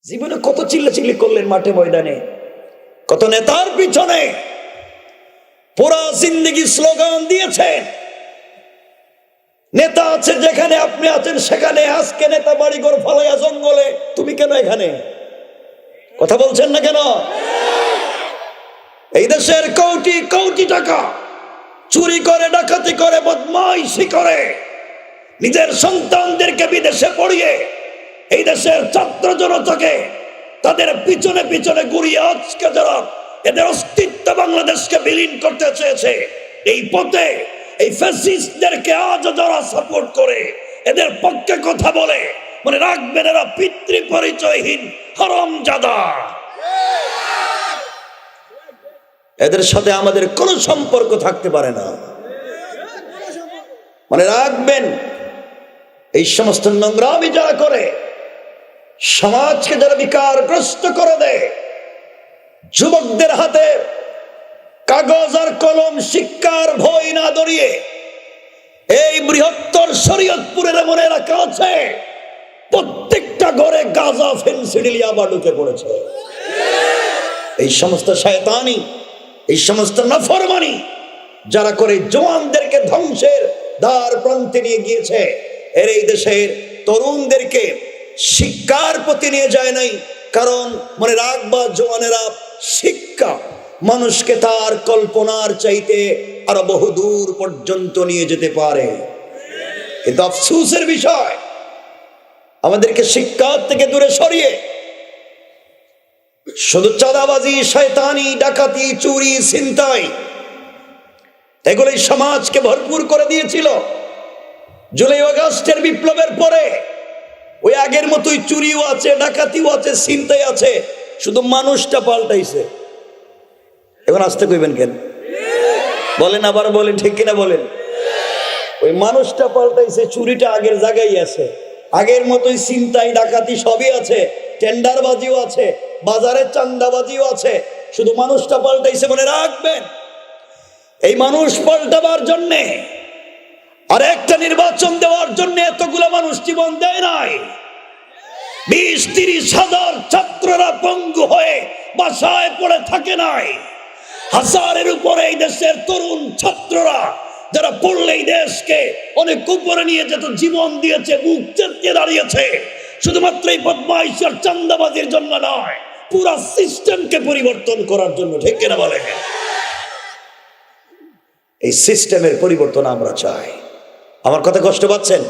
জীবনে কত চিল্লাচিল্লি করলেন মাঠে ময়দানে, কত নেতার পিছনে পুরা জিন্দেগি স্লোগান দিয়েছেন। নেতা আছে যেখানে আপনি আছেন সেখানে, আজকে নেতা বাড়িঘর ফলাইয়া জঙ্গলে, তুমি কেন এখানে? কথা বলছেন না কেন? এই দেশের কোটি কোটি টাকা চুরি করে, ডাকাতি করে, বদমাইশি করে, নিজের সন্তানদেরকে বিদেশে পড়িয়ে এই দেশের ছাত্র জনতাকে তাদের পিছনে পিছনে ঘুরিয়ে আজকে যারা এদের অস্তিত্ব বাংলাদেশকে বিলীন করতে চেয়েছে, এই পথে এই ফ্যাসিস্টদেরকে আজও যারা সাপোর্ট করে, এদের পক্ষে কথা বলে, মনে রাখবেন এরা পিতৃ পরিচয়হীন হারামজাদা। এদের সাথে আমাদের কোনো সম্পর্ক থাকতে পারে না। মনে রাখবেন, এই সমস্ত নোংরামি যারা করে, সমাজকে যারা বিকারগ্রস্ত করে দেয়, যুবকদের হাতে কাগজ আর কলম, শিক্ষার ভয় না ধরিয়ে এই বৃহত্তর শরীয়তপুরের মনে রাখা আছে প্রত্যেকটা ঘরে গাঁজা, ফেন্সিডিল, ইয়াবা ঢুকে পড়েছে। এই সমস্ত শয়তানি, এই সমস্ত নাফরমানি যারা করে জওয়ানদেরকে ধ্বংসের দ্বার প্রান্তে নিয়ে গিয়েছে, এর এই দেশের তরুণদেরকে শিক্ষার প্রতি নিয়ে যায় নাই। কারণ মনে রাখবা, জওয়ানেরা শিক্ষা মানুষকে তার কল্পনার চাইতে আরো বহুদূর পর্যন্ত নিয়ে যেতে পারে। কিন্তু আফসোসের বিষয়, আমাদেরকে শিক্ষা থেকে দূরে সরিয়ে শুধু চাঁদাবাজি, শয়তানি, ডাকাতি, চুরি, ছিনতাই, এগুলোই সমাজকে ভরপুর করে দিয়েছিল। জুলাই আগস্টের বিপ্লবের পরে ওই আগের মতোই চুরিও আছে, ডাকাতিও আছে, ছিনতাই আছে, শুধু মানুষটা পাল্টাইছে। এখন আসতে কইবেন কেন? বলেন, আবার বলেন, ঠিক কিনা বলেন? ওই মানুষটা পাল্টাইছে, চুরিটা আগের জায়গায় আছে, আগের মতোই ছিনতাই, ডাকাতি সবই আছে, টেন্ডারবাজিও আছে, বাজারে চাঁদাবাজিও আছে, শুধু মানুষটা পাল্টাইছে। মনে রাখবেন, এই মানুষ পাল্টাবার জন্যে আর একটা নির্বাচন দেওয়ার জন্য এতগুলো মানুষ জীবন দেয় নাই। 20-30 হাজার ছাত্ররা পঙ্গু হয়ে বাসায় পড়ে থাকে নাই। হাজারের উপরে এই দেশের তরুণ ছাত্ররা যারা পড়লে এই দেশকে অনেক উপরে নিয়ে যেত, জীবন দিয়েছে, বুক চেপে দাঁড়িয়েছে, শুধুমাত্র এই বদমাইশ আর চাঁদাবাজির জন্য নয়, পুরা সিস্টেমকে পরিবর্তন করার জন্য। ঠিক কিনা বলে? এই সিস্টেমের পরিবর্তন আমরা চাই। আমার কথা কষ্ট পাচ্ছেন?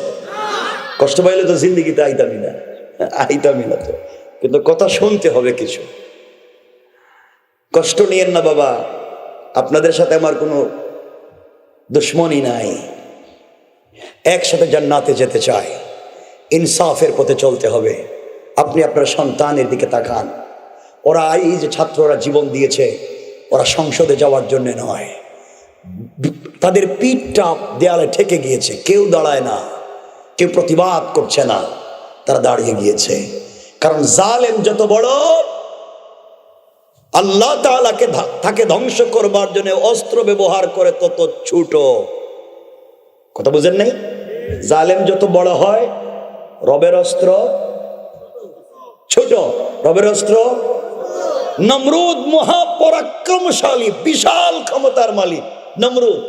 কষ্ট পাইলে তো জিন্দিগিতে আইতামই না তো, কিন্তু কথা শুনতে হবে কিছু। কষ্ট নিয়েন না বাবা, আপনাদের সাথে আমার কোনো দুশ্মনী নাই। একসাথে জান্নাতে যেতে চাই, ইনসাফের পথে চলতে হবে। আপনি আপনার সন্তানের দিকে তাকান, ওরা এই যে ছাত্ররা জীবন দিয়েছে, ওরা সংসদে যাওয়ার জন্য নয়, তাদের পিঠটা দেয়ালে ঠেকে গিয়েছে, কেউ দাঁড়ায় না, কেউ প্রতিবাদ করছে না, তারা দাঁড়িয়ে গিয়েছে। কারণ জালেম যত বড়, আল্লাহ তাআলাকে তাকে ধ্বংস করবার জন্য অস্ত্র ব্যবহার করে তত ছোট। কথা বুঝেন নাই? জালেম যত বড় হয়, রবের অস্ত্র ছোট। রবের অস্ত্র নমরুদ মহাপরাক্রমশালী, বিশাল ক্ষমতার মালিক নমরুদ,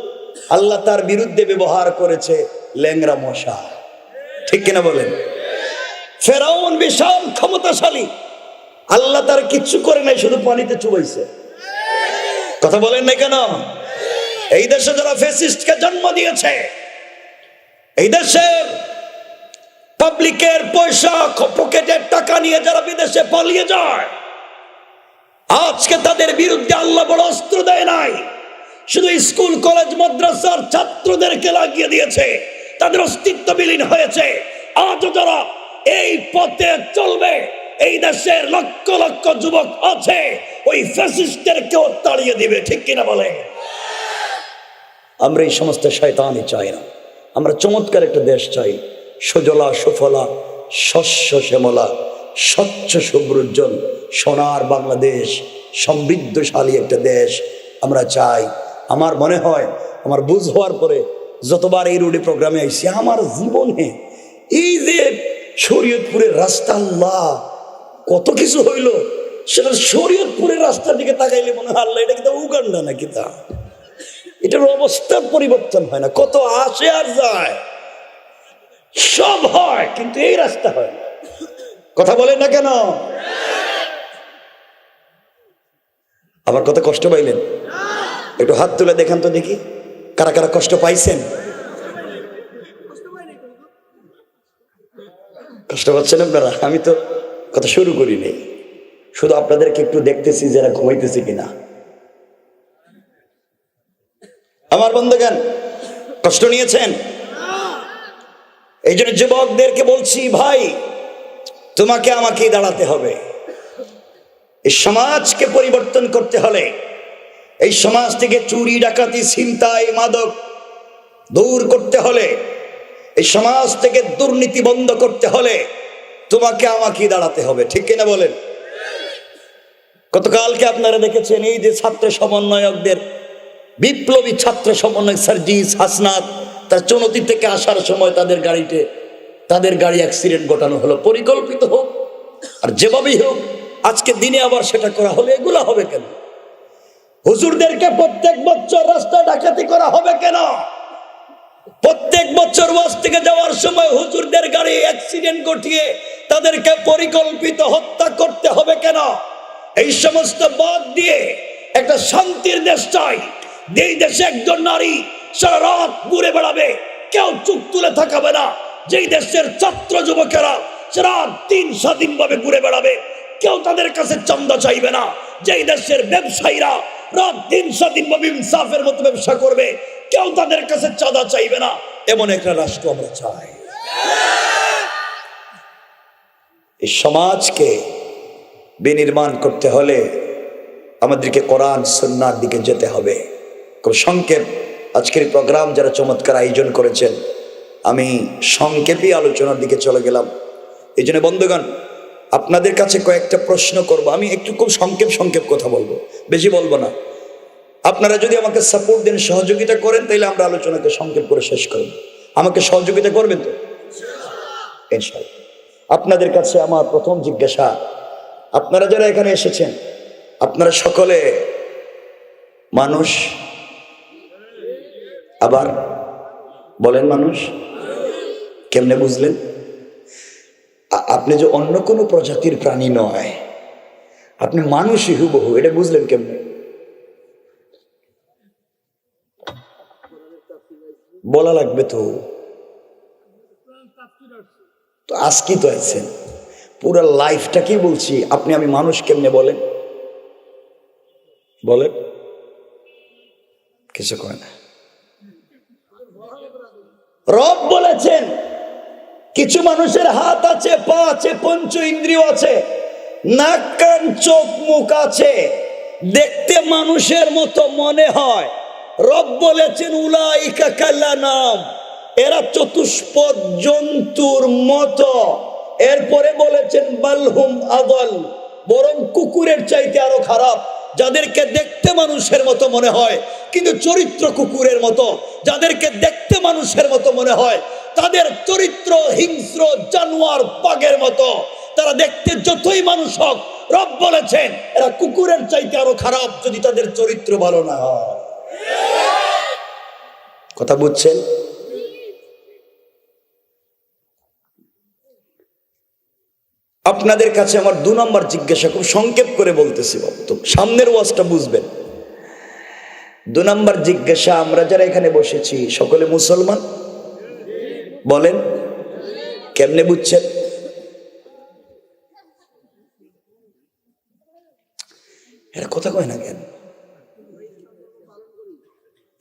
আল্লাহ তার বিরুদ্ধে ব্যবহার করেছে ল্যাংড়া মশা। ঠিক কিনা বলেন? ফেরাউন বিশাল ক্ষমতাশালী, আল্লাহ তার কিচ্ছু করে নাই, শুধু পানিতে চুবাইছে। কথা বলেন না কেন? এই দেশে যারা ফ্যাসিস্টকে জন্ম দিয়েছে, এই দেশের পাবলিকের পয়সা, পকেটের টাকা নিয়ে যারা বিদেশে পালিয়ে যায়, আজকে তাদের বিরুদ্ধে আল্লাহ বড় অস্ত্র দেয় নাই, শুধু স্কুল, কলেজ, মাদ্রাসার ছাত্রদেরকে লাগিয়ে দিয়েছে, তাদের অস্তিত্ব বিলীন হয়েছে। আজও যারা এই পথে চলবে, এই দেশের লক্ষ লক্ষ যুবক আছে, ওই ফ্যাসিস্টদেরকেও তাড়িয়ে দিবে। ঠিক কিনা বলে? আমরা এই সমস্ত শয়তানি চাই না। আমরা চমৎকার একটা দেশ চাই, সুজলা সুফলা, শস্য শ্যামলা, স্বচ্ছ সুব্রুজ্জ্বল, সোনার বাংলাদেশ, সমৃদ্ধশালী একটা দেশ আমরা চাই। আমার মনে হয়, আমার বুঝ হওয়ার পরে যতবার এই রোডে প্রোগ্রামে আইসি, আমার জীবনে এই যে শরীয়তপুরের রাস্তা, আল্লাহ কত কিছু হইল, সেটা শরীয়তপুরের রাস্তার দিকে তাকাইলে মনে হয় আল্লাহ এটা কি তা উগান্ডা নাকি তা, এটার অবস্থার পরিবর্তন হয় না, কত আসে আর যায়, সব হয় কিন্তু এই রাস্তা হয় না। কথা বলেন না কেন? আমার কথা কষ্ট পাইলেন? একটু হাত তুলে দেখান তো দেখি, কারা কারা কষ্ট পাইছেন? কষ্ট পাচ্ছেন আপনারা? আমি তো কথা শুরু করি নেই, শুধু আপনাদেরকে একটু দেখতেছি যারা ঘুমাইতেছে কিনা। আমার বন্ধুগণ, কষ্ট নিয়েছেন? এই জন্য যুবকদেরকে বলছি, ভাই তোমাকে আমাকেই দাঁড়াতে হবে। এই সমাজকে পরিবর্তন করতে হলে, এই সমাজ থেকে চুরি ডাকাতি ছিনতাই মাদক দূর করতে হলে, এই সমাজ থেকে দুর্নীতি বন্ধ করতে হলে তোমাকে আমাকেই দাঁড়াতে হবে, ঠিক কিনা বলেন? গতকালকে আপনারা দেখেছেন এই যে ছাত্র সমন্বয়কদের, বিপ্লবী ছাত্র সমন্বয়ক সার্জিস হাসনাত, তার চুনতি থেকে আসার সময় তাদের গাড়ি অ্যাক্সিডেন্ট ঘটানো হলো, পরিকল্পিত হোক আর যেভাবেই হোক আজকে দিনে আবার সেটা করা হলো। এগুলো হবে কেন? হুজুরদেরকে প্রত্যেক বছর রাস্তা ডাকাতি করা হবে কেন? প্রত্যেক বছর ওয়াজ থেকে যাওয়ার সময় হুজুরদের গাড়ি অ্যাক্সিডেন্ট ঘটিয়ে তাদেরকে পরিকল্পিত হত্যা করতে হবে কেন? এই সমস্ত বাদ দিয়ে একটা শান্তির দেশ চাই, যেই দেশে একজন নারী সারা রাত ঘুরে বেড়াবে, কেউ চুপ তুলে থাকাবে না, যেই দেশের ছাত্র যুবকেরা সারা দিন স্বাধীনভাবে ঘুরে বেড়াবে, কেউ তাদের কাছে চান্দা চাইবে না, যেই দেশের ব্যবসায়ীরা রাত দিন স্বাধীনভাবে ইনসাফের মতো ব্যবসা করবে, কেউ তাদের কাছে চাঁদা চাইবে না, এমন একটা রাষ্ট্র আমরা চাই। এই সমাজকে বিনির্মাণ করতে হলে আমাদেরকে কোরআন সুন্নাহর দিকে যেতে হবে। খুব সংক্ষেপ আজকের প্রোগ্রাম যারা চমৎকার আয়োজন করেছেন, আমি সংক্ষেপই আলোচনার দিকে চলে গেলাম। এই জন্য বন্ধুগণ, আপনাদের কাছে কয়েকটা প্রশ্ন করব, আমি একটু খুব সংক্ষেপ কথা বলবো, বেশি বলবো না। আপনারা যদি আমাকে সাপোর্ট দেন, সহযোগিতা করেন, তাহলে আমরা আলোচনাকে সংক্ষেপ করে শেষ করব। আমাকে সহযোগিতা করবেন তো ইনশাআল্লাহ? আপনাদের কাছে আমার প্রথম জিজ্ঞাসা, আপনারা যারা এখানে এসেছেন, আপনারা সকলে মানুষ? আবার বলেন মানুষ? কেমনে বুঝলেন? আপনি যে অন্য কোনো প্রজাতির প্রাণী নয়, আপনি মানুষই হুবহু, এটা বুঝলেন কেমনে? বলা লাগবে তো আজকে তো আছেন, পুরো লাইফটাকেই বলছি, আপনি আমি মানুষ কেমনে বলেন? বলেন, কিছু কয় না। রব বলেছেন কিছু মানুষের হাত আছে, পা আছে, পঞ্চ ইন্দ্রিয় আছে, নাক কান চোখ মুখ আছে, দেখতে মানুষের মতো মনে হয়। রব বলেছেন উলাইকা কাল্লানাম, এরা চতুষ্পদ জন্তুর মতো। এরপরে বলেছেন বালহুম আদল, বরং কুকুরের চাইতে আরো খারাপ, যাদেরকে দেখতে মানুষের মতো মনে হয় কিন্তু চরিত্র কুকুরের মতো, যাদেরকে দেখতে মানুষের মতো মনে হয় তাদের চরিত্র হিংস্র জানোয়ার বাঘের মতো। তারা দেখতে যতই মানুষ হোক, রব বলেছেন এরা কুকুরের চাইতে আরো খারাপ যদি তাদের চরিত্র ভালো না হয়। কথা বুঝছেন? আপনাদের কাছে আমার 2 নম্বর জিজ্ঞাসা, খুব সংক্ষেপ করে বলতেছি, তো সামনের ওয়াজটা বুঝবেন। 2 নম্বর জিজ্ঞাসা, আমরা যারা এখানে বসেছি সকলে মুসলমান? বলেন, কেমনে বুঝছেন? এরা কথা কয় না কেন?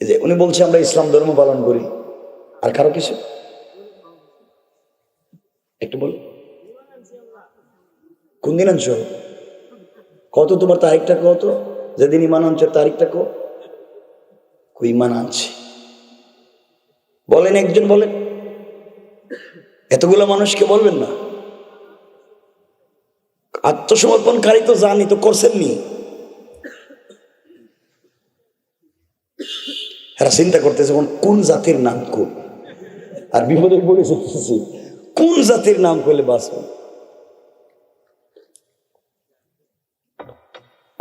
এই যে উনি বলছে আমরা ইসলাম ধর্ম পালন করি, আর কারো কিছু একটু বল। কোন দিন আনছো? কত তোমার তারিখটা কত? যেদিন ইমান আনছো তারিখটা কো? ইমান আনছি বলেন, একজন বলেন। এতগুলো মানুষকে বলবেন না? আত্মসমর্পণকারী তো জানি, তো করছেননি। এরা চিন্তা করতেছে কোন জাতির নাম কোন, আর বিপদে পড়ে যেতেছি কোন জাতির নাম করলে বাঁচব।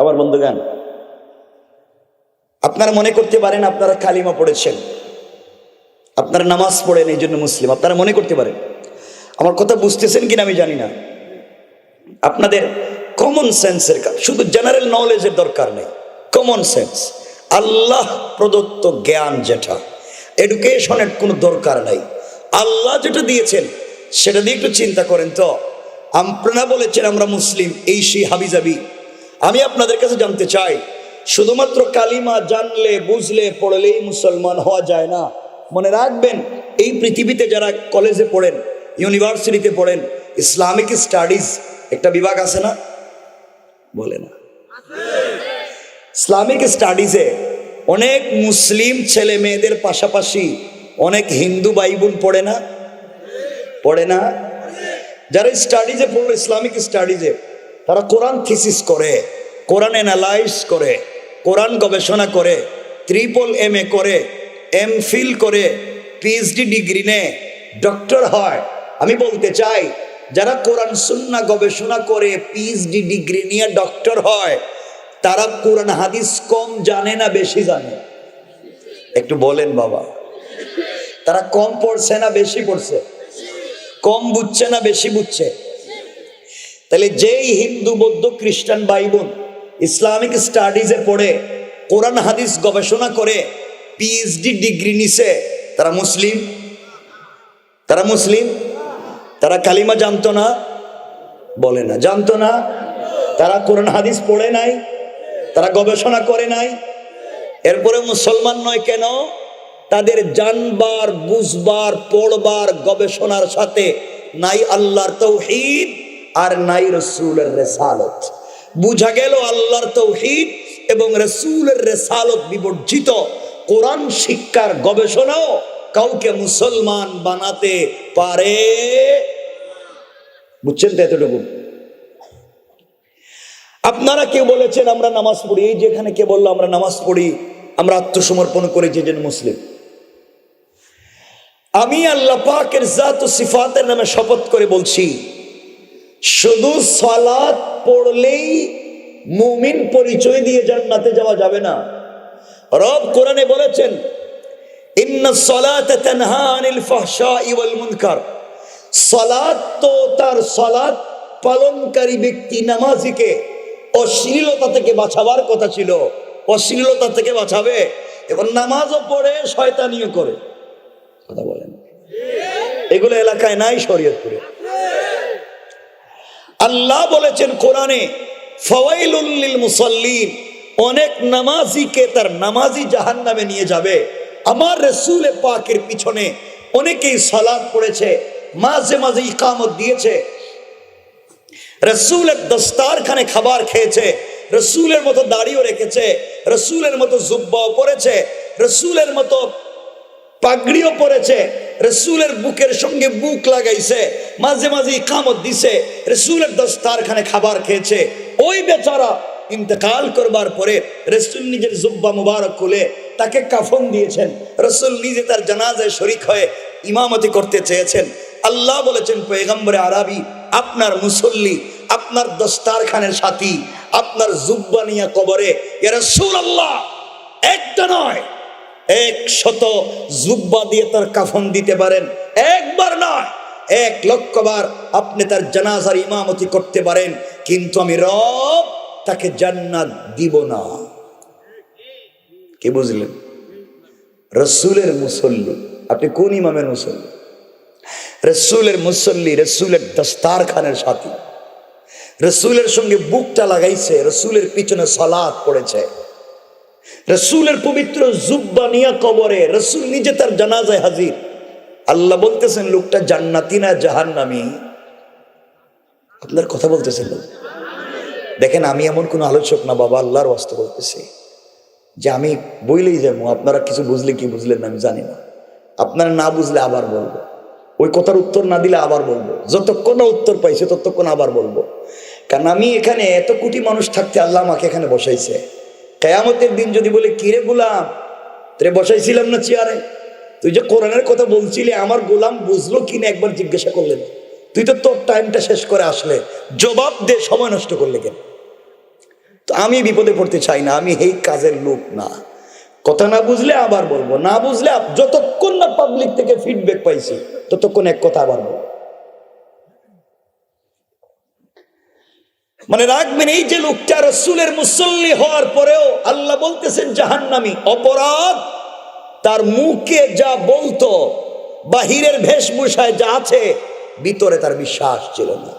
আমার বন্ধুগান, আপনারা মনে করতে পারেন আপনারা কালিমা পড়েছেন, আপনারা নামাজ পড়েন এই জন্য মুসলিম, আপনারা মনে করতে পারেন। আমার কথা বুঝতেছেন কিনা আমি জানি না। আপনাদের কমন সেন্সের শুধু জেনারেল নলেজের দরকার নেই, কমন সেন্স, আল্লাহ প্রদত্ত জ্ঞান, যেটা এডুকেশনের কোনো দরকার নাই, আল্লাহ যেটা দিয়েছেন সেটা দিয়ে একটু চিন্তা করেন তো। আপনারা বলেছেন আমরা মুসলিম, এই সেই হাবিজাবি। আমি আপনাদের কাছে জানতে চাই, শুধুমাত্র কালিমা জানলে বুঝলে পড়লেই মুসলমান হওয়া যায় না। মনে রাখবেন, এই পৃথিবীতে যারা কলেজে পড়েন, ইউনিভার্সিটিতে পড়েন, ইসলামিক স্টাডিজ একটা বিভাগ আছে না? বলে না? ইসলামিক স্টাডিজে অনেক মুসলিম ছেলে মেয়েদের পাশাপাশি অনেক হিন্দু ভাই বোন পড়ে না? পড়ে না? যারা স্টাডিজে পড়লো, ইসলামিক স্টাডিজে, তারা কোরআন থিসিস করে, কোরআন অ্যানালাইজ করে, কোরআন গবেষণা করে, MA করে, MPhil করে, PhD ডিগ্রি নেয়, ডক্টর হয়। আমি বলতে চাই, যারা কোরআন সুন্নাহ গবেষণা করে PhD ডিগ্রি নিয়ে ডক্টর হয়, তারা কোরআন হাদিস কম জানে না বেশি জানে? একটু বলেন বাবা। তারা কম পড়ছে না বেশি পড়ছে? কম বুঝছে না বেশি বুঝছে? তাহলে যেই হিন্দু বৌদ্ধ খ্রিস্টান ভাই বোন ইসলামিক স্টাডিজে পড়ে, কোরআন হাদিস গবেষণা করে, PhD ডিগ্রি নিছে, তারা মুসলিম? তারা মুসলিম? তারা কালিমা জানতো না? বলে না? জানতো না? তারা কোরআন হাদিস পড়ে নাই? তারা গবেষণা করে নাই? এরপরে মুসলমান নয় কেন? তাদের জানবার, বুঝবার, পড়বার, গবেষণার সাথে নাই আল্লাহর তাওহীদ আর নাই রাসূলের রিসালাত। বুঝা গেল আল্লাহর তাওহীদ এবং রাসূলের রিসালাত বিবর্জিত কোরআন শিক্ষার গবেষণাও কাউকে মুসলমান বানাতে পারে। বুঝছেন তো এতটুকু? আপনারা কেউ বলেছেন আমরা নামাজ পড়ি, এই যেখানে কে বললো আমরা নামাজ পড়ি, আমরা আত্মসমর্পণ করি যে মুসলিম। আমি আল্লাহ পাকের জাত ও সিফাতের নামে শপথ করে বলছি, শুধু সালাত পড়লেই মুমিন পরিচয় দিয়ে জান্নাতে যাওয়া যাবে না। রব কোরআনে বলেছেন, ইন্নাস সালাতা তানহা আনিল ফাহশাই ওয়াল মুনকার। সালাত তো তার সালাত পালনকারী ব্যক্তি নামাজিকে অশ্লীলতা থেকে বাঁচাবার কথা ছিল, অশ্লীলতা থেকে বাঁচাবে। এখন নামাজও পড়ে শয়তানিও করে। কথা বলেন, এগুলো এলাকায় নাই? শরীয়তপুরে আল্লাহ বলেছেন কোরআনে, ফাওয়াইলুল লিল মুসাল্লিন, অনেক নামাজিকে তার নামাজি জাহান্নামে নিয়ে যাবে। আমার রাসূল পাকের পিছনে অনেকেই সালাত পড়েছে, মাঝে মাঝে ইকামত দিয়েছে, রাসূলের দস্তারখানে খাবার খেয়েছে, রাসূলের মতো দাড়িও রেখেছে, রাসূলের মতো জুব্বাও পরেছে, রাসূলের মতো পাগড়িও পরেছে, রাসূলের বুকের সঙ্গে বুক লাগাইছে, মাঝে মাঝে ইকামত দিছে, রাসূলের দস্তারখানে খাবার খেয়েছে। ওই বেচারা ইন্তেকাল করবার পরে রাসূল নিজের জুব্বা মুবারক খুলে তাকে কাফন দিয়েছেন, রাসূল নিজে তার জানাজায় শরীক হয়ে ইমামতি করতে চেয়েছেন। আল্লাহ বলেছেন, পয়গম্বরে আরবি আপনার মুসল্লি, আপনার দস্তারখানের সাথী, আপনার জুব্বা নিয়া কবরে ইয়া রাসূলুল্লাহ একটা নয় 100 জুব্বা দিয়ে তার কাফন দিতে পারেন, একবার নয় 1,00,000 বার আপনি তার জানাজার ইমামতি করতে পারেন, কিন্তু আমি রব তাকে জান্নাত দিব না। কি বুঝলেন? রাসূলের মুসল্লি। আপনি কোন ইমামের মুসল্লি? রাসূলের মুসল্লি, রাসূলের দস্তারখানের সাথী, রাসূলের সঙ্গে বুকটা লাগাইছে, রাসূলের পিছনে সালাত পড়েছে, রাসূলের পবিত্র জুব্বা নিয়া কবরে, রাসূল নিজে তার জানাজায় হাজির। আল্লাহ বলতেছেন লোকটা জান্নাতি না জাহান্নামী? আপনার কথা বলতেছেন লোক। দেখেন, আমি এমন কোন আলোচক না বাবা, আল্লাহর ওয়াস্তে বলতেছি যে আমি বইলেই যাবো, আপনারা কিছু বুঝলে কি বুঝলেন না আমি জানি না, আপনারা না বুঝলে আবার বলবো, ওই কথার উত্তর না দিলে আবার বলবো, যতক্ষণ না উত্তর পাইছে ততক্ষণ আবার বলবো। কারণ আমি এখানে এত কোটি মানুষ থাকতে আল্লাহ আমাকে এখানে বসাইছে। কিয়ামতের দিন যদি বলে, কিরে গোলাম তোরে বসাইছিলাম না চেয়ারে, তুই যে কোরআনের কথা বলছিলি আমার গোলাম বুঝলো কিনা একবার জিজ্ঞাসা করলেন? তুই তো তোর টাইমটা শেষ করে আসলে, জবাব দে, সময় নষ্ট করলে কেন? তো আমি বিপদে পড়তে চাই না, আমি এই কাজের লোক না। কথা না বুঝলে আবার বলবো, না বুঝলে যতক্ষণ না পাবলিক থেকে ফিডব্যাক পাইছি ততক্ষণ এক কথা আবার বলবো। মানে রাখবেন, এই যে লোকটা রাসূলের মুসল্লি হওয়ার পরেও আল্লাহ বলতেছেন জাহান্নামী। অপরাধ তার মুখে যা বলতো, বাহিরের বেশভূষায় যা আছে, ভিতরে তার বিশ্বাস ছিল না।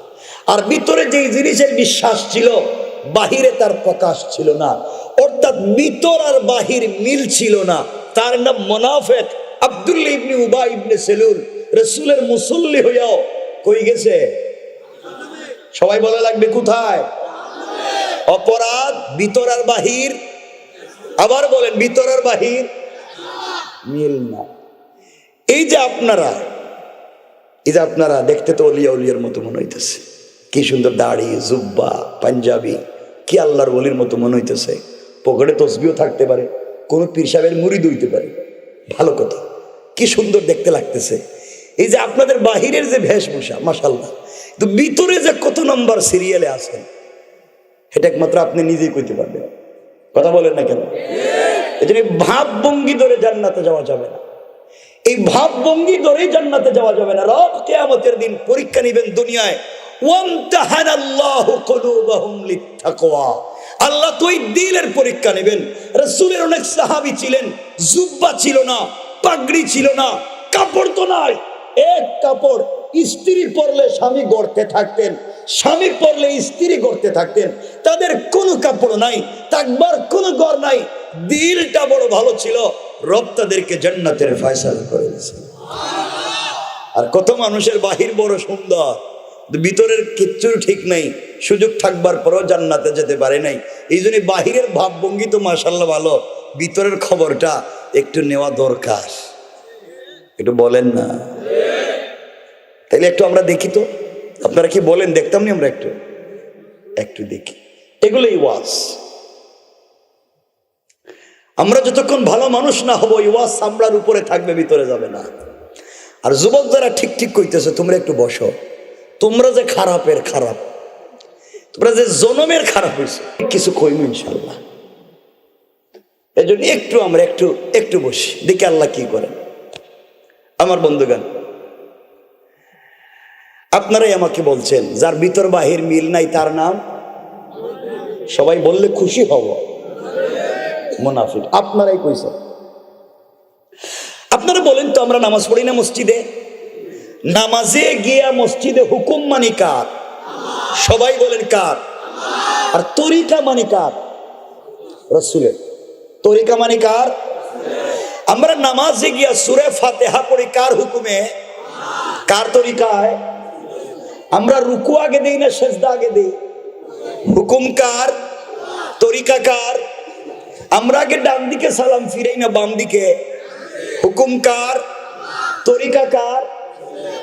আর ভিতরে যেই জিনিসের বিশ্বাস ছিল, বাহিরে তার প্রকাশ ছিল না। অর্থাৎ ভিতর আর বাহির মিল ছিল না। তার নাম মুনাফিক। আব্দুল্লাহ ইবনে উবাই ইবনে সেলুল রাসূলের মুসল্লি হইয়াও কই গেছে? সবাই বলা লাগবে কোথায়? অপরাধ ভিতর আর বাহির, আবার বলেন ভিতর আর বাহির মিল না। এই যে আপনারা দেখতে তো অলিয়া উলিয়ার মতো মনে হইতেছে, কি সুন্দর দাড়ি, জুব্বা, পাঞ্জাবি, কি আল্লাহর ওলির মতো মনে হইতেছে। পকেটে তসবিও থাকতে পারে, কোনো পীর সাহেবের মুরিদ হইতে পারে, ভালো কথা, কি সুন্দর দেখতে লাগতেছে। এই যে আপনাদের বাহিরের যে বেশভূষা, মাশাআল্লাহ, তো ভিতরে যে কত নম্বর সিরিয়ালে আছেন, এটা একমাত্র আপনি নিজেই কইতে পারবেন। কথা বলেন না কেন? এই জন্য ভাবভঙ্গি ধরে জান্নাতে যাওয়া যাবে না। এই ভাবভঙ্গি ধরেই জান্নাতে যাওয়া যাবে না। রব কিয়ামতের দিন পরীক্ষা নেবেন দুনিয়ায়। ওয়ামতাহানাল্লাহু কুলুবাহুম লিত্তাকওয়া। আল্লাহ তো এই দিলের পরীক্ষা নেবেন। রাসূলের অনেক সাহাবী ছিলেন, জুব্বা ছিল না, পাগড়ি ছিল না, কাপড় তো নাই। এক কাপড় স্ত্রী পরলে স্বামী গড়তে থাকতেন, স্বামী পরলে স্ত্রী গড়তে থাকতেন। তাদের কোনো কাপড় নাই, তাকবার কোনো ঘর নাই। দিলটা বড় ভালো ছিল, রব তাদেরকে জান্নাতের ফয়সালা করে দিয়েছে। আর কত মানুষের বাহির বড় সুন্দর, ভিতরের কিচ্ছু ঠিক নাই, সুযোগ থাকবার পরও জান্নাতে যেতে পারে নাই। এই জন্য বাহিরের ভাবভঙ্গি তো মাশাআল্লাহ ভালো, ভিতরের খবরটা একটু নেওয়া দরকার। একটু বলেন না? তাইলে একটু আমরা দেখি তো, আপনারা কি বলেন? দেখতাম নি আমরা একটু দেখি। এগুলোই ওয়াজ। আমরা যতক্ষণ ভালো মানুষ না হবো, এই ওয়াজ সামলার উপরে থাকবে, ভিতরে যাবে না। আর যুবক যারা ঠিক ঠিক কইতেছে, তোমরা একটু বসো। তোমরা যে খারাপের খারাপ, তোমরা যে জনমের খারাপ হয়েছে, কিছু কইম ইনশাল্লাহ। এই জন্য একটু আমরা একটু বসি, দেখি আল্লাহ কি করেন। আমার বন্ধুগান, আপনারাই আমাকে বলছেন যার ভিতর বাহির মিল নাই তার নাম, সবাই বললে খুশি হব, মুনাফিক। আপনারাই কইছেন। আপনারা বলেন তো, আমরা নামাজ পড়ি না মসজিদে? নামাজে গিয়া মসজিদে হুকুম মানি কার? সবাই বলেন কার? আর তরিকা মানি কার? রাসূলের। তরিকা মানি কার? আমরা নামাজে গিয়া সূরা ফাতিহা পড়ি কার হুকুমে, কার তরিকায়? আমরা রুকু আগে দেই না সেজদা আগে দেই? হুকুম কার? তরিকা কার? আমরা আগে ডান দিকে সালাম ফিরাই না বাম দিকে? হুকুম কার? তরিকা কার?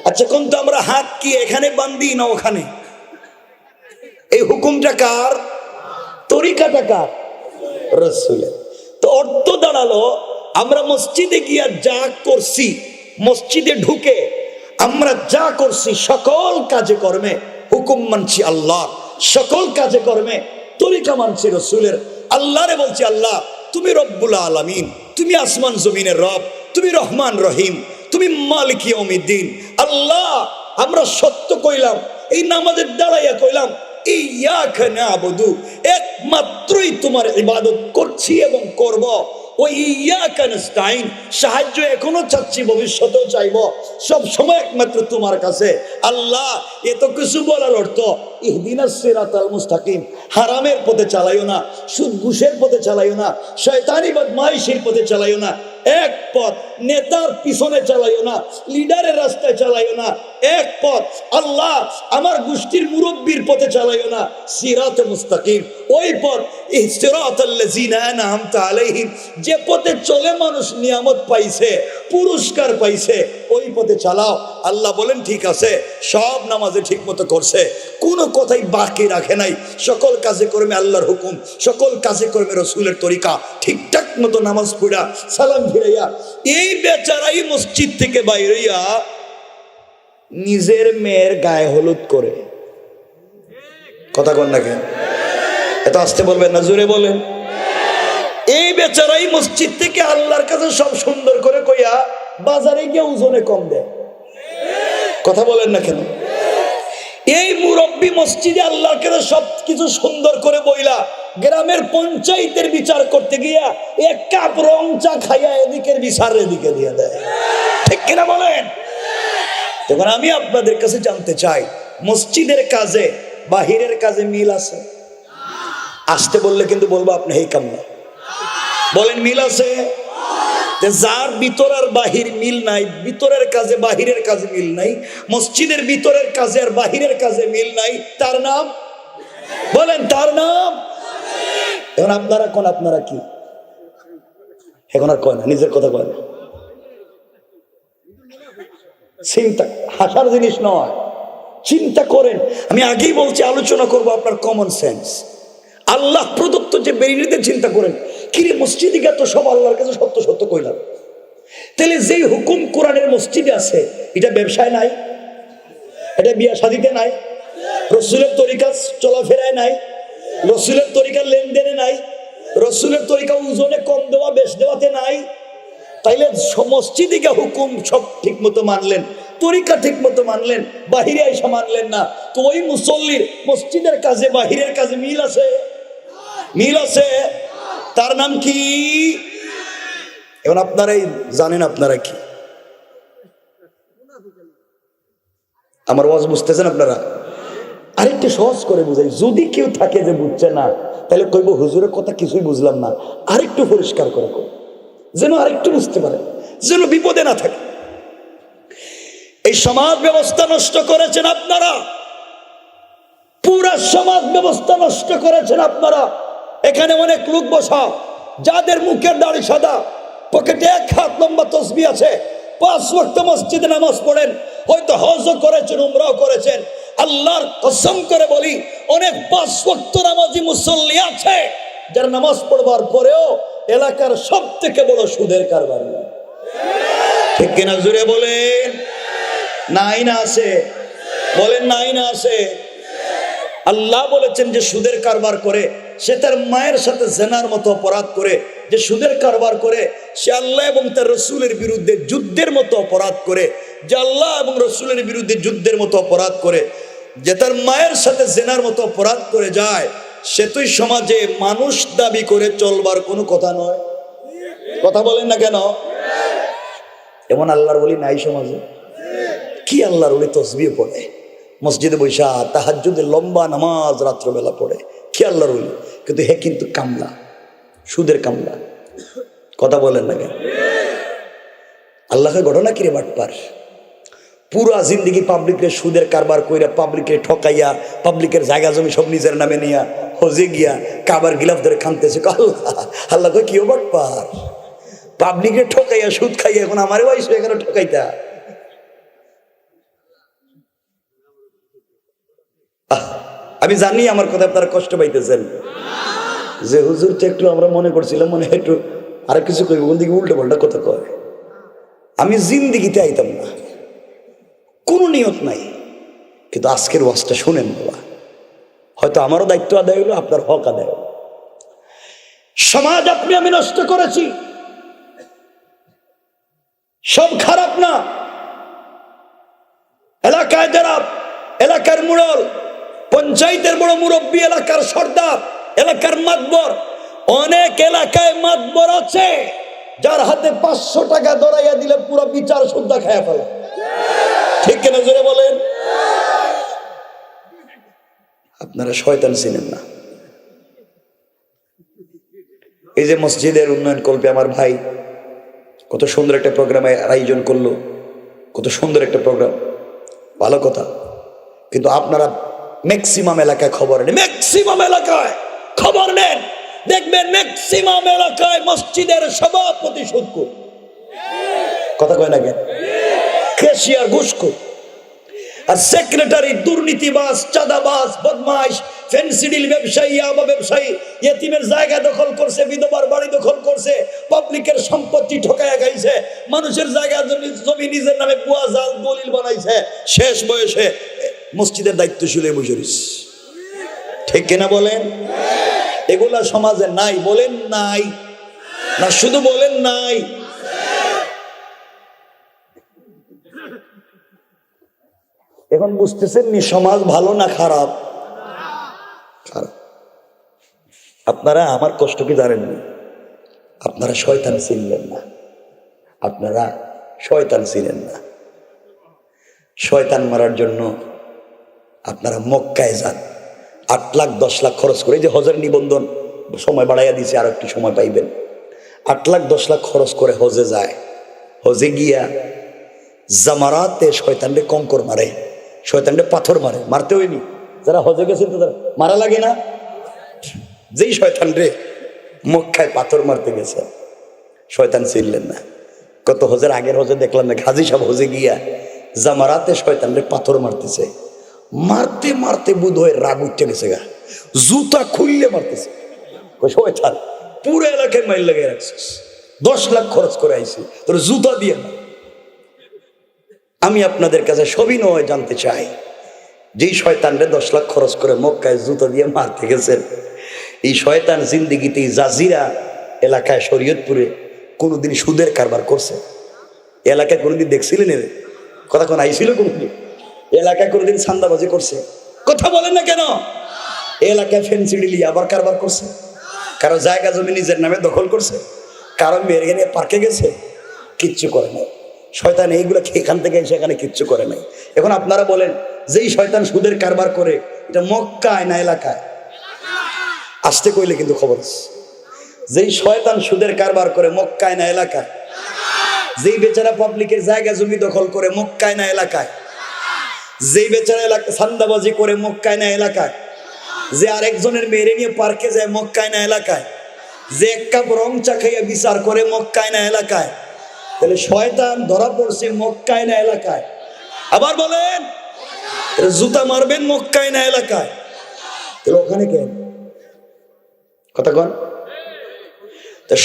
আচ্ছা, কোন তো আমরা হাত কি এখানে বান্ধি না ওখানে? এই হুকুমটা কার? তরিকাটা কার? রাসূলের। তো অর্থ দাঁড়ালো, আমরা মসজিদে গিয়া যা করছি, মসজিদে ঢুকে আমরা যা করছি, সকল কাজে কর্মে হুকুম মানছি আল্লাহ, সকল কাজে কর্মে তরিকা মানছি রাসূলের। আল্লাহরে বলছি, আল্লাহ তুমি রব্বুল আলামিন, তুমি আসমান জমিনের রব, তুমি রহমান রহিম, তুমি মালিক ইয়াউমিদ্দিন। আল্লাহ আমরা সত্য কইলাম, এই নামাজের দাঁড়াইয়া কইলাম, ইয়াকা না'বুদু, একমাত্রই তোমার ইবাদত করছি এবং করব। ওই ইয়াকা নাস্তাইন, সাহায্য এখনো চাচ্ছি, ভবিষ্যতেও চাইব, সব সময় একমাত্র তোমার কাছে। আল্লাহ এত কিছু বলার অর্থ, ইহদিনাস সিরাতাল মুস্তাকিম, হারামের পথে চালাইও না, সুদ ঘুষের পথে চালাইও না, শয়তানি বদমাইশির পথে চালাইও না, এক পথ, নেতার পিছনে চালাইও না, লিডারের রাস্তায় চালাইও না, এক পথ। আল্লাহ আমার গোষ্ঠীর মুরব্বীর পথে চালাইও না, সিরাতে মুস্তাকিম, ওই পথ, সিরাতাল্লাযিনা আনআমতা আলাইহিম, যে পথে চলে মানুষ নিয়ামত পাইছে, পুরস্কার পাইছে, ওই পথে চালাও। আল্লাহ বলেন ঠিক আছে, সব নামাজে ঠিক মতো করছে, কোনো কথাই বাকি রাখে নাই, সকল কাজে কর্মে আল্লাহর হুকুম, সকল কাজে কর্মে রাসূলের তরিকা, ঠিকঠাক মতো নামাজ পড়া, সালাম ফিরাইয়া। এই বেচারাই মসজিদ থেকে বাইরেইয়া নিজের মেয়ের গায়ে হলুদ করে। কথা কন না কেন? এত আসতে বলবেন না, জোরে বলেন। এই বেচারাই মসজিদ থেকে আল্লাহর কাছে সব সুন্দর করে কইয়া বাজারে গিয়ে ওজনে কম দেয়। কথা বলেন না কেন? এই মুরব্বী মসজিদে আল্লাহর কাছে সবকিছু সুন্দর করে বইলা গ্রামের পঞ্চায়েতের বিচার করতে গিয়া এক কাপ রং চা খাইয়া এদিকের বিচার এদিকে দিয়ে দেয়। ঠিক কিনা বলেন? তখন আমি আপনাদের কাছে জানতে চাই, মসজিদের কাজে বাহিরের কাজে মিল আছে? আসতে বললে কিন্তু বলবো আপনি এই কাম না। বলেন মিল আছে? যার ভিতর আর বাহির মিল নাই, ভিতরের কাজে বাহিরের কাজে মিল নাই, মসজিদের ভিতরের কাজে আর বাহিরের কাজে মিল নাই, তার নাম বলেন, তার নাম। এখন আপনারা কি এখন আর কয় না, নিজের কথা কয় না। চিন্তা হাসার জিনিস নয়, চিন্তা করেন। আমি আগেই বলছি আলোচনা করব আপনার কমন সেন্স, আল্লাহ প্রদত্ত যে বেরিয়ে চিন্তা করেন। কিরে মসজিদে গিয়ে তো সব আল্লাহর কাছে সত্য সত্য কইলাম, তাহলে যেই হুকুম কোরআনের মসজিদে আছে এটা ব্যবসায় নাই, এটা বিয়া শাদিতে নাই, রসুলের তরিকা চলাফেরায় নাই, রসুলের তরিকা লেনদেনে নাই, রসুলের তরিকা ওজনে কম দেওয়া বেশ দেওয়াতে নাই। তাইলে মসজিদে গিয়ে হুকুম সব ঠিক মতো মানলেন, তরিকা ঠিক মতো মানলেন, বাহিরে এসে মানলেন না, তো ওই মুসল্লির মসজিদের কাজে বাহিরের কাজে মিল আছে? মিল আছে? তার নাম কি? এখন আপনারাই জানেন আপনারা কি। আমার ওয়াজ বুঝতেছেন আপনারা? আরেকটু সহজ করে বুঝাই, যদি কেউ থাকে যে বুঝছে না তাহলে কইব হুজুরের কথা কিছুই বুঝলাম না, আরেকটু পরিষ্কার করে কই, যেন আরেকটু বুঝতে পারে, যেন বিপদে না থাকে। এই সমাজ ব্যবস্থা নষ্ট করেছেন আপনারা, পুরা সমাজ ব্যবস্থা নষ্ট করেছেন আপনারা। এখানে অনেক লোক বসা যাদের মুখের দাড়ি সাদা, পকেটে এক হাত লম্বা তসবিহ আছে, 5 ওয়াক্ত মসজিদে নামাজ পড়েন, হয়তো হজও করেছেন, উমরাও করেছেন। আল্লাহর কসম করে বলি, অনেক 5 ওয়াক্ত নামাজি মুসল্লি আছে যারা নামাজ পড়বার পরেও এলাকার সব থেকে বড় সুদের কারবার। ঠিক কিনা জুড়ে বলেন? নাই না আছে? বলেন নাই না আছে? আল্লাহ বলেছেন যে সুদের কারবার করে সে তার মায়ের সাথে জেনার মতো অপরাধ করে, যে সুদের কারবার করে সে আল্লাহ এবং তার রসুলের বিরুদ্ধে যুদ্ধের মতো অপরাধ করে, যে আল্লাহ এবং রসুলের বিরুদ্ধে যুদ্ধের মতো অপরাধ করে, যে তার মায়ের সাথে জেনার মতো অপরাধ করে যায়, সে তুই সমাজে মানুষ দাবি করে চলবার কোনো কথা নয়। কথা বলেন না কেন? এমন আল্লাহর বলি নাই সমাজে? কি আল্লাহর বলি তসবিহ পড়ে, মসজিদে বৈশা তাহাজ্জুদে লম্বা নামাজ রাত্রবেলা পড়ে, কি আল্লাহর বলি, কিন্তু হে কিন্তু কামলা, সুদের কামলা। কথা বলেন না কেন? আল্লাহকে ঘটনা কিরে বাটপার, পুরা জিন্দিগি পাবলিকের সুদের কারবার কইরা, পাবলিকের ঠকাইয়া, পাবলিকের জায়গা জমি সব নিজের নামে নিয়া, হজে গিয়া কাবার গিলাফ ধরে খানতেছে। আল্লাহ কই কিও বাটপার, পাবলিকের ঠকাইয়া সুদ খাইয়া এখন আমারে বয়স হয়ে গেল ঠকাইতা। আমি জানি আমার কথা আপনারা কষ্ট পাইতেছেন, যে হুজুর তো একটু আমরা মনে করছিলাম মনে একটু আর কিছু কইব, কোন দিকে উল্টো পাল্টা কথা কয়। আমি জিন্দিগিতে আইতাম না, কোনো নিয়ত নাই, কিন্তু আজকের ওয়াজটা শুনেন বাবা, হয়তো আমারও দায়িত্ব আদায় হলো, আপনার হক আদায় হলো। সমাজ আপনি আমি নষ্ট করেছি, সব খারাপ না। এলাকায় যারা এলাকার মুরল, পঞ্চায়েতের বড় মুরব্বী, এলাকার সর্দার, এলাকার মাতবর, অনেক এলাকায় মাতবর আছে যার হাতে 500 টাকা ধরাইয়া দিলে পুরো বিচার শুদ্ধা খায়া ফেলে। ঠিক কিনা জোরে বলেন? আপনারা শয়তান চিনেন না। এই যে মসজিদের উন্নয়ন কল্পে আমার ভাই কত সুন্দর একটা প্রোগ্রামে আয়োজন করলো, কত সুন্দর একটা প্রোগ্রাম, ভালো কথা। কিন্তু আপনারা ম্যাক্সিমাম এলাকায় খবর নেন, ম্যাক্সিমাম এলাকায় খবর নেন, দেখবেন ম্যাক্সিমাম এলাকায় মসজিদের সভাপতি সুদখোর। কথা কয় না কেন? ক্যাশিয়ার ঘুষখোর, আর সেক্রেটারি দুর্নীতিবাজ, চাঁদাবাজ, বদমাইশ, ফেন্সিডিল ব্যবসায়ী, ইয়াবা ব্যবসায়ী, ইয়েতিমের জায়গা দখল করছে, বিধবার বাড়ি দখল করছে, পাবলিকের সম্পত্তি ঠকায়া গাইছে, মানুষের জায়গা জমি নিজের নামে বুয়া জাল দলিল বানাইছে, শেষ বয়সে মসজিদের দায়িত্বশীল বসে রইছে। ঠিক কিনা বলেন? এগুলা সমাজে নাই, বলেন নাই? না শুধু বলেন নাই? এখন বুঝতেছেন নি সমাজ ভালো না খারাপ? খারাপ। আপনারা আমার কষ্ট কি জানেননি? আপনারা শয়তান চিনলেন না, আপনারা শয়তান ছিলেন না। শয়তান মারার জন্য আপনারা মক্কায় যান, 8 লাখ 10 লাখ খরচ করে, যে হজের নিবন্ধন সময় বাড়াইয়া দিছে, আর একটু সময় পাইবেন। 8 লাখ 10 লাখ খরচ করে হজে যায়। হজে গিয়া জামারাতে শয়তানরে কঙ্কর মারে, শয়তানরে পাথর মারে। মারতে হয়নি, যারা হজে গেছেন তো মারা লাগে না? যেই শয়তানরে মক্কায় পাথর মারতে গেছে, শয়তান চিনলেন না। কত হজের আগের হজে দেখলাম না, হাজী সাহেব হজে গিয়া জামারাতে শয়তানরে পাথর মারতেছে। মারতে মারতে বুধ হয়ে রাগ উঠে গেছে গা, জুতা খুললে মারতেছে। শয়তান পুরো এলাকায় মাইল লাগিয়ে রাখছিস, 10 লাখ খরচ করে আইছি, তোর জুতা দিয়ে না। আমি আপনাদের কাছে সবিনয় জানতে চাই, যেই শয়তানরে 10 লাখ খরচ করে মক্কায় জুতা দিয়ে মারতে গেছেন, এই শয়তান জিন্দিগিতে জাজিরা এলাকায় শরীয়তপুরে কোনোদিন সুদের কারবার করছে? এলাকায় কোনোদিন দেখছিলেন? এর কথা কোন আইছিল? কোনোদিন এলাকায় কোনোদিন চান্দাবাজি করছে? কথা বলেন না কেন? এলাকায় ফেন্সি ডিলি আবার কারবার করছে? কারো জায়গা জমি নিজের নামে দখল করছে? কারো মেয়ের নিয়ে পার্কে গেছে? কিচ্ছু করে নাই। শয়তান এইগুলো এখান থেকে সেখানে কিচ্ছু করে নাই। এখন আপনারা বলেন, যেই শয়তান সুদের কারবার করে, এটা মক্কায় না এলাকায়? আসতে কইলে কিন্তু খবর আছে। যেই শয়তান সুদের কারবার করে, মক্কায় না এলাকায়? যেই বেচারা পাবলিকের জায়গা জমি দখল করে, মক্কায় না এলাকায়? যেই বেচারা এলাকা চান্দাবাজি করে, মক্কায় না এলাকায়? যে আরেকজনের মেয়েরে নিয়ে পার্কে যায়, মক্কায় না এলাকায়? যে এক কাপ রং চা খাইয়া বিচার করে, মক্কায় না এলাকায়? তাহলে শয়তান ধরা পড়ছে মক্কায় না এলাকায়? আবার বলেন, জুতা মারবেন মক্কায় না এলাকায়? তাহলে ওখানে কেন? কথা কন।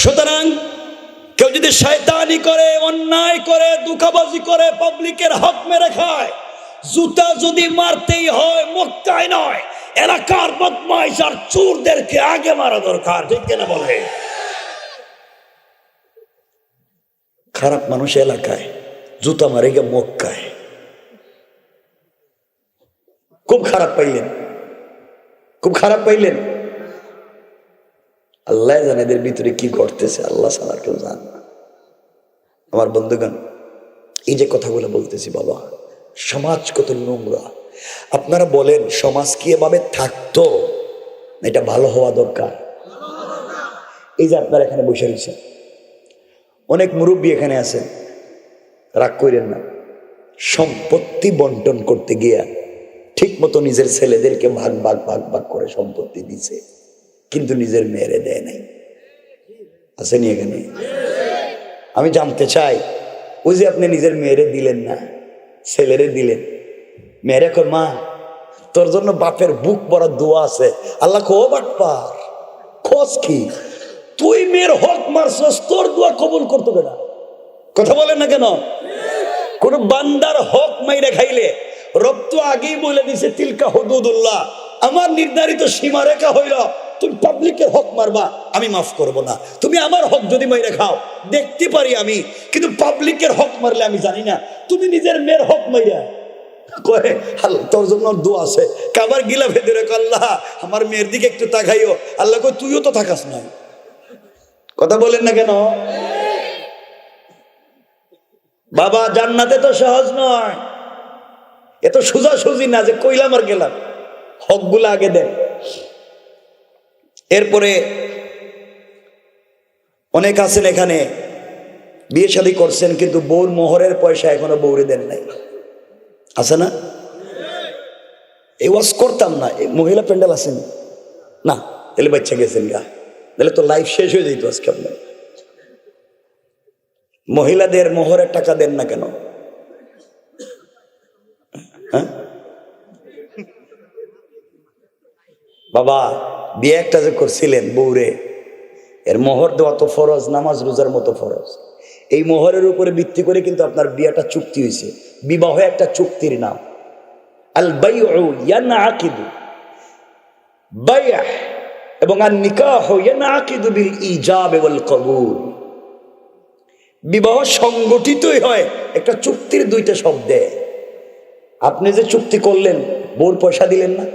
সুতরাং কেউ যদি শয়তানি করে, অন্যায় করে, দুঃখাবাজি করে, পাবলিকের হক মেরে খায়, জুতা যদি মারতেই হয় মক্কায় নয়, এলাকার বদমাইশ আর চোরদেরকে আগে মারা দরকার। ঠিক কিনা বলে? খারাপ মানুষ এলাকায়, জুতা মারে গিয়ে মক্কায়। খুব খারাপ পাইলেন, খুব খারাপ পাইলেন। আল্লাহ জানে এদের ভিতরে কি করতেছে, আল্লাহ ছাড়া কেউ জানে না। আমার বন্ধুগণ, এই যে কথাগুলো বলতেছি, বাবা সমাজ কত নোংরা। আপনারা বলেন, সমাজ কি এভাবে থাকতো? এটা ভালো হওয়া দরকার। এই যে আপনারা এখানে বসে রয়েছেন, অনেক মুরব্বী এখানে আছেন, রাগ করেন না। সম্পত্তি বন্টন করতে গিয়া ঠিক মতো নিজের ছেলেদেরকে ভাগ ভাগ ভাগ ভাগ করে সম্পত্তি দিছে, কিন্তু নিজের মেয়েরে দেয় নাই। আসেনি এখানে? আমি জানতে চাই, ওই যে আপনি নিজের মেয়েরে দিলেন না, ছেলেরে দিলেন, মেয়েরে কয় মা তোর জন্য বাপের বুক ভরা দোয়া আছে। আল্লাহ কো বাটপার, খোঁজ কি তুই মেয়ের হক মারছস, তোর দোয়া কবুল করতে না? কথা বলেন না কেন? কোন বান্দার হক মাইরে খাইলে রব তো আগেই বলে দিছে, তিলকা হুদুদুল্লাহ, আমার নির্ধারিত সীমারেখা হইল তুমি পাবলিকের হক মারবা, আমি মাফ করব না। তুমি আমার হক যদি মাইরে খাও দেখতে পারি আমি, কিন্তু পাবলিকের হক মারলে আমি জানি না। তুমি নিজের মেয়ের হক মাইরা কয়ে তোর জন্য দোয়া আছে, কাবার গিলা ভেদে রেখো, আল্লাহ আমার মেয়ের দিকে একটু তাকাইও। আল্লাহ কই তুইও তো থাকাস না। কথা বলেন না কেন? বাবা জান্নাতে তো সহজ নয়, এত সোজাসুজি না যে কইলাম আর গেলাম। হকগুলো আগে দেন। এরপরে অনেক আছেন এখানে বিয়ে শাদী করছেন, কিন্তু বউর মোহরের পয়সা এখনো বউরে দেন নাই। আছে না? এই ওয়াজ করতাম না, মহিলা প্যান্ডেল আসেন না, তাহলে বাচ্চা গেছেন গা, তাহলে তো লাইফ শেষ হয়ে যেত আজকে। আপনার মহিলাদের মোহরের টাকা দেন না কেন? হ্যাঁ বাবা, বিয়ে একটা যে করছিলেন বউরে, এর মোহর দেওয়া তো ফরজ, নামাজ রোজার মতো ফরজ। এই মোহরের উপরে ভিত্তি করে কিন্তু আপনার বিয়েটা চুক্তি হয়েছে। বিবাহ একটা চুক্তির নাম। আল বাইউ ইয়ানআকিদু, বাইআ এবং আর নিকাহ ইয়ানাকিদু বিল ইজাব ওয়াল কবুল, বিবাহ সংগঠিতই হয় একটা চুক্তির দুইটা শব্দে। আপনি যে চুক্তি করলেন, বউর পয়সা দিলেন না,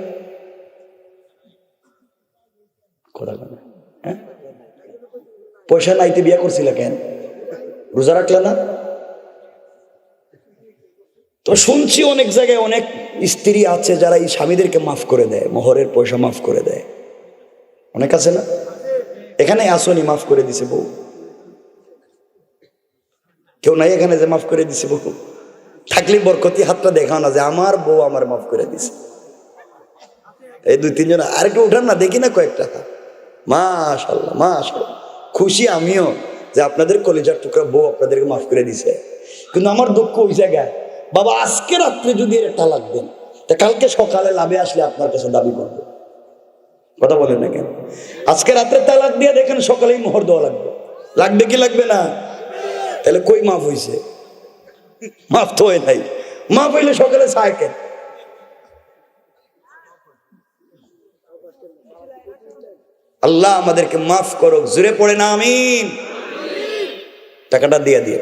হ্যাঁ? পয়সা নাইতে বিয়ে করছিল কেন? রোজা রাখলে না? তো শুনছি অনেক জায়গায় অনেক স্ত্রী আছে যারা এই স্বামীদেরকে মাফ করে দেয়, মোহরের পয়সা মাফ করে দেয়। অনেক আছে না? এখানে আসনি মাফ করে দিছে বউ? কেউ নাই এখানে যে মাফ করে দিছে বউ? থাকলে বরকতি হাতটা দেখাও না যে আমার বউ আমার মাফ করে দিছে। এই 2-3 জন আর একটু উঠান না, দেখি না কয়েকটা। মাশাআল্লাহ মাশাআল্লাহ, খুশি আমিও যে আপনাদের কলেজার টুকরা বউ আপনাদেরকে মাফ করে দিছে। কিন্তু আমার দুঃখ ওই জায়গায়, বাবা আজকে রাত্রে যদি এর তালাক দেন, তা কালকে সকালে লাভে আসলে আপনার কাছে দাবি করবে। কথা বলেন না কেন? আজকে রাত্রে তালাক দিয়ে দেখেন সকালেই মোহর দেওয়া লাগবে। লাগবে কি লাগবে না? তাহলে কই মাফ হইছে? মাফ তো হয় নাই। মাফ হইলে সকালে চায় কেন? আল্লাহ আমাদেরকে মাফ করুক, জোরে পড়ে না আমিন। টাকাটা দিয়ে দিয়ে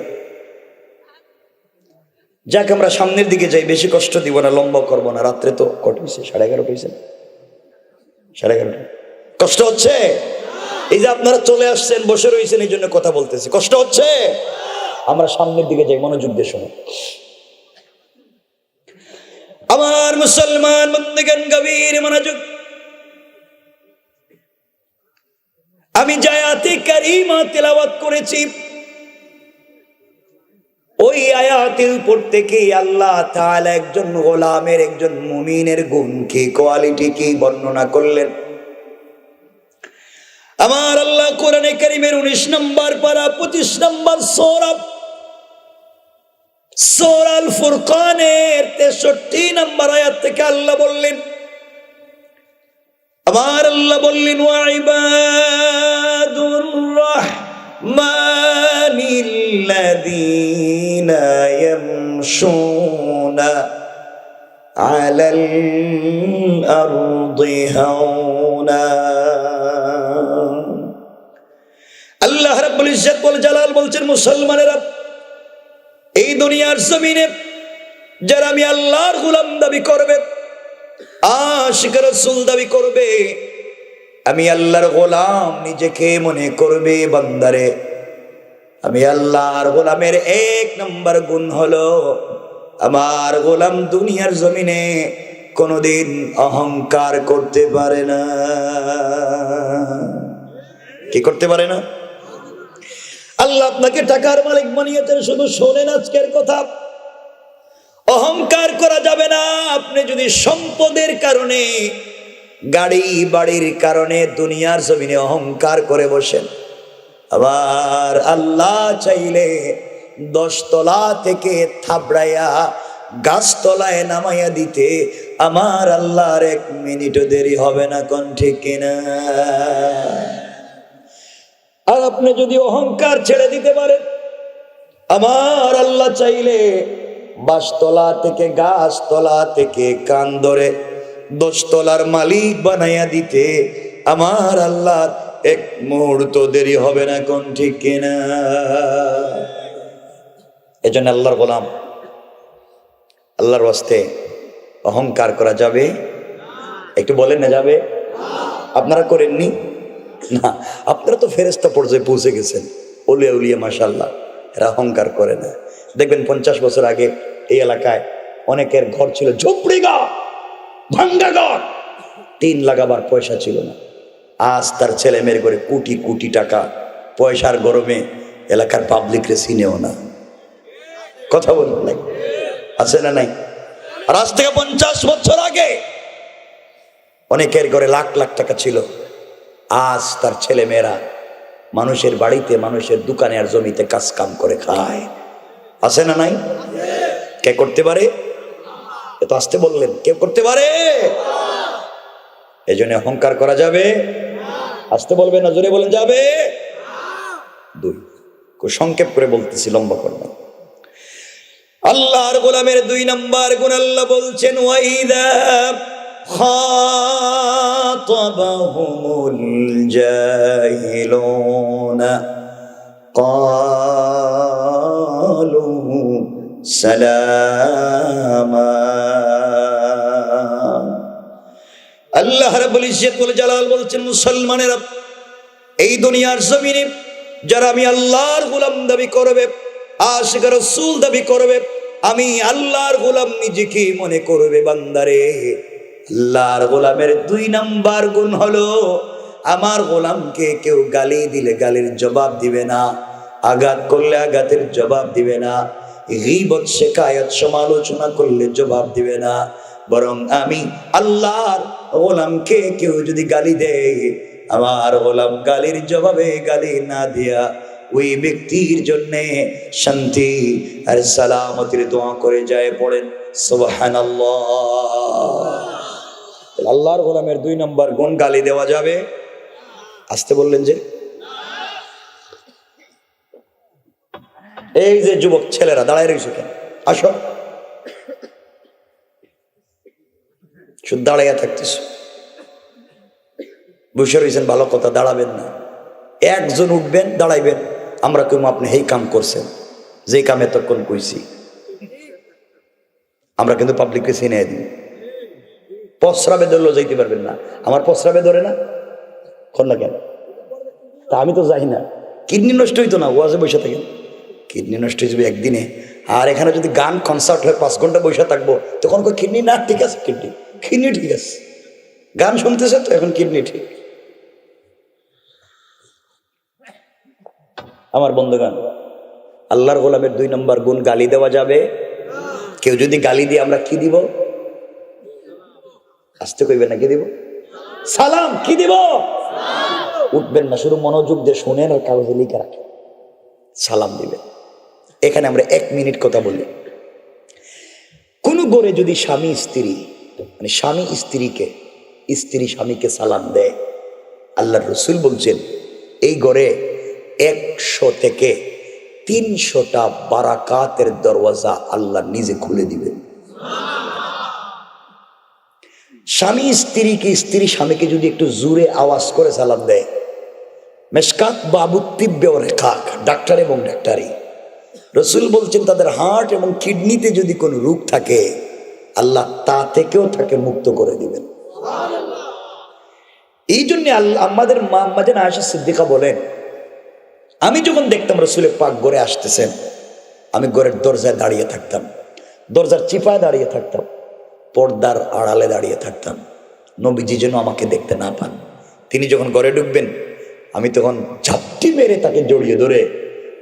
যাক, আমরা সামনের দিকে যাই, বেশি কষ্ট দিব না, লম্বা করবো না। রাত্রে তো কত হয়েছে? 11:30 হয়েছে, 11:30। কষ্ট হচ্ছে? এই যে আপনারা চলে আসছেন, বসে রয়েছেন, এই জন্য কথা বলতেছি। কষ্ট হচ্ছে? আমরা সামনের দিকে যাই, মনোযোগ দিয়ে শোনো। আমার মুসলমান বন্ধুগণ, গভীর মনোযোগ। আমি যে আয়াতে কারিমা তেলাওয়াত করেছি, ওই আয়াতের উপর থেকে আল্লাহ তাআলা একজন গোলামের, একজন মুমিনের গুণ কি, কোয়ালিটি কি বর্ণনা করলেন। আমার আল্লাহ কোরআনে কারীমের 19 নম্বর পারা 25 নম্বর সূরা আল ফুরকানের 63 নম্বর আয়াত থেকে আল্লাহ বললেন, আমার আল্লাহ বললেন, ওয়া ইবাদুর রাহমানিল্লাযীনা ইয়ামশুনা আলাল আরদি হাওনা। আল্লাহ রাব্বুল ইজ্জত ওয়াল জালাল বলছেন, মুসলমানেরা, এই দুনিয়ার জমিনে যারা আমি আল্লাহর গোলাম দাবি করবে, আশিক রাসূল দাবি করবে, আমি আল্লাহর গোলাম নিজেকে মনে করবে, বান্দারে আমি আল্লাহর গোলামের 1 নম্বর গুণ হলো, আমার গোলাম দুনিয়ার জমিনে কোনোদিন অহংকার করতে পারে না। কি করতে পারে না? আল্লাহ আপনাকে টাকার মালিক বানিয়েছেন, শুধু শোনেন আজকের কথা। অহংকার করা যাবে না। আপনি যদি সম্পদের কারণে, গাড়ি বাড়ির কারণে দুনিয়ার জমিনে অহংকার করে বসেন, আবার আল্লাহ চাইলে 10 তলা থেকে থাবড়াইয়া গাছতলায় নামাইয়া দিতে আমার আল্লাহর 1 মিনিটও দেরি হবে না। কোন ঠিক কিনা? আর আপনি যদি অহংকার ছেড়ে দিতে পারেন, আমার আল্লাহ চাইলে 22 তলা থেকে গাছতলা থেকে কান ধরে 10 তলার মালিক বানাইয়া দিতে আমার আল্লাহর 1 মুহূর্ত দেরি হবে না। কোন ঠিক কিনা? এজন্য আল্লাহর গোলাম, আল্লাহর ওয়াস্তে অহংকার করা যাবে? একটু বলেন না, যাবে? আপনারা করেননি না? আপনারা তো ফেরেশতা পর্যায়ে পৌঁছে গেছেন, ওলিয়া উলিয়া, মাশাআল্লাহ। এরা অহংকার করে না। দেখবেন 50 বছর আগে এই এলাকায় অনেকের ঘর ছিল ঝুপড়ি ঘর, ভাঙ্গা ঘর, টিন লাগাবার পয়সা ছিল না। আজ তার ছেলে মেয়ের ঘরে কোটি কোটি টাকা, পয়সার গরমে এলাকার পাবলিক রে চিনেও না। কথা বলুন, নাই আছে না নাই? আর আজ থেকে 50 বছর আগে অনেকের ঘরে লাখ লাখ টাকা ছিল। আজ তার ছেলে মেয়েরা মানুষের বাড়িতে, মানুষের দোকানে আর জমিতে কাজ কাম করে খায়। আছে না নাই? কে করতে পারে? এত আসতে বললেন, কে করতে পারে? এই জন্য অহংকার করা যাবে? আসতে বলবেন না, জোরে বলেন, যাবে? 2 সংক্ষেপ করে বলতেছি, লম্বা করব। আল্লাহর গোলামের 2 নম্বর গুণ আল্লাহ বলছেন, ওয়াইদা খাতাবাহুমুল জাহিলুনা ক্বালু সালামা। আল্লাহ রাব্বুল ইজ্জত ওয়াল জালাল বলছেন, মুসলমানেরা, এই দুনিয়ার জমিনে যারা আমি আল্লাহর গোলাম দাবি করবে, আশিক রাসূল দাবি করবে, আমি আল্লাহর গোলাম নিজেকে মনে করবে, বান্দারে, আল্লাহর গোলামের 2 নাম্বার গুণ হলো আমার গোলামকে কেউ গালি দিলে গালির জবাব দিবে না, আঘাত করলে আঘাতের জবাব দিবে না, গীবত শিকায়াত সমালোচনা করলে জবাব দিবে না, বরং আমি আল্লাহর গোলামকে কেউ যদি গালি দেয়, আমার গোলাম গালির জবাবে গালি না দিয়া ওই ব্যক্তির জন্য শান্তি আর সালামতের দোয়া করে যায়। পড়েন সুবহানাল্লাহ। আল্লাহর গোলামের 2 নম্বর গুণ, গালি দেওয়া যাবে। আসতে বললেন যে, এই যে যুবক ছেলেরা দাঁড়ায় রয়েছে কেন? আসো, শুধু দাঁড়াইয়া থাকতেছ, বসে রয়েছেন, ভালো কথা, দাঁড়াবেন না। একজন উঠবেন, দাঁড়াইবেন, আমরা কেউ আপনি এই কাম করছেন, যে কামে এতক্ষণ কইছি, আমরা কিন্তু পাবলিককে চিনে দিই। প্রস্রাবে ধরলেও যাইতে পারবেন না। আমার প্রস্রাবে ধরে না, কর না কেন? তা আমি তো যাই না, কিডনি নষ্ট হইতো না ওয়াজে বসে থাকেন? কিডনি নষ্ট হয়ে যাবে একদিনে। আর এখানে যদি গান কনসার্ট হয় 5 ঘন্টা বসে থাকবো, তখন কিডনি না, ঠিক আছে, কিডনি ঠিক আছে, গান শুনতেছে তো, এখন কিডনি ঠিক। আমার বন্ধুগণ, আল্লাহর গোলামের 2 নম্বর গুণ, গালি দেওয়া যাবে। কেউ যদি গালি দিয়ে আমরা কি দিব? আসতে কইবেন না, কি দিব? সালাম। কি দিব? উঠবেন না, শুধু মনোযোগ দিয়ে শুনেন আর কাগজে লিখে রাখেন, সালাম দিবেন। এখানে আমরা 1 মিনিট কথা বলি। কোন ঘরে যদি স্বামী স্ত্রী, মানে স্বামী স্ত্রীকে, স্ত্রী স্বামীকে সালাম দেয়, আল্লাহর রাসূল বলছেন এই ঘরে 100 থেকে 300টা বারাকাতের দরওয়াজা আল্লাহ নিজে খুলে দিবেন। স্বামী স্ত্রীকে, স্ত্রী স্বামীকে যদি একটু জোরে আওয়াজ করে সালাম দেয়, মেশকাত বাবু তিব্বে ও রেখাক, ডাক্তার এবং ডাক্তারি, রাসূল বলছেন তাদের হার্ট এবং কিডনিতে যদি কোনো রোগ থাকে, আল্লাহ তা থেকেও তাকে মুক্ত করে দিবেন। এই জন্য আল্লাহ আমাদের মা আম্মাজান আয়েশা সিদ্দিকা বলেন, আমি যখন দেখতাম রাসূলের পাক ঘরে আসতেছেন, আমি ঘরের দরজায় দাঁড়িয়ে থাকতাম, দরজার চিপায় দাঁড়িয়ে থাকতাম, পর্দার আড়ালে দাঁড়িয়ে থাকতাম, নবীজি যেন আমাকে দেখতে না পান। তিনি যখন ঘরে ঢুকবেন, আমি তখন ঝাপটি মেরে তাকে জড়িয়ে ধরে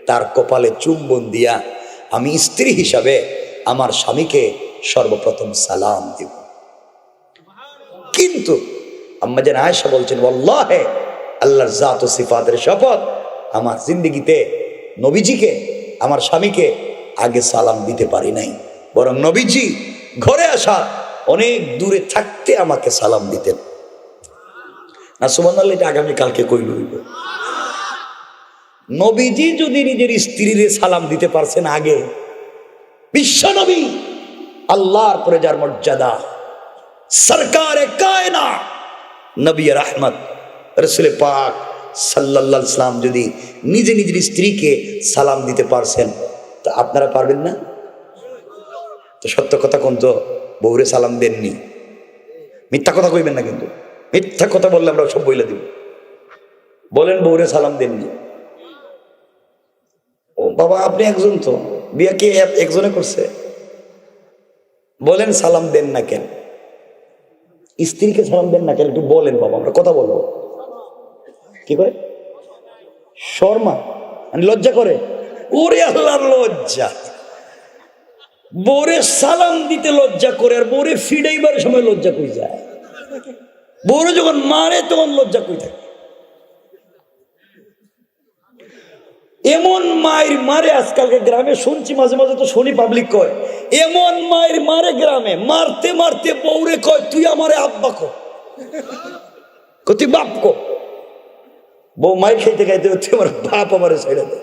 তার কপালে চুম্বন দিয়া আমি স্ত্রী হিসাবে আমার স্বামীকে সর্বপ্রথম সালাম দিব। কিন্তু আম্মাজান আয়েশা বলছেন, ওয়াল্লাহে, আল্লাহর জাত ও সিফাতের শপথ, আমার জিন্দেগিতে নবীজিকে, আমার স্বামীকে আগে সালাম দিতে পারি নাই, বরং নবীজি ঘরে আসা অনেক দূরে থাকতে আমাকে সালাম দিতেন। না সুবহানাল্লাহ, এটা আগামীকালকে কইল হইব। নবীজি যদি নিজের স্ত্রীর সালাম দিতে পারছেন আগে, বিশ্ব নবী, আল্লাহর পরে যার মর্যাদা, সরকারে কায়না, নবী রাহমত রাসূল পাক সাল্লাল্লাহু আলাইহি সাল্লাম যদি নিজে নিজের স্ত্রীকে সালাম দিতে পারছেন, তা আপনারা পারবেন না? তো সত্য কথা কোন, তো বউরে সালাম দেননি, মিথ্যা কথা কইবেন না, কিন্তু মিথ্যা কথা বললে আমরা সব বইলে দিব। বলেন বউরে সালাম দেননি। ও বাবা, আপনি একজন, তো বিয়ে কি একজনে করছে? বলেন সালাম দেন না কেন? স্ত্রীকে সালাম দেন না কেন? একটু বলেন বাবা, আমরা কথা বলবো। কি করে? শর্মা, লজ্জা করে? ওরে আল্লাহর লজ্জা! বউরে সালাম দিতে লজ্জা করে, আর বউরে ফিডাইবার সময় লজ্জা কই যায়? বউরে যখন মারে তখন লজ্জা কই থাকে? এমন মায়ের মারে আজকালকে গ্রামে শুনছি, মাঝে মাঝে তো শুনি, পাবলিক কয়, এমন মায়ের মারে গ্রামে, মারতে মারতে বউরে কয়, তুই আমারে আব্বা কো, তুই বাপ কো। বউ মাই খাইতে খাইতে তুই আমার বাপ আমারে ছেড়ে দে।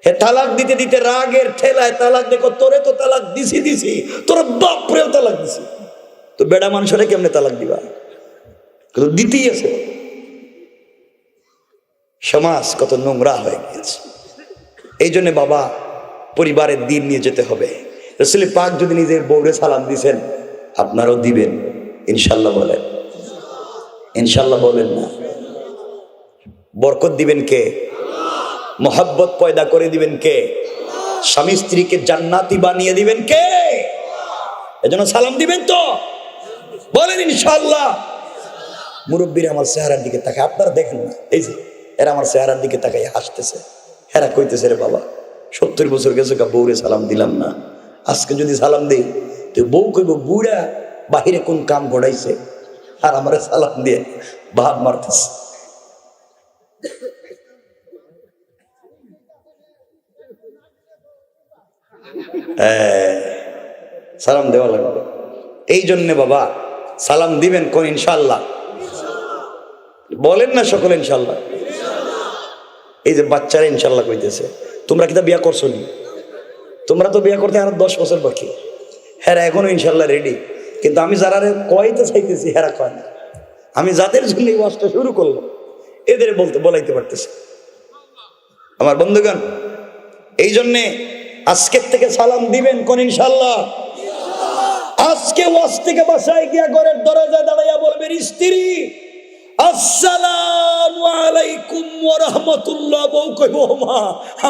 হে তালাক দিতে দিতে রাগের ঠেলায় তালাক দেখো, তোরে তো তালাক দিছি, তোর বাপরেও তালাক দিছি। তো বেড়া মানুষরা কেমনে তালাক দিবা? কিন্তু দিতেই আছে। সমাজ কত নোংরা হয়ে গিয়েছে। এই জন্য বাবা, পরিবারের দিন নিয়ে যেতে হবে। রাসূল পাক যদি নিজের বউরে সালাম দিছেন, আপনারাও দিবেন ইনশাল্লাহ। বলেন ইনশাল্লাহ, বলেন না? বরকত দিবেন কে? মোহাব্বত পয়দা করে দিবেন কে? স্বামী স্ত্রীকে জান্নাতি বানিয়ে দিবেন কে? এজন্য সালাম দিবেন তো, বলেন ইনশাল্লাহ। মুরব্বীরা আমার চেহারার দিকে তাকায়, আপনারা দেখেন না? এই যে এরা আমার চেহারার দিকে তাকাই হাসতেছে, এরা কইতেছে রে বাবা 70 বছর গেছে বউরে সালাম দিলাম না, আজকে যদি সালাম দিই তো বউ কইব বুড়া বাহিরে কোন কাম ঘটাইছে, আর আমার সালাম দিয়ে ভাব মারতেছে। সালাম দেওয়া লাগবে। এই জন্য বাবা সালাম দিবেন কোন ইনশাল্লাহ? বলেন না সকলে ইনশাল্লাহ? এই যে বাচ্চারা ইনশাল্লাহ কইতেছে, তোমরা কি তা বিয়া করছো নি? তোমরা তো বিয়া করতে আর 10 বছর বাকি। হ্যাঁ এখনো ইনশাল্লাহ রেডি, কিন্তু আমি যারা কয়তে চাইতেছি হেরা কয় না। আমি যাদের জন্য এই ওয়াজটা শুরু করলাম এদের বলাইতে পারতেছি। আমার বন্ধুগণ, এই জন্যে আজকের থেকে সালাম দিবেন কোন ইনশাল্লাহ? আজকে ওয়াজ থেকে বাসায় গিয়া ঘরের দরজায় দাঁড়াইয়া বলবেন, স্ত্রী আসসালামু আলাইকুম ওয়া রাহমাতুল্লাহ। বউ কইব, মা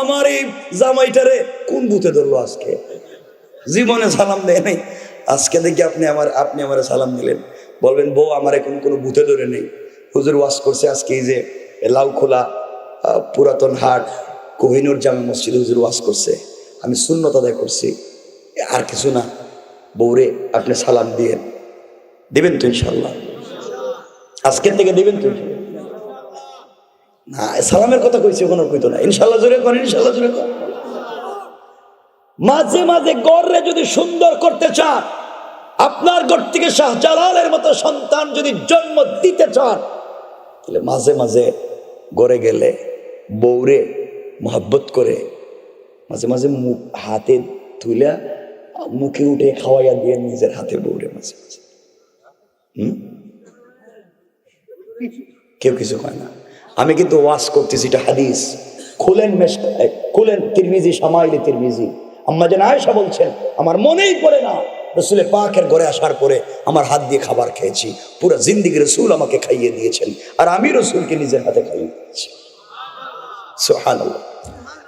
আমার এই জামাইটারে কোন ভূতে ধরলো আজকে, জীবনে সালাম দেয় নাই, আজকে দেখি আপনি আমারে সালাম দিলেন। বলবেন, বউ আমার এখন কোনো ভূতে ধরে নেই, হুজুর ওয়াজ করছে আজকে এই যে লাউখোলা পুরাতন হাট কোহিনুর জামে মসজিদ হুজুর ওয়াজ করছে, আমি সুন্নত আদায় করছি, আর কিছু না। বউরে আপনি সালাম দিবেন তো ইনশাল্লাহ? আজকের থেকে দিবেন তো না? সালামের কথা কইছি, ওখানে কইতো না। ইনশাল্লাহ জোরে করেন, ইনশাল্লাহ জোরে করেন। মাঝে মাঝে গড়ে যদি সুন্দর করতে চান, আপনার ঘর থেকে শাহজালালের মতো সন্তান যদি জন্ম দিতে চান, তাহলে মাঝে মাঝে গড়ে গেলে বউরে মহব্বত করে মাঝে মাঝে মুখ হাতে তুলে মুখে উঠে খাওয়াইয়া দিয়ে নিজের হাতে বউরে মাঝে মাঝে। কেউ কিছু কয় না। আমি কিন্তু ওয়াজ করতেছি, এটা হাদিস। খুলেন তিরমিজি, শামাইলে তিরমিজি। আম্মা জান আয়েশা বলছেন, আমার মনেই পড়ে না রাসূল পাকের ঘরে আসার পরে আমার হাত দিয়ে খাবার খেয়েছি, পুরো জিন্দেগি রাসূল আমাকে খাইয়ে দিয়েছেন, আর আমি রাসূলকে নিজের হাতে খাইয়ে দিয়েছি। সুবহানাল্লাহ।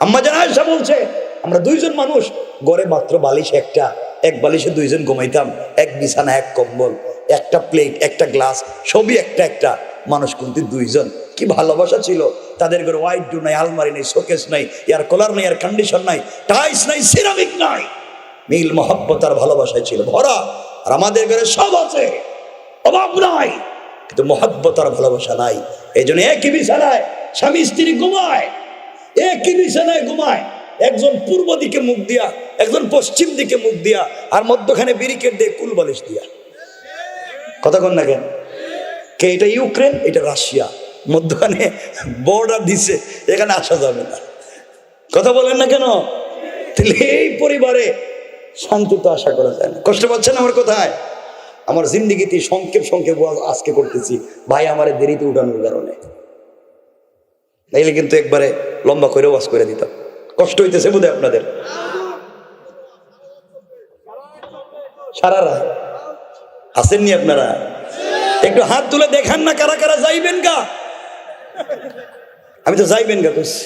আম্মা জান আয়েশা বলছে, আমরা দুইজন মানুষ, ঘরে মাত্র বালিশ একটা, এক বালিশে দুইজন ঘুমাইতাম, এক বিছানা, এক কম্বল, একটা প্লেট, একটা গ্লাস, সবই একটা একটা মানুষ, কিন্তু দুইজন। কি ভালোবাসা ছিল তাদের ঘরে। হোয়াইট ডু নাই, আলমারি নাই, শোকেস নাই, এয়ার কুলার নাই, এয়ার কন্ডিশন নাই, টাইলস নাই, সিরামিক নাই, মিল মহব্বত আর ভালোবাসায় ছিল ভরা। আর আমাদের ঘরে সব আছে, অভাব নাই, কিন্তু মহব্বত আর ভালোবাসা নাই। এই জন্য একই বিছানায় স্বামী স্ত্রী ঘুমায়, একই বিছানায় ঘুমায়, একজন পূর্ব দিকে মুখ দিয়া, একজন পশ্চিম দিকে মুখ দিয়া, আর মধ্যখানে ব্যারিকেড দিয়ে কুল বালিশ দিয়া। কথা কন না কেন? কে? এটা ইউক্রেন, এটা রাশিয়া, মধ্যখানে বর্ডার দিছে, এখানে আসা যাবে না। কথা বলেন না কেন? তাহলে এই পরিবারে শান্তি তো আশা করা যায় না। কষ্ট পাচ্ছেন আমার কোথায়? আমার জিন্দিগিতে সংক্ষেপ আজকে করতেছি ভাই, আমার দেরিতে উঠানোর কারণে, নাইলে কিন্তু একবারে লম্বা করে ওয়াজ করে দিতাম। কষ্ট হইতেছে বোধহয় আপনাদের? সারা রাত আসেননি আপনারা? একটু হাত তুলে দেখান না কারা কারা যাইবেন গা। আমি তো যাইবেন গা কইছি।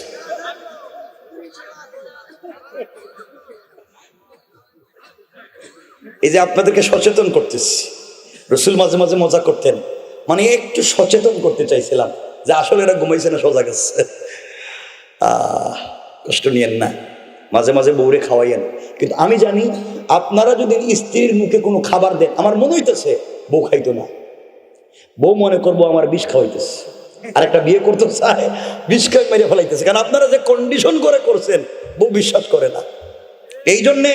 এই যে আপনাদেরকে সচেতন করতেছি। রসুল মাঝে মাঝে মজা করতেন, মানে একটু সচেতন করতে চাইছিলাম যে আসলে এরা ঘুমাইছে না সোজা গেছে। কষ্ট নিয়েন না, মাঝে মাঝে বউরে খাওয়াইয়েন। কিন্তু আমি জানি আপনারা যদি স্ত্রীর মুখে কোনো খাবার দেন, আমার মনে হইতেছে বউ খাইতো না, বউ মনে করবো আমার বিষ খাওয়াইতেছে, আর একটা বিয়ে করতে চায় বিষ খাই মেরে ফেলাইতেছে। কারণ আপনারা যে কন্ডিশন করে করছেন, বউ বিশ্বাস করে না। এই জন্যে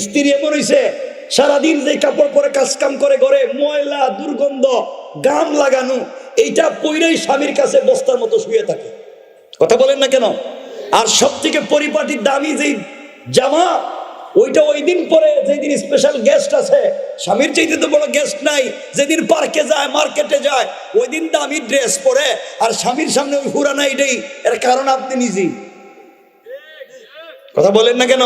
স্ত্রী এমন হইছে, সারাদিন যে কাপড় পরে কাজ কাম করে, ঘরে ময়লা, দুর্গন্ধ, গাম লাগানো, এইটা পইরেই স্বামীর কাছে বস্তার মতো শুয়ে থাকে। কথা বলেন না কেন? আর সব থেকে পরিপাটির দামি যেই জামা, ওইটা ওই দিন পরে, যেদিন স্পেশাল গেস্ট আছে, স্বামীর চাইতে তো বড় গেস্ট নাই, যেদিন পার্কে যায়, মার্কেটে যায়, ওই দিন দামি ড্রেস পরে আর স্বামীর সামনে ওই হুরানা, এটাই এর কারণ আপনি নিজেই। কথা বলেন না কেন?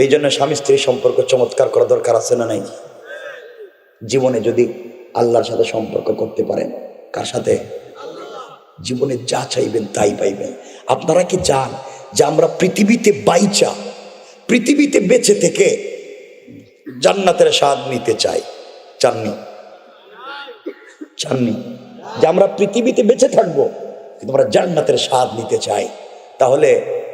এই জন্য স্বামী স্ত্রীর সম্পর্ক চমৎকার করা দরকার আছে না নাই? জীবনে যদি আল্লাহর সাথে সম্পর্ক করতে পারেন, কার সাথে? জীবনে যা চাইবেন তাই পাইবেন। আপনারা কি চান যে আমরা পৃথিবীতে বাইচা, পৃথিবীতে বেঁচে থেকে জান্নাতের স্বাদ নিতে চাই? চাননি? চাননি? যে আমরা পৃথিবীতে বেঁচে থাকবো কিন্তু আমরা জান্নাতের স্বাদ নিতে চাই, তাহলে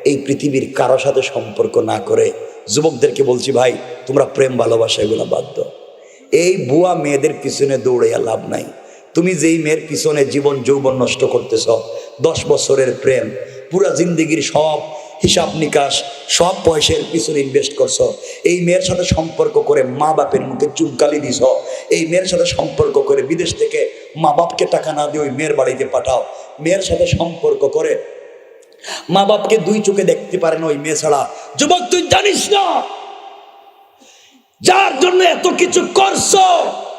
এই পৃথিবীর কারো সাথে সম্পর্ক না করে যুবকদেরকে বলছি, ভাই তোমরা প্রেম ভালোবাসা এগুলো বাদ দাও। এই বুয়া মেয়েদের পিছনে দৌড়াইয়া লাভ নাই। তুমি যেই মেয়ের পিছনে জীবন যৌবন নষ্ট করতেছ, 10 বছরের প্রেম, পুরা জিন্দিগির সব হিসাব নিকাশ, সব পয়সার পিছনে ইনভেস্ট করছো, এই মেয়ের সাথে সম্পর্ক করে মা বাপের মুখে চুনকালি দিছ, এই মেয়ের সাথে সম্পর্ক করে বিদেশ থেকে মা বাপকে টাকা না দিয়ে ওই মেয়ের বাড়িতে পাঠাও, মেয়ের সাথে সম্পর্ক করে মা বাপকে 2 চোখে দেখতে পারে না ওই মেয়ে ছাড়া। যুবক, তুই জানিস না যার জন্য এত কিছু করছো,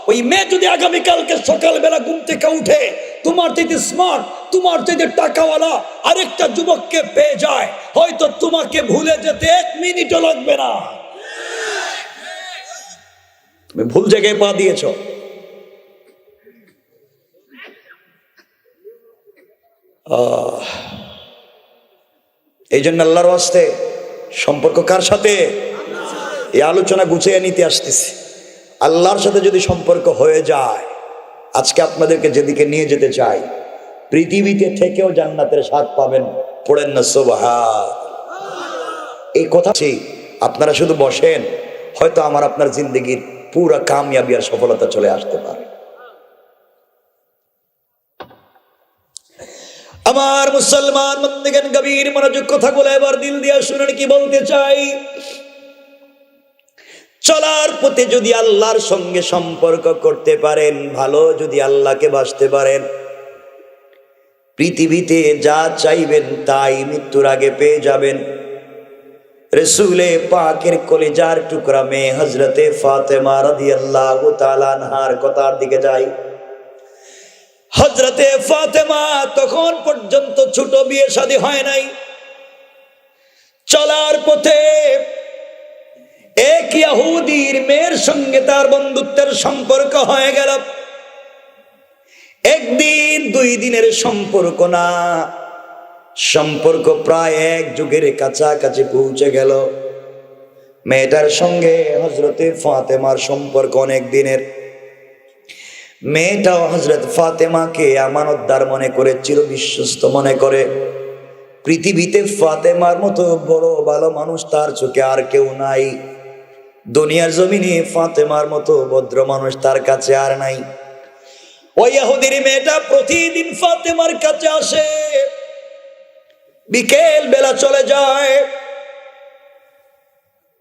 ওই মেয়ে যদি আগামীকালকে সকালবেলা ঘুম থেকে উঠে তোমার চাইতে স্মার্ট, তোমার চাইতে টাকাওয়ালা আরেকটা যুবককে পেয়ে যায়, হয়তো তোমাকে ভুলে যেতে 1 মিনিটও লাগবে না। তুমি ভুল জায়গায় পা দিয়েছ। এই জন্য আল্লাহর ওয়াস্তে সম্পর্ক কার সাথে? এই আলোচনা গুছিয়ে নিতে আসতেছি। আল্লাহর সাথে যদি সম্পর্ক হয়ে যায়, আজকে আপনাদেরকে যেদিকে নিয়ে যেতে চাই, পৃথিবীতে থেকেও জান্নাতের স্বাদ পাবেন। পড়েন না সুবহান। এই কথা আপনারা শুধু বসেন, হয়তো আমার আপনার জিন্দেগির পুরা কামিয়াবি আর সফলতা চলে আসতে পারে। আমার মুসলমান বন্ধুগণ, গভীর মনোযোগ কথাগুলো এবার দিল দিয়ে শুনেন কি বলতে চাই। চলার পথে যদি আল্লাহর সঙ্গে সম্পর্ক করতে পারেন, ভালো যদি আল্লাহকে বাসতে পারেন, পৃথিবীতে যা চাইবেন তাই মৃত্যুর আগে পেয়ে যাবেন। রাসূলে পাকের কলিজার টুকরা মেয়ে হযরতে ফাতেমা রাদিয়াল্লাহু তাআলা আনহার কথার দিকে যাই। হযরতে ফাতেমা তখন পর্যন্ত ছোট, বিয়ে শাদী হয় নাই। চলার পথে এক ইহুদির মেয়ের সঙ্গে তার বন্ধুত্বের সম্পর্ক হয়ে গেল। একদিন 2 দিনের সম্পর্ক না, সম্পর্ক প্রায় 1 যুগের কাছাকাছি পৌঁছে গেল। মেয়েটার সঙ্গে হযরতে ফাতেমার সম্পর্ক অনেক দিনের। মেয়েটাও হযরত ফাতেমাকে আমানতদার মনে করে, চির বিশ্বস্ত মনে করে। পৃথিবীতে ফাতেমার মতো বড় ভালো মানুষ তার চোখে আর কেউ নাই। দুনিয়ার জমিনে ফাতেমার মতো ভদ্র মানুষ তার কাছে আর নাই। ওই ইহুদির মেয়েটা প্রতিদিন ফাতেমার কাছে আসে, বিকেল বেলা চলে যায়।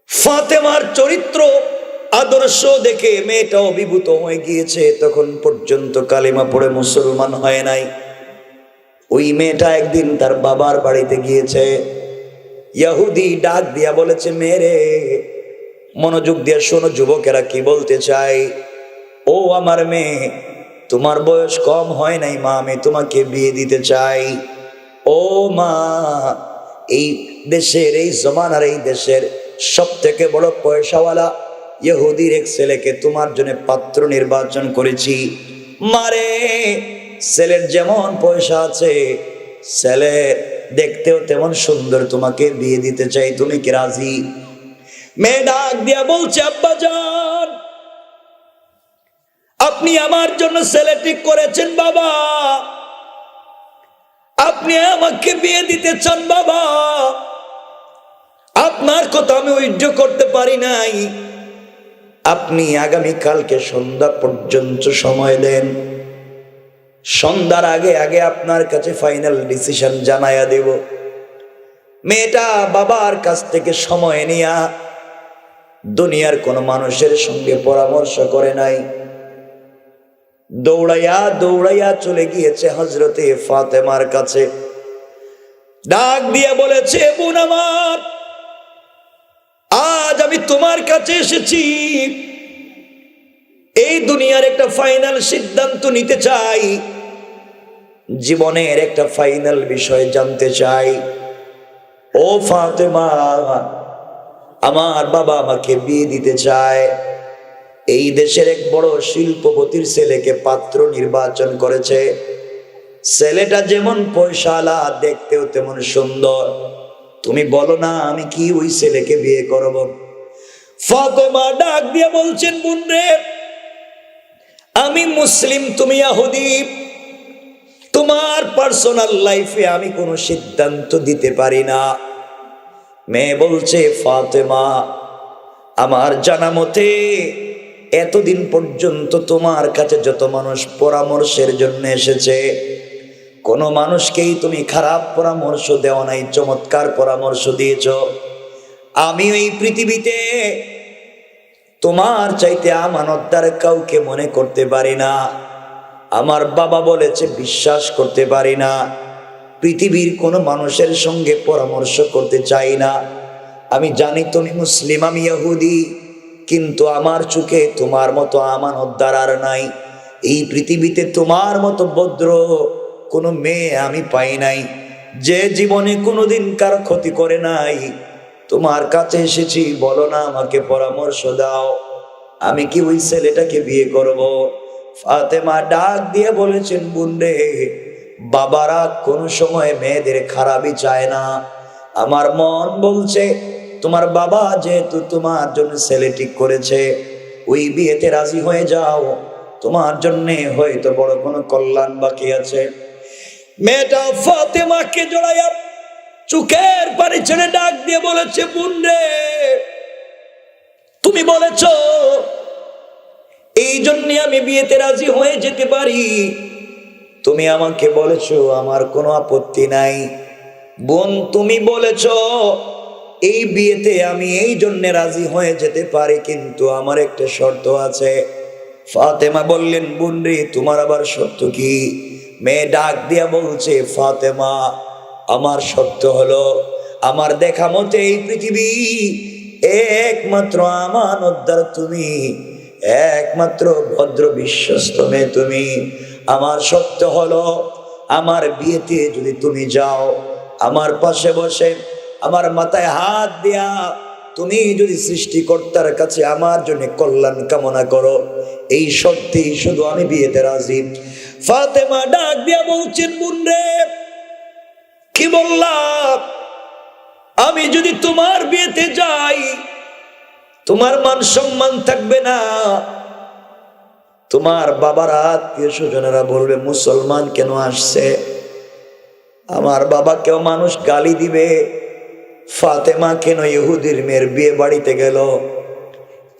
ফাতেমার চরিত্র আদর্শ দেখে মেয়েটা অভিভূত হয়ে গিয়েছে। তখন পর্যন্ত কালিমা পড়ে মুসলমান হয় নাই। ওই মেয়েটা একদিন তার বাবার বাড়িতে গিয়েছে। ইহুদি ডাক দিয়া বলেছে, মেরে মনোযোগ দিয়ে শোনো, যুবকেরা কি বলতে চাই। ও আমার মেয়ে, তোমার বয়স কম হয় নাই মা, আমি তোমাকে বিয়ে দিতে চাই। ও মা, এই দেশের, এই জমানার, এই দেশের সব থেকে বড় পয়সাওয়ালা ইহুদির এক ছেলেকে তোমার জন্য পাত্র নির্বাচন করেছি। মারে, ছেলের যেমন পয়সা আছে, ছেলে দেখতেও তেমন সুন্দর, তোমাকে বিয়ে দিতে চাই, তুমি কি রাজি? মেয়ে ডাক দিয়া বলছে, আব্বাজান, আপনি আমার জন্য ছেলে ঠিক করেছেন বাবা, আপনি আমাকে বিয়ে দিতে চান বাবা, আপনার কথা আমি সহ্য করতে পারি নাই। আপনি আগামীকালকে সন্ধ্যা পর্যন্ত সময় দেন, সন্ধ্যার আগে আগে আপনার কাছে ফাইনাল ডিসিশন জানাইয়া দেব। মেয়েটা বাবার কাছ থেকে সময় নিয়া দুনিয়ার কোন মানুষের সঙ্গে পরামর্শ করে নাই, দৌড়াইয়া দৌড়াইয়া চলে গিয়েছে হযরতে ফাতেমার কাছে। ডাক দিয়ে বলেছে, বোন আমার, আমি তোমার কাছে এসেছি এই দুনিয়ার একটা ফাইনাল সিদ্ধান্ত নিতে চাই, জীবনের একটা ফাইনাল বিষয় জানতে চাই। ও ফাতেমা, আমার বাবা আমাকে বিয়ে দিতে চায়। এই দেশের এক বড় শিল্পপতির ছেলেকে পাত্র নির্বাচন করেছে। ছেলেটা যেমন পয়সাওয়ালা, দেখতেও তেমন সুন্দর। তুমি বলো না আমি কি ওই ছেলেকে বিয়ে করব? ফাতেমা ডাক দিয়ে বলছেন, বোন রে, আমি মুসলিম, তুমি ইহুদি। তোমার পার্সোনাল লাইফে আমি কোনো সিদ্ধান্ত দিতে পারি না। মেয়ে বলছে, ফাতেমা, আমার জানা মতে এতদিন পর্যন্ত তোমার কাছে যত মানুষ পরামর্শের জন্য এসেছে, কোনো মানুষকেই তুমি খারাপ পরামর্শ দেওয়া নাই, চমৎকার পরামর্শ দিয়েছ। আমি এই পৃথিবীতে তোমার চাইতে আমানতদার কাউকে মনে করতে পারি না। আমার বাবা বলেছে বিশ্বাস করতে পারি না। পৃথিবীর কোনো মানুষের সঙ্গে পরামর্শ করতে চাই না। আমি জানি তুমি মুসলিম, আমি ইহুদি, কিন্তু আমার চোখে তোমার মতো আমানতদার আর নাই। এই পৃথিবীতে তোমার মতো ভদ্র কোনো মেয়ে আমি পাই নাই, যে জীবনে কোনোদিন কার ক্ষতি করে নাই। তোমার কাছে এসেছি, বলো না আমাকে পরামর্শ দাও, আমি কি ওই ছেলেটাকে বিয়ে করব? ফাতেমা ডাক দিয়ে বলেছেন, বোন রে, বাবারা কোনো সময় মেয়েদের খারাপই চায় না। আমার মন বলছে তোমার বাবা যেহেতু তোমার জন্য ছেলে ঠিক করেছে, ওই বিয়েতে রাজি হয়ে যাও। তোমার জন্য হয়তো বড় কোনো কল্যাণ বাকি আছে। মেয়েটা ফাতেমাকে জড়াইয়া চোখের পানি ছেড়ে ডাক দিয়ে বলেছে, বোন রে, তুমি বলেছ এই জন্য আমি বিয়েতে রাজি হয়ে যেতে পারি। তুমি আমাকে বলেছো, আমার কোনো আপত্তি নাই। বোন, তুমি বলেছ এই বিয়েতে আমি এই জন্য রাজি হয়ে যেতে পারি, কিন্তু আমার একটা শর্ত আছে। ফাতেমা বললেন, বোন রে, তোমার আবার শর্ত কি? মেয়ে ডাক দিয়া বলছে, ফাতেমা, আমার শর্ত হলো, আমার দেখা মতে এই পৃথিবী একমাত্র আমানতদার তুমি, একমাত্র ভদ্র বিশ্বস্ত মেয়ে তুমি। আমার শর্ত হলো, আমার বিয়েতে যদি তুমি যাও, আমার পাশে বসে আমার মাথায় হাত দিয়া তুমি যদি সৃষ্টিকর্তার কাছে আমার জন্য কল্যাণ কামনা করো, এই শর্তেই শুধু আমি বিয়েতে রাজি। ফাতেমা ডাক দিয়া বলছেন, বোন রে, কি বললাম? আমি যদি তোমার বিয়েতে যাই, তোমার মান সম্মান থাকবে না। তোমার বাবার আত্মীয় স্বজনেরা বলবে মুসলমান কেন আসছে, আমার বাবাকেও মানুষ গালি দিবে। ফাতেমা কেন ইহুদির মেয়ের বিয়ে বাড়িতে গেল,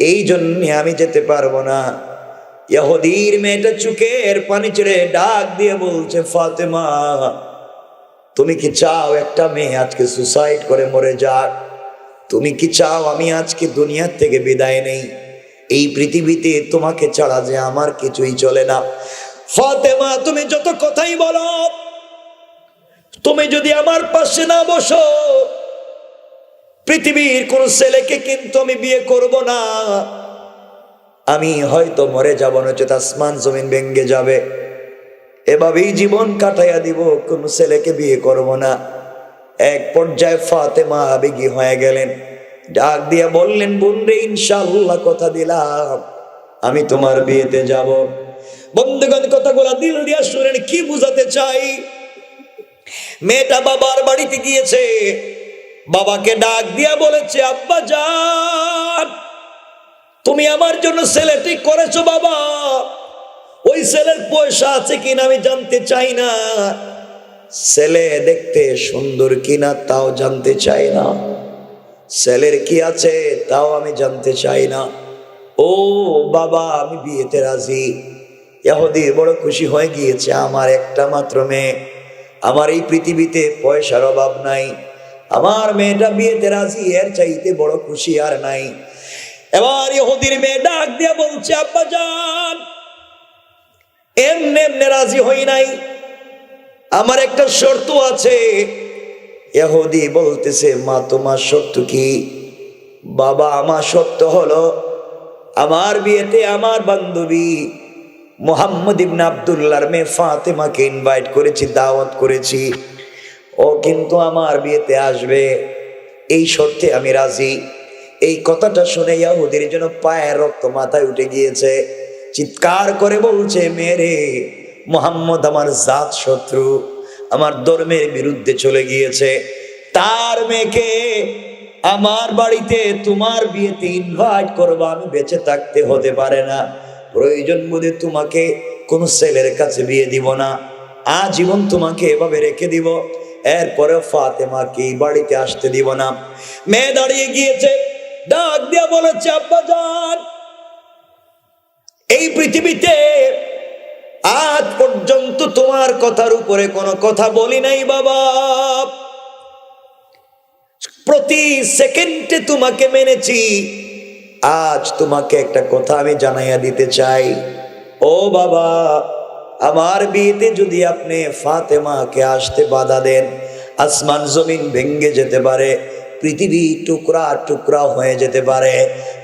এই জন্য আমি যেতে পারবো না। ইহুদির মেয়েটা চোখের পানি ছেড়ে ডাক দিয়ে বলছে, ফাতেমা, তুমি কি চাও একটা মেয়ে আজকে সুসাইড করে মরে যাক? তুমি কি চাও আমি আজকে দুনিয়া থেকে বিদায় নেই? এই পৃথিবীতে তোমাকে ছাড়া যে আমার কিছুই চলে না। ফাতেমা, তুমি যত কথাই বলো, তুমি যদি আমার পাশে না বসো, পৃথিবীর কোন ছেলেকে কিন্তু আমি বিয়ে করব না। আমি হয়তো মরে যাব, নয়তো আসমান জমিন ভেঙে যাবে, এভাবেই জীবন কাটাইয়া দিব, কোন ছেলেকে বিয়ে করব না। এক পর্যায়ে ফাতেমা আবেগী হয়ে গেলেন, ডাক দিয়ে বললেন, বোন রে, ইনশাআল্লাহ কথা দিলাম আমি তোমার বিয়েতে যাব। বন্ধুগণ, কথাগুলো দিল দিয়া শুনেন, কি বুঝাতে চাই? মেয়েটা বাবার বাড়িতে গিয়েছে, বাবাকে ডাক দিয়া বলেছে, আব্বা জান, তুমি আমার জন্য ছেলে ঠিক করেছো বাবা, ওই ছেলের পয়সা আছে কিনা আমি জানতে চাই না, ছেলে দেখতে সুন্দর কিনা তাও জানতে চাই না, ছেলের কি আছে তাও আমি জানতে চাই না। ও বাবা, আমি বিয়েতে রাজি। ইহুদি বড় খুশি হয়ে গিয়েছে, আমার একটা মাত্র মেয়ে, আমার এই পৃথিবীতে পয়সার অভাব নাই, আমার মেয়েটা বিয়েতে রাজি, এর চাইতে বড় খুশি আর নাই। এবার ইহুদির মেয়ে ডাক দিয়া বলছে, আব্বা জান, এমনি এমনি রাজি হই নাই, আমার একটা শর্ত আছে। ইহুদি বলতেছে, মা তোমার শর্ত কি? বাবা আমার সত্য হলো আমার বিয়েতে আমার বান্ধবী মোহাম্মদ ইবনে আব্দুল্লাহর মেয়ে ফাতেমাকে ইনভাইট করেছি, দাওয়াত করেছি, ও কিন্তু আমার বিয়েতে আসবে, এই শর্তে আমি রাজি। এই কথাটা শুনে ইহুদির জন্য পায়ের রক্ত মাথায় উঠে গিয়েছে, চিৎকার করে বলছে, মেরে মোহাম্মদ আমার জাত শত্রু, আমার ধর্মের বিরুদ্ধে চলে গিয়েছে, তার মেয়েকে আমার বাড়িতে তোমার বিয়েতে ইনভাইট করবো, আমি বেঁচে থাকতে হতে পারে না, প্রয়োজন বোধে তোমাকে কোনো ছেলের কাছে বিয়ে দিব না, আজীবন তোমাকে এভাবে রেখে দিব, এরপরে ফাতেমাকে বাড়িতে আসতে দিব না। মেয়ে দাঁড়িয়ে গিয়েছে, ডাক দিয়া বলেছে, আব্বাজান, এই পৃথিবীতে আজ পর্যন্ত তোমার কথার উপরে কোনো কথা বলি নাই বাবা, প্রতি সেকেন্ডে তোমাকে মেনেছি, আজ তোমাকে একটা কথা আমি জানাইয়া দিতে চাই, ও বাবা, আমার বিয়েতে যদি আপনি ফাতেমাকে আসতে বাধা দেন, আসমান জমিন ভেঙে যেতে পারে, পৃথিবী টুকরা টুকরা হয়ে যেতে পারে,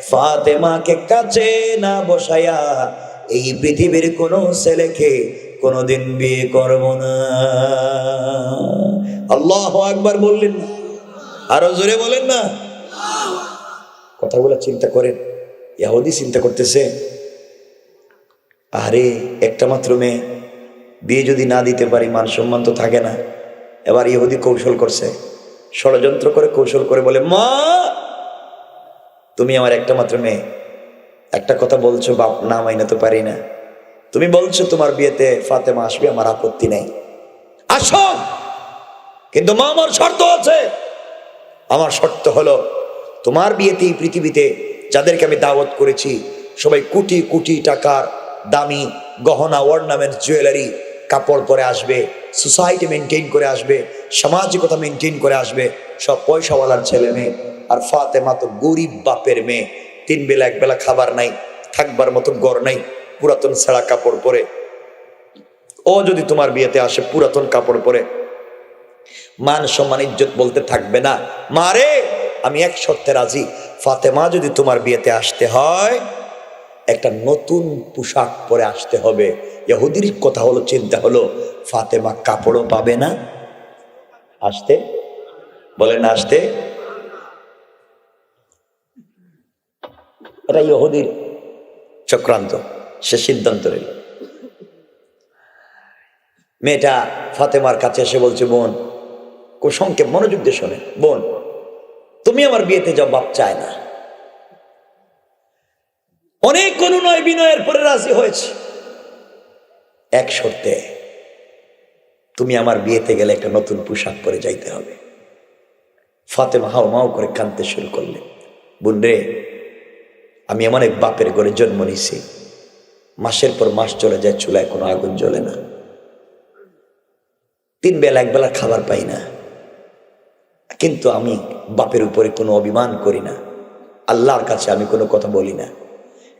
ফাতেমাকে কাছে না বসাইয়া এই পৃথিবীর কোনো ছেলেকে কোনোদিন বিয়ে করব না। আল্লাহু আকবার বললেন না? আরো জোরে বলেন না? কথাগুলো চিন্তা করেন। ইহুদি চিন্তা করতেছে, আরে একটা মাত্র মেয়ে, বিয়ে যদি না দিতে পারি মান সম্মান তো থাকে না। এবার ইহুদি কৌশল করছে, ষড়যন্ত্র করে কৌশল করে বলে, মা তুমি আমার একটা মাত্র মেয়ে, একটা কথা বলছো বাপ না মাইনা তো পারি না, তুমি বলছো তোমার বিয়েতে ফাতেমা আসবে, আমার আপত্তি নেই, আসো, কিন্তু মা আমার শর্ত আছে, আমার শর্ত হলো তোমার বিয়েতে এই পৃথিবীতে যাদেরকে আমি দাওয়াত করেছি সবাই কোটি কোটি টাকার দামি গহনা, অর্নামেন্ট, জুয়েলারি, কাপড় পরে আসবে, সোসাইটি মেনটেন করে আসবে, সামাজিকতা মেনটেন করে আসবে, সব পয়সাওয়ালার ছেলে মেয়ে, আর ফাতেমা তো গরিব বাপের মেয়ে, 3 বেলা 1 বেলা খাবার নাই, থাকবার মতন ঘর নাই, পুরাতন ছেঁড়া কাপড় পরে, ও যদি তোমার বিয়েতে আসে পুরাতন কাপড় পরে, মান সম্মান ইজ্জত বলতে থাকবে না। মারে আমি এক শর্তে রাজি, ফাতেমা যদি তোমার বিয়েতে আসতে হয় একটা নতুন পোশাক পরে আসতে হবে। ইহুদির কথা হলো, চিন্তা হলো, ফাতেমা কাপড়ও পাবে না, আসতে বলেন আসতে, এটা ইহুদির চক্রান্ত। সে সিদ্ধান্ত নিল, মেয়েটা ফাতেমার কাছে এসে বলছে, বোন, খুব সংক্ষেপ মনোযোগ দিয়ে শোনে, বোন তুমি আমার বিয়েতে যাও, বাপ চায় না, অনেক অনুনয় বিনয়ের পরে রাজি হয়েছে, এক শর্তে, তুমি আমার বিয়েতে গেলে একটা নতুন পোশাক পরে যাইতে হবে। ফাতেমা হাও মাও করে কাঁদতে শুরু করলে, বোন রে, আমি এমন এক বাপের ঘরে জন্ম নিছি, মাসের পর মাস চলে যায়, চুলায় কোনো আগুন জ্বলে না, 3 বেলা 1 বেলা খাবার পাই না, কিন্তু আমি বাপের উপরে কোনো অভিমান করি না, আল্লাহর কাছে আমি কোনো কথা বলি না,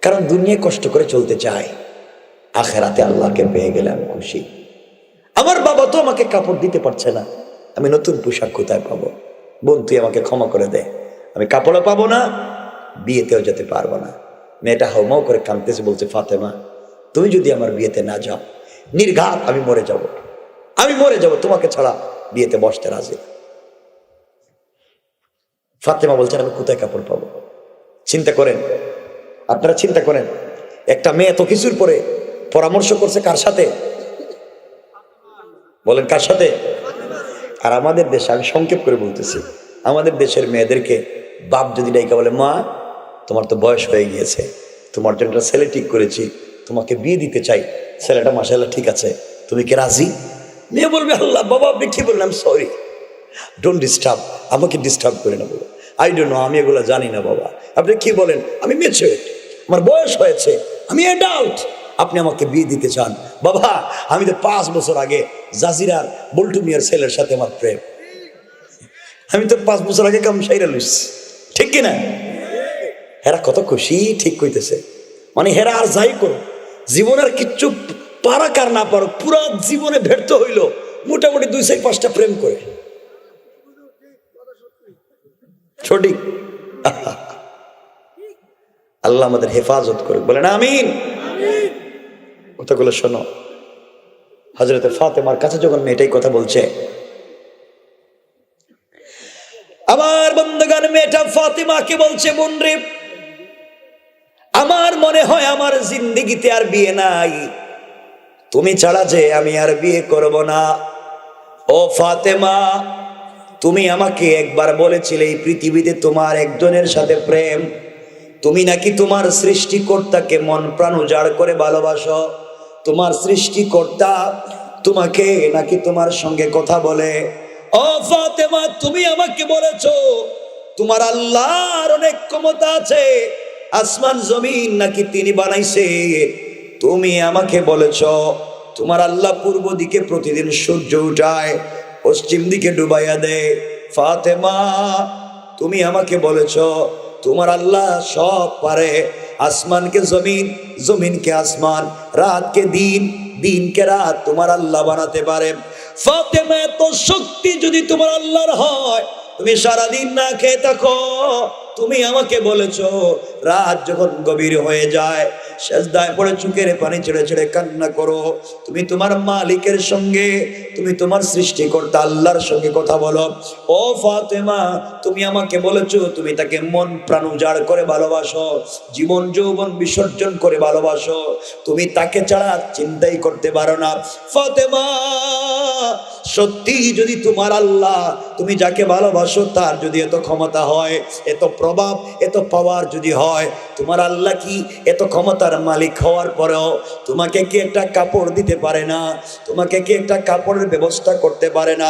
কারণ দুনিয়ায় কষ্ট করে চলতে চাই, আখেরাতে আল্লাহকে পেয়ে গেলে আমি খুশি। আমার বাবা তো আমাকে কাপড় দিতে পারছে না, আমি নতুন পোশাক কোথায় পাবো? বোন তুই আমাকে ক্ষমা করে দে, আমি কাপড়ও পাবো না, বিয়েতেও যেতে পারবো না। মেয়েটা হাউমাউ করে কাঁদতেছে, বলছে, ফাতেমা তুমি যদি আমার বিয়েতে না যাও, নির্ঘাত আমি মরে যাব, আমি মরে যাব, তোমাকে ছাড়া বিয়েতে বসতে রাজি। ফাতেমা বলছেন, আমি কোথায় কাপড় পাবো? চিন্তা করেন, আপনারা চিন্তা করেন, একটা মেয়ে এত কিছুর পরে পরামর্শ করছে কার সাথে? বলেন কার সাথে? আর আমাদের দেশে, আমি সংক্ষেপ করে বলতেছি, আমাদের দেশের মেয়েদেরকে বাপ যদি ডাইকা বলে, মা তোমার তো বয়স হয়ে গিয়েছে, তোমার জন্য একটা ছেলে ঠিক করেছি, তোমাকে বিয়ে দিতে চাই, ছেলেটা মাশাআল্লাহ ঠিক আছে, তুমি কি রাজি? মেয়ে বলবে, আল্লাহ বাবা আপনি কি বললাম, সরি, ডোন্ট ডিস্টার্ব, আমাকে ডিস্টার্ব করে না বাবা, আই ডোন্ট নো, আমি এগুলো জানি না বাবা, আপনি কি বলেন, আমি ম্যাচিউরড, আমার বয়স হয়েছে, আমি অ্যাডাল্ট, আপনি আমাকে বিয়ে দিতে চান? বাবা আমি তো 5 বছর আগে জাজিরার বল্টু মিয়ার ছেলের সাথে আমার প্রেম, আমি তো 5 বছর আগে কাম সাইরা লইছি, ঠিক কিনা? হেরা কত খুশি, ঠিক কইতেছে, মানে হেরা আর যাই করো, জীবনের কিচ্ছু পারা কার না পারো, পুরা জীবনে ব্যর্থ হইল, মোটামুটি 2-5টা প্রেম করে, সঠিক। আল্লাহ আমাদের হেফাজত করুক, বলেন আমিন। কথাগুলো শোনো, হযরতে ফাতেমার কাছে যখন মেয়েটাই কথা বলছে, আমার বন্ধুগণ, মেয়েটা ফাতেমাকে বলছে, বোন রে, আমার মনে হয় আমার জিন্দেগিতে আর বিয়ে নাই, তুমি ছাড়া যে আমি আর বিয়ে করব না। ও ফাতেমা, তুমি আমাকে একবার বলেছিলে এই পৃথিবীতে তোমার একজনের সাথে প্রেম, তুমি নাকি তোমার সৃষ্টিকর্তাকে মন প্রাণ উজাড় করে ভালোবাসো, তোমার সৃষ্টিকর্তা তোমাকে নাকি তোমার সঙ্গে কথা বলে। ও ফাতেমা, তুমি আমাকে বলেছো তোমার আল্লাহর অনেক ক্ষমতা আছে, আসমান জমিন নাকি তিনি বানাইছে। তুমি আমাকে বলেছো তোমার আল্লাহ পূর্ব দিকে প্রতিদিন সূর্য উঠায়, পশ্চিম দিকে ডুবাইয়া দেয়। ফাতেমা, তুমি আমাকে বলেছো তোমার আল্লাহ সব পারে, আসমানকে জমিন, জমিনকে আসমান, রাতকে দিন, দিনকে রাত তোমার আল্লাহ বানাতে পারে। ফাতেমা, এত শক্তি যদি তোমার আল্লাহর হয়, তুমি সারাদিন না খেয়ে থাকো। তুমি আমাকে বলেছো রাত যখন গভীর হয়ে যায়, সেজদায় পড়ে চোখের পানি ছেড়ে ছেড়ে কান্না করো, তুমি তোমার মালিকের সঙ্গে, তুমি তোমার সৃষ্টিকর্তা আল্লাহর সঙ্গে কথা বলো। ও ফাতেমা, তুমি আমাকে বলেছো তুমি তাকে মন প্রাণ উজাড় করে ভালোবাসো, জীবন যৌবন বিসর্জন করে ভালোবাসো, তুমি তাকে ছাড়া চিন্তাই করতে পারো না। ফাতেমা, সত্যি যদি তোমার আল্লাহ, তুমি যাকে ভালোবাসো তার যদি এত ক্ষমতা হয়, এত প্রভাব, এত পাওয়ার যদি হয়, তোমার আল্লাহ কি এত ক্ষমতার মালিক হওয়ার পরেও তোমাকে কি একটা কাপড় দিতে পারে না? তোমাকে কি একটা কাপড়ের ব্যবস্থা করতে পারে না?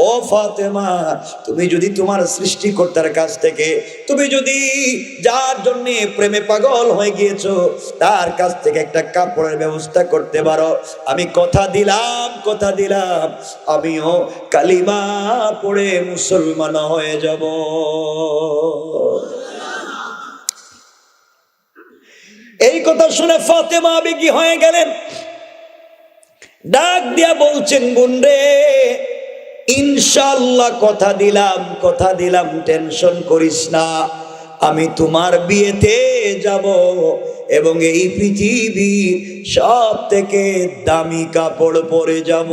ও ফাতেমা, তুমি যদি তোমার সৃষ্টিকর্তার কাছ থেকে, তুমি যদি যার জন্যে প্রেমে পাগল হয়ে গিয়েছো তার কাছ থেকে একটা কাপড়ের ব্যবস্থা করতে পারো, আমি কথা দিলাম, কথা দিলাম, আমিও কালিমা পড়ে মুসলমান হয়ে যাব। এই কথা শুনে ফাতেমা আবেগী হয়ে গেলেন, ডাক দিয়া বলছেন, বোন রে, ইনশাআল্লাহ কথা দিলাম, কথা দিলাম, টেনশন করিস না, আমি তোমার বিয়েতে যাব এবং এই পৃথিবীর সব থেকে দামি কাপড় পরে যাব।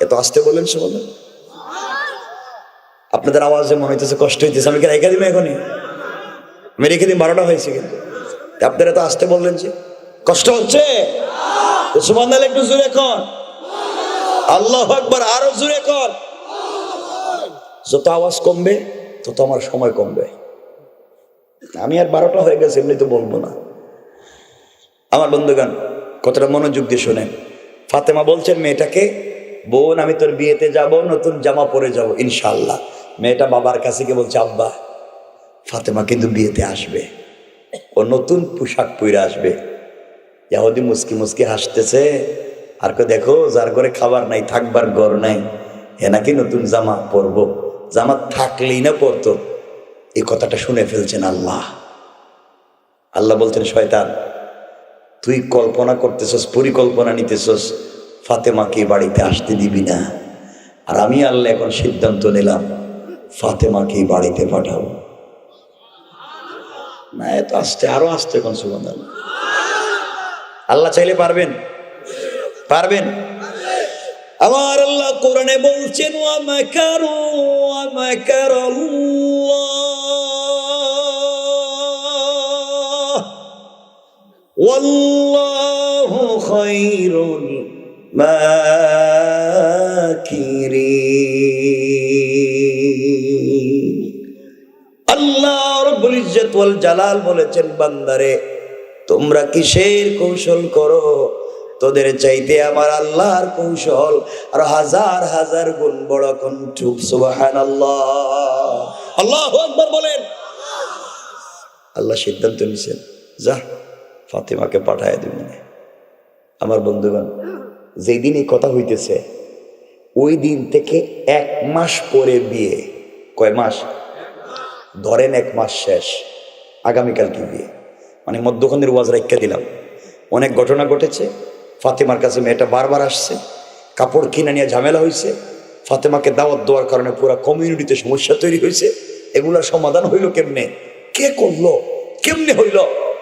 এত আসতে বলেন, শোনো, আপনাদের আওয়াজে মনে হইতেছে কষ্ট হইতেছে, আমি কি রেখে দিব এখনই? আমি রেখে দিন, 12টা হয়েছে, কিন্তু আপনারা তো আসতে বললেন যে কষ্ট হচ্ছে। সুবহানাল্লাহ, একটু জোরে কর, আল্লাহু আকবার, আরো জোরে কর। যত আওয়াজ কমবে তত আমার সময় কমবে। আমি আর 12টা হয়ে গেছে এমনি তো বলবো না। আমার বন্ধুগণ, কতটা মনোযোগ দিয়ে শোনেন। ফাতেমা বলছেন মেয়েটাকে, বোন, আমি তোর বিয়েতে যাব, নতুন জামা পরে যাব ইনশাআল্লাহ। মেয়েটা বাবার কাছে গিয়ে বলছে, আব্বা, ফাতেমা কিন্তু বিয়েতে আসবে, ও নতুন পোশাক পরে আসবে। ইহুদি মুস্কি মুস্কি হাসতেছে, আর কে দেখো যার ঘরে খাবার নাই, থাকবার ঘর নাই, এ নাকি নতুন জামা পরবো, জামা থাকলেই না পরতো। এই কথাটা শুনে ফেলছেন আল্লাহ। আল্লাহ বলছেন, শয়তান, তুই কল্পনা করতেছস, পরিকল্পনা নিতেছস, ফাতেমাকে বাড়িতে আসতে দিবি না, আর আমি আল্লাহ এখন সিদ্ধান্ত নিলাম ফাতেমাকে বাড়িতে পাঠাবো না। এত আসতে, আরো আসতে কোন সুবহানাল্লাহ। আল্লাহ চাইলে পারবেন, পারবেন। আমার আল্লাহ কোরআনে বলছেন, ওয়া মাকারু ওয়া মাকারাল্লাহ ওয়াল্লাহু খায়রুল মাকিরিন। আল্লাহ রাব্বুল ইজ্জত ওয়াল জালাল বলেছেন, বান্দারে, তোমরা কিসের কৌশল করো? তোদের চাইতে আমার আল্লাহর কৌশল আর হাজার হাজার গুণ বড়। কণ্ঠুক সুবহানাল্লাহ, আল্লাহু আকবার বলেন। আল্লাহ সিদ্ধান্ত নিয়েছেন, যা ফাতেমাকে পাঠায় দিবেন। আমার বন্ধুগণ, যেই দিন এই কথা হইতেছে ওই দিন থেকে 1 মাস পরে বিয়ে। কয় মাস? ধরেন 1 মাস শেষ, আগামীকাল কি বিয়ে, মানে মধ্যখানের ওয়াজ রাইখা দিলাম। অনেক ঘটনা ঘটেছে। ফাতেমার কাছে মেয়েটা বারবার আসছে, কাপড় কিনে নিয়ে ঝামেলা হয়েছে, ফাতেমাকে দাওয়াত দেওয়ার কারণে পুরো কমিউনিটিতে সমস্যা তৈরি হয়েছে। এগুলোর সমাধান হইল কেমনে? কে করলো, কেমনে হইল,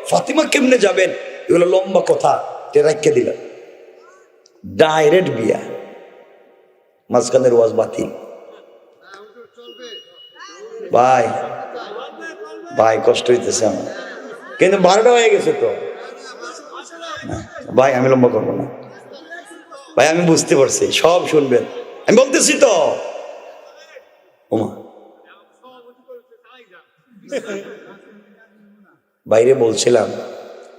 ফাতিমা কেমনে যাবেন, এগুলো লম্বা কথা রাখিয়ে দিলাম। ডাইরেক্ট বিয়া, মাঝখানের ওয়াজ বাতিল। ভাই ভাই কষ্ট হইতেছে আমার, কিন্তু 12টা হয়ে গেছে তো ভাই, আমি লম্বা করবো না ভাই, আমি বুঝতে পারছি, সব শুনবেন, আমি বলতেছি তো। ওমা বাইরে বলছিলাম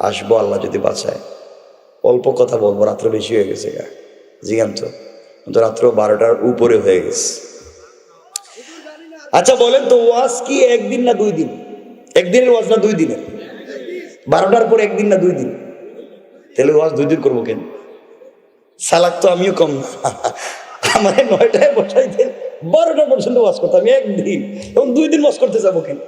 আসবো আল্লাহ যদি বাঁচায়, অল্প কথা বলবো, রাত্র বেশি হয়ে গেছে গা জিগান তো রাত্র 12টার উপরে হয়ে গেছে। আচ্ছা বলেন তো, ওয়াজ কি একদিন না 2 দিন? একদিনের ওয়াজ না 2 দিনের? 12টার পর একদিন না 2 দিন? তাহলে ওয়াজ 2 দিন করবো কেন? সালাক তো আমিও কম না, আমার 9টায় বসাই দেন, 12টা পর্যন্ত ওয়াজ করতাম একদিন, এবং 2 দিন ওয়াজ করতে যাবো কেন?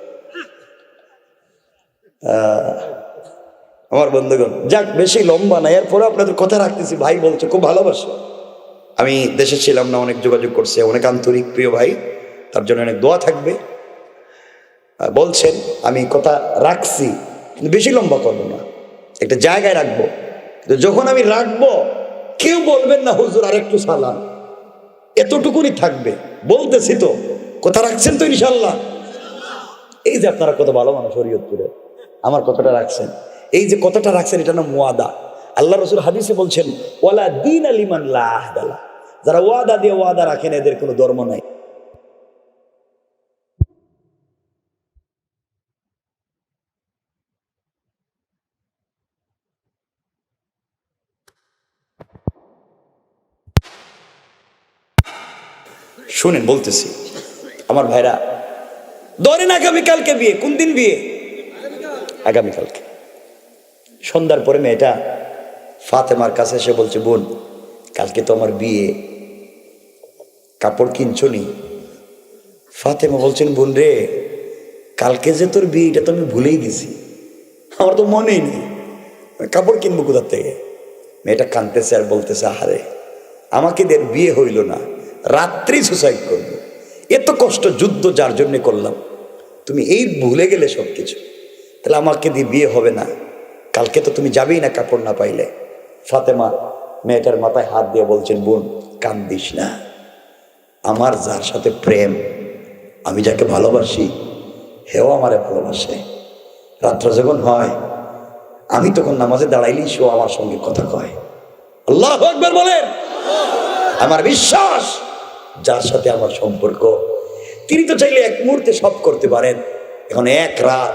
আমার বন্ধুগণ, যাক বেশি লম্বা না, এরপরে আপনাদের কথা রাখতেছি। ভাই বলছে খুব ভালোবাসে, আমি দেশে ছিলাম না, অনেক যোগাযোগ করছে, অনেক আন্তরিক প্রিয় ভাই, তার জন্য অনেক দোয়া থাকবে। বলছেন আমি কথা রাখছি, কিন্তু বেশি লম্বা করবো না, একটা জায়গায় রাখবো। কিন্তু যখন আমি রাখবো কেউ বলবেন না হুজুর আর একটু সালাম, এতটুকুনি থাকবে। বলতেছি তো, কথা রাখছেন তো ইনশাল্লাহ? এই যে আপনারা কত ভালো মানুষ শরীয়তপুরে, আমার কথাটা রাখছেন, এই যে কথাটা রাখছেন, এটা না ওয়াদা। আল্লাহ রসুল হাদিসে বলছেন ওয়ালা দিন আলিমান লা আহদালা, যারা ওয়াদা দিয়ে ওয়াদা রাখেন এদের কোনো ধর্ম নাই। শুনেন বলতেছি আমার ভাইরা, ধরেন আগামীকালকে বিয়ে। কোন দিন বিয়ে? আগামীকালকে সন্ধ্যার পরে মেয়েটা ফাতেমার কাছে এসে বলছে, বোন কালকে তো আমার বিয়ে, কাপড় কিনছো নি? ফাতেমা বলছেন, বোন রে কালকে যে তোর বিয়ে এটা তো আমি ভুলেই গেছি, আমার তো মনেই নেই, কাপড় কিনবো কোথার থেকে? মেয়েটা কাঁদতেছে আর বলতেছে, আহারে আমাকে দের বিয়ে হইল না, রাত্রি সুসাইড করবো, এত কষ্ট যুদ্ধ যার জন্য করলাম, তুমি এই ভুলে গেলে সব কিছু, তাহলে আমাকে দিয়ে বিয়ে হবে না, কালকে তো তুমি যাবেই না কাপড় না পাইলে। ফাতেমা মেয়েটার মাথায় হাত দিয়ে বলছেন, বোন কান্দিস না, আমার যার সাথে প্রেম, আমি যাকে ভালোবাসি হেও আমারে ভালোবাসে, রাত্র যখন হয় আমি তখন নামাজে দাঁড়াইলেই সে আমার সঙ্গে কথা কয়। আল্লাহু আকবার বলেন। আমার বিশ্বাস যার সাথে আমার সম্পর্ক তিনি তো চাইলে এক মুহূর্তে সব করতে পারেন, এখন 1 রাত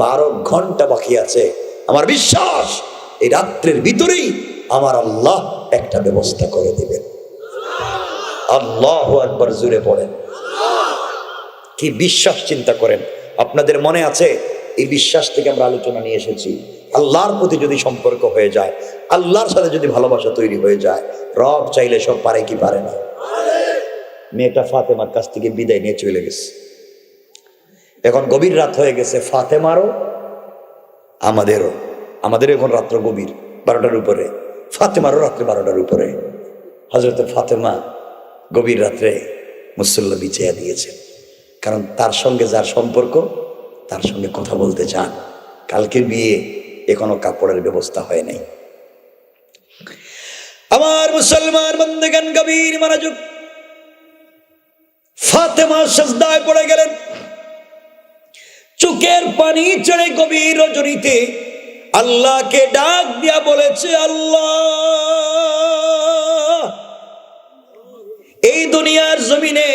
12 ঘন্টা বাকি আছে, আমার বিশ্বাস এই রাত্রের ভিতরেই আমার আল্লাহ একটা ব্যবস্থা করে দিবেন। আল্লাহু আকবার জুড়ে পড়েন। কি বিশ্বাস চিন্তা করেন। আপনাদের মনে আছে এই বিশ্বাস থেকে আমরা আলোচনা নিয়ে এসেছি, আল্লাহর প্রতি যদি সম্পর্ক হয়ে যায়, আল্লাহর সাথে যদি ভালোবাসা তৈরি হয়ে যায়, রব চাইলে সব পারে কি পারে না? মেয়েটা ফাতেমার কাছ থেকে বিদায় নিয়ে চলে গেছে। এখন গভীর রাত হয়ে গেছে, ফাতেমারও আমাদেরও এখন রাত্র গভীর 12টার উপরে, ফাতেমারও রাত্রে 12টার উপরে। হযরত ফাতেমা গভীর রাত্রে মুসল্লা বিছিয়ে দিয়েছেন, কারণ তার সঙ্গে যার সম্পর্ক তার সঙ্গে কথা বলতে চান। কালকে বিয়ে, এখনো কাপড়ের ব্যবস্থা হয় নাই। আমার মুসলমান বন্দেগান গভীর মনোযোগ, ফাতেমা সিজদায় পড়ে গেলেন, চোখের পানি ছেড়ে গভীর রজনীতে আল্লাহকে ডাক দিয়া বলেছে, আল্লাহ এই দুনিয়ার জমিনে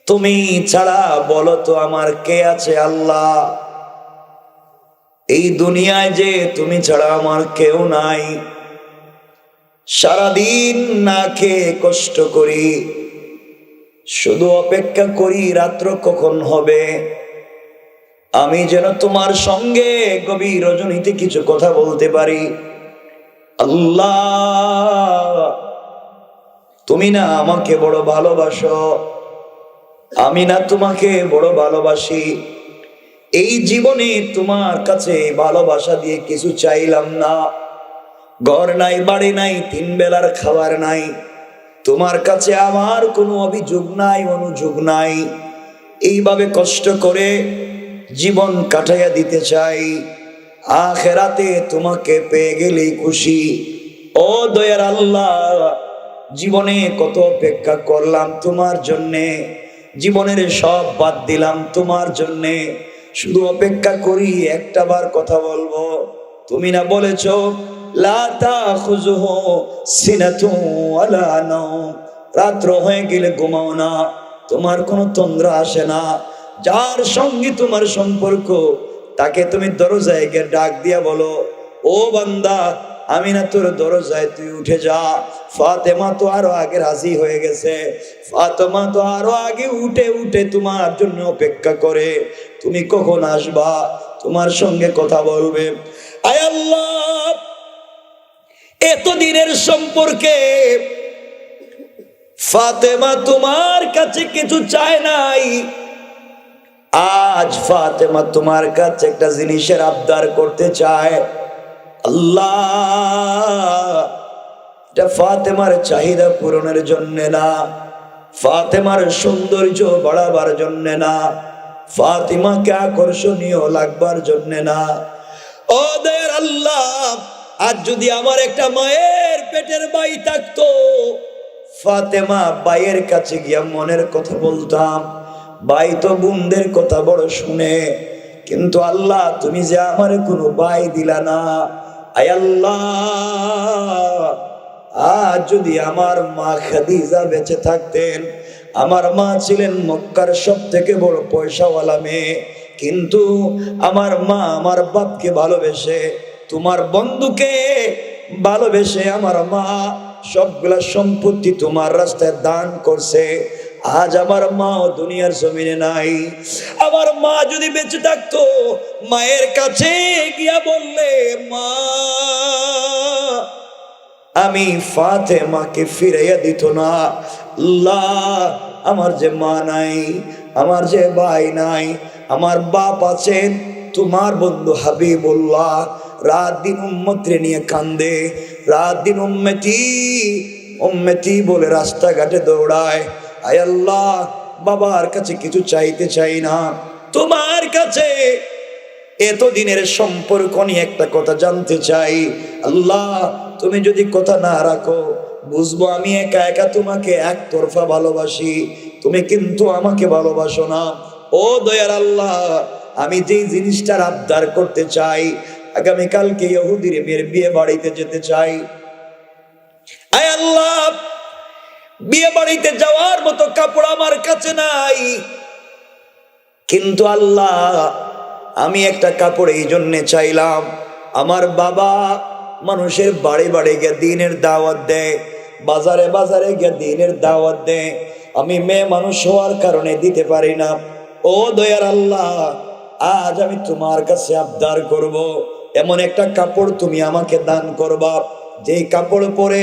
তুমি ছাড়া বলো তো আমার কে আছে? আল্লাহ এই দুনিয়ায় যে তুমি ছাড়া আমার কেউ নাই, সারাদিন না খেয়ে কষ্ট করি, শুধু অপেক্ষা করি রাত্র কখন হবে, আমি যেন তোমার সঙ্গে গভীর রজনীতে কিছু কথা বলতে পারি। আল্লাহ তুমি না আমাকে বড় ভালোবাসো, আমি না তোমাকে বড় ভালোবাসি, এই জীবনে তোমার কাছে ভালোবাসা দিয়ে কিছু চাইলাম না, ঘর নাই, বাড়ি নাই, 3 বেলার খাবার নাই, তোমার কাছে আমার কোনো অভিযোগ নাই, অনুযোগ নাই। এইভাবে কষ্ট করে জীবন কাটাইয়া দিতে চাই, আখেরাতে তোমাকে পেয়ে গেলেই খুশি। ও দয়ার আল্লাহ, জীবনে কত অপেক্ষা করলাম তোমার জন্যে, জীবনের সব বাদ দিলাম তোমার জন্যে, শুধু অপেক্ষা করি একটা বার কথা বলবো। তুমি না বলেছো লা তাখুযুহু সিনাতুন ওয়ালা নাওম, রাত্র হয়ে গেলে ঘুমাও না, তোমার কোনো তন্দ্রা আসে না। যার সঙ্গে তোমার সম্পর্ক তাকে তুমি দরজায় গিয়ে ডাক দিয়া বলো, ও বান্দা আমি না তোর দরজায়, তুই উঠে যা। ফাতেমা তো আরো আগে রাজি হয়ে গেছে, ফাতেমা তো আরো আগে উঠে উঠে তোমার জন্য অপেক্ষা করে, তুমি কখন আসবা, তোমার সঙ্গে কথা বলবে। আয় আল্লাহ, এতদিনের সম্পর্কে ফাতেমা তোমার কাছে কিছু চায় নাই, আজ ফাতেমা তোমার কাছে একটা জিনিসের আবদার করতে চায়। আল্লাহ, এটা ফাতেমার চাহিদা পূরণের জন্য না, ফাতেমার সৌন্দর্য বাড়াবার জন্য না, ফাতেমাকে আকর্ষণীয় লাগবার জন্য না। ও দয়ার আল্লাহ, আজ যদি আমার একটা মায়ের পেটের বাই থাকতো, ফাতেমা বাইয়ের কাছে গিয়া মনের কথা বলতাম, ভাই তো বোনদের কথা বড় শুনে, কিন্তু আল্লাহ তুমি যে আমার কোনো ভাই দিলা না। আয় আল্লাহ, আজ যদি আমার মা খাদিজা বেঁচে থাকতেন, আমার মা ছিলেন মক্কার সব থেকে বড় পয়সাওয়ালা মেয়ে, কিন্তু আমার মা আমার বাপকে ভালোবেসে, তোমার বন্ধুকে ভালোবেসে আমার মা সবগুলা সম্পত্তি তোমার রাস্তায় দান করছে। আজ আমার মা দুনিয়ার জমিনে নাই। আমার মা যদি বেঁচে থাকতো, মায়ের কাছে গিয়া বললে, মা আমি ফাতেমাকে ফিরাইয়া দিত না। আল্লাহ, আমার যে মা নাই, আমার যে ভাই নাই, আমার বাপ আছেন, তোমার বন্ধু হাবিবুল্লাহ রাত দিন উম্মতরে নিয়ে কান্দে, রাত দিন উম্মতি উম্মতি বলে রাস্তাঘাটে দৌড়ায়। আয় আল্লাহ, বাবার কাছে কিছু চাইতে চাই না, তোমার কাছে এতদিনের সম্পর্ক নিয়ে একটা কথা জানতে চাই। আল্লাহ, তুমি যদি কথা না রাখো, বুঝবো আমি একা একা তোমাকে একতরফা ভালোবাসি, তুমি কিন্তু আমাকে ভালোবাসো না। ও দয়ার আল্লাহ, আমি যেই জিনিসটার আবদার করতে চাই, আগামীকালকে ইহুদির মেয়ের বিয়ে বাড়িতে যেতে চাই। আয় আল্লাহ, বিয়ে বাড়িতে যাওয়ার মতো কাপড় আমার কাছে নাই, কিন্তু আল্লাহ আমি একটা কাপড় এই জন্যে চাইলাম, আমার বাবা মানুষের বাড়ি বাড়ি গিয়ে দিনের দাওয়াত দেয়, বাজারে বাজারে গিয়ে দিনের দাওয়াত দেয়, আমি মেয়ে মানুষ হওয়ার কারণে দিতে পারি না। ও দয়ার আল্লাহ, আজ আমি তোমার কাছে আবদার করব, এমন একটা কাপড় তুমি আমাকে দান করবা, যেই কাপড় পরে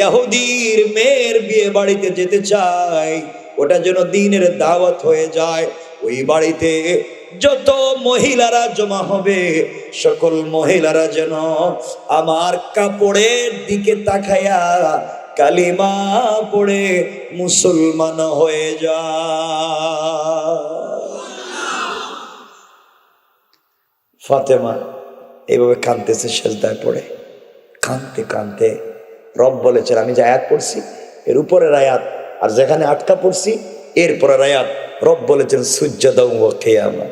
ইহুদির মেয়ের বিয়ে বাড়িতে যেতে চাই, ওটা যেন দিনের দাওয়াত হয়ে যায়। ওই বাড়িতে যত মহিলারা জমা হবে, সকল মহিলারা যেন আমার কাপড়ের দিকে তাকায়া কালিমা পড়ে মুসলমান হয়ে যায়। ফাতেমা এইভাবে কাঁদতেছে সেজদায় পড়ে, কাঁদতে কাঁদতে রব বলেছেন, আমি যে আয়াত পড়ছি এর উপরের আয়াত, আর যেখানে আটকা পড়ছি এরপরের আয়াত, রব বলেছেন সুজ্জাদা ওয়া কিয়ামা।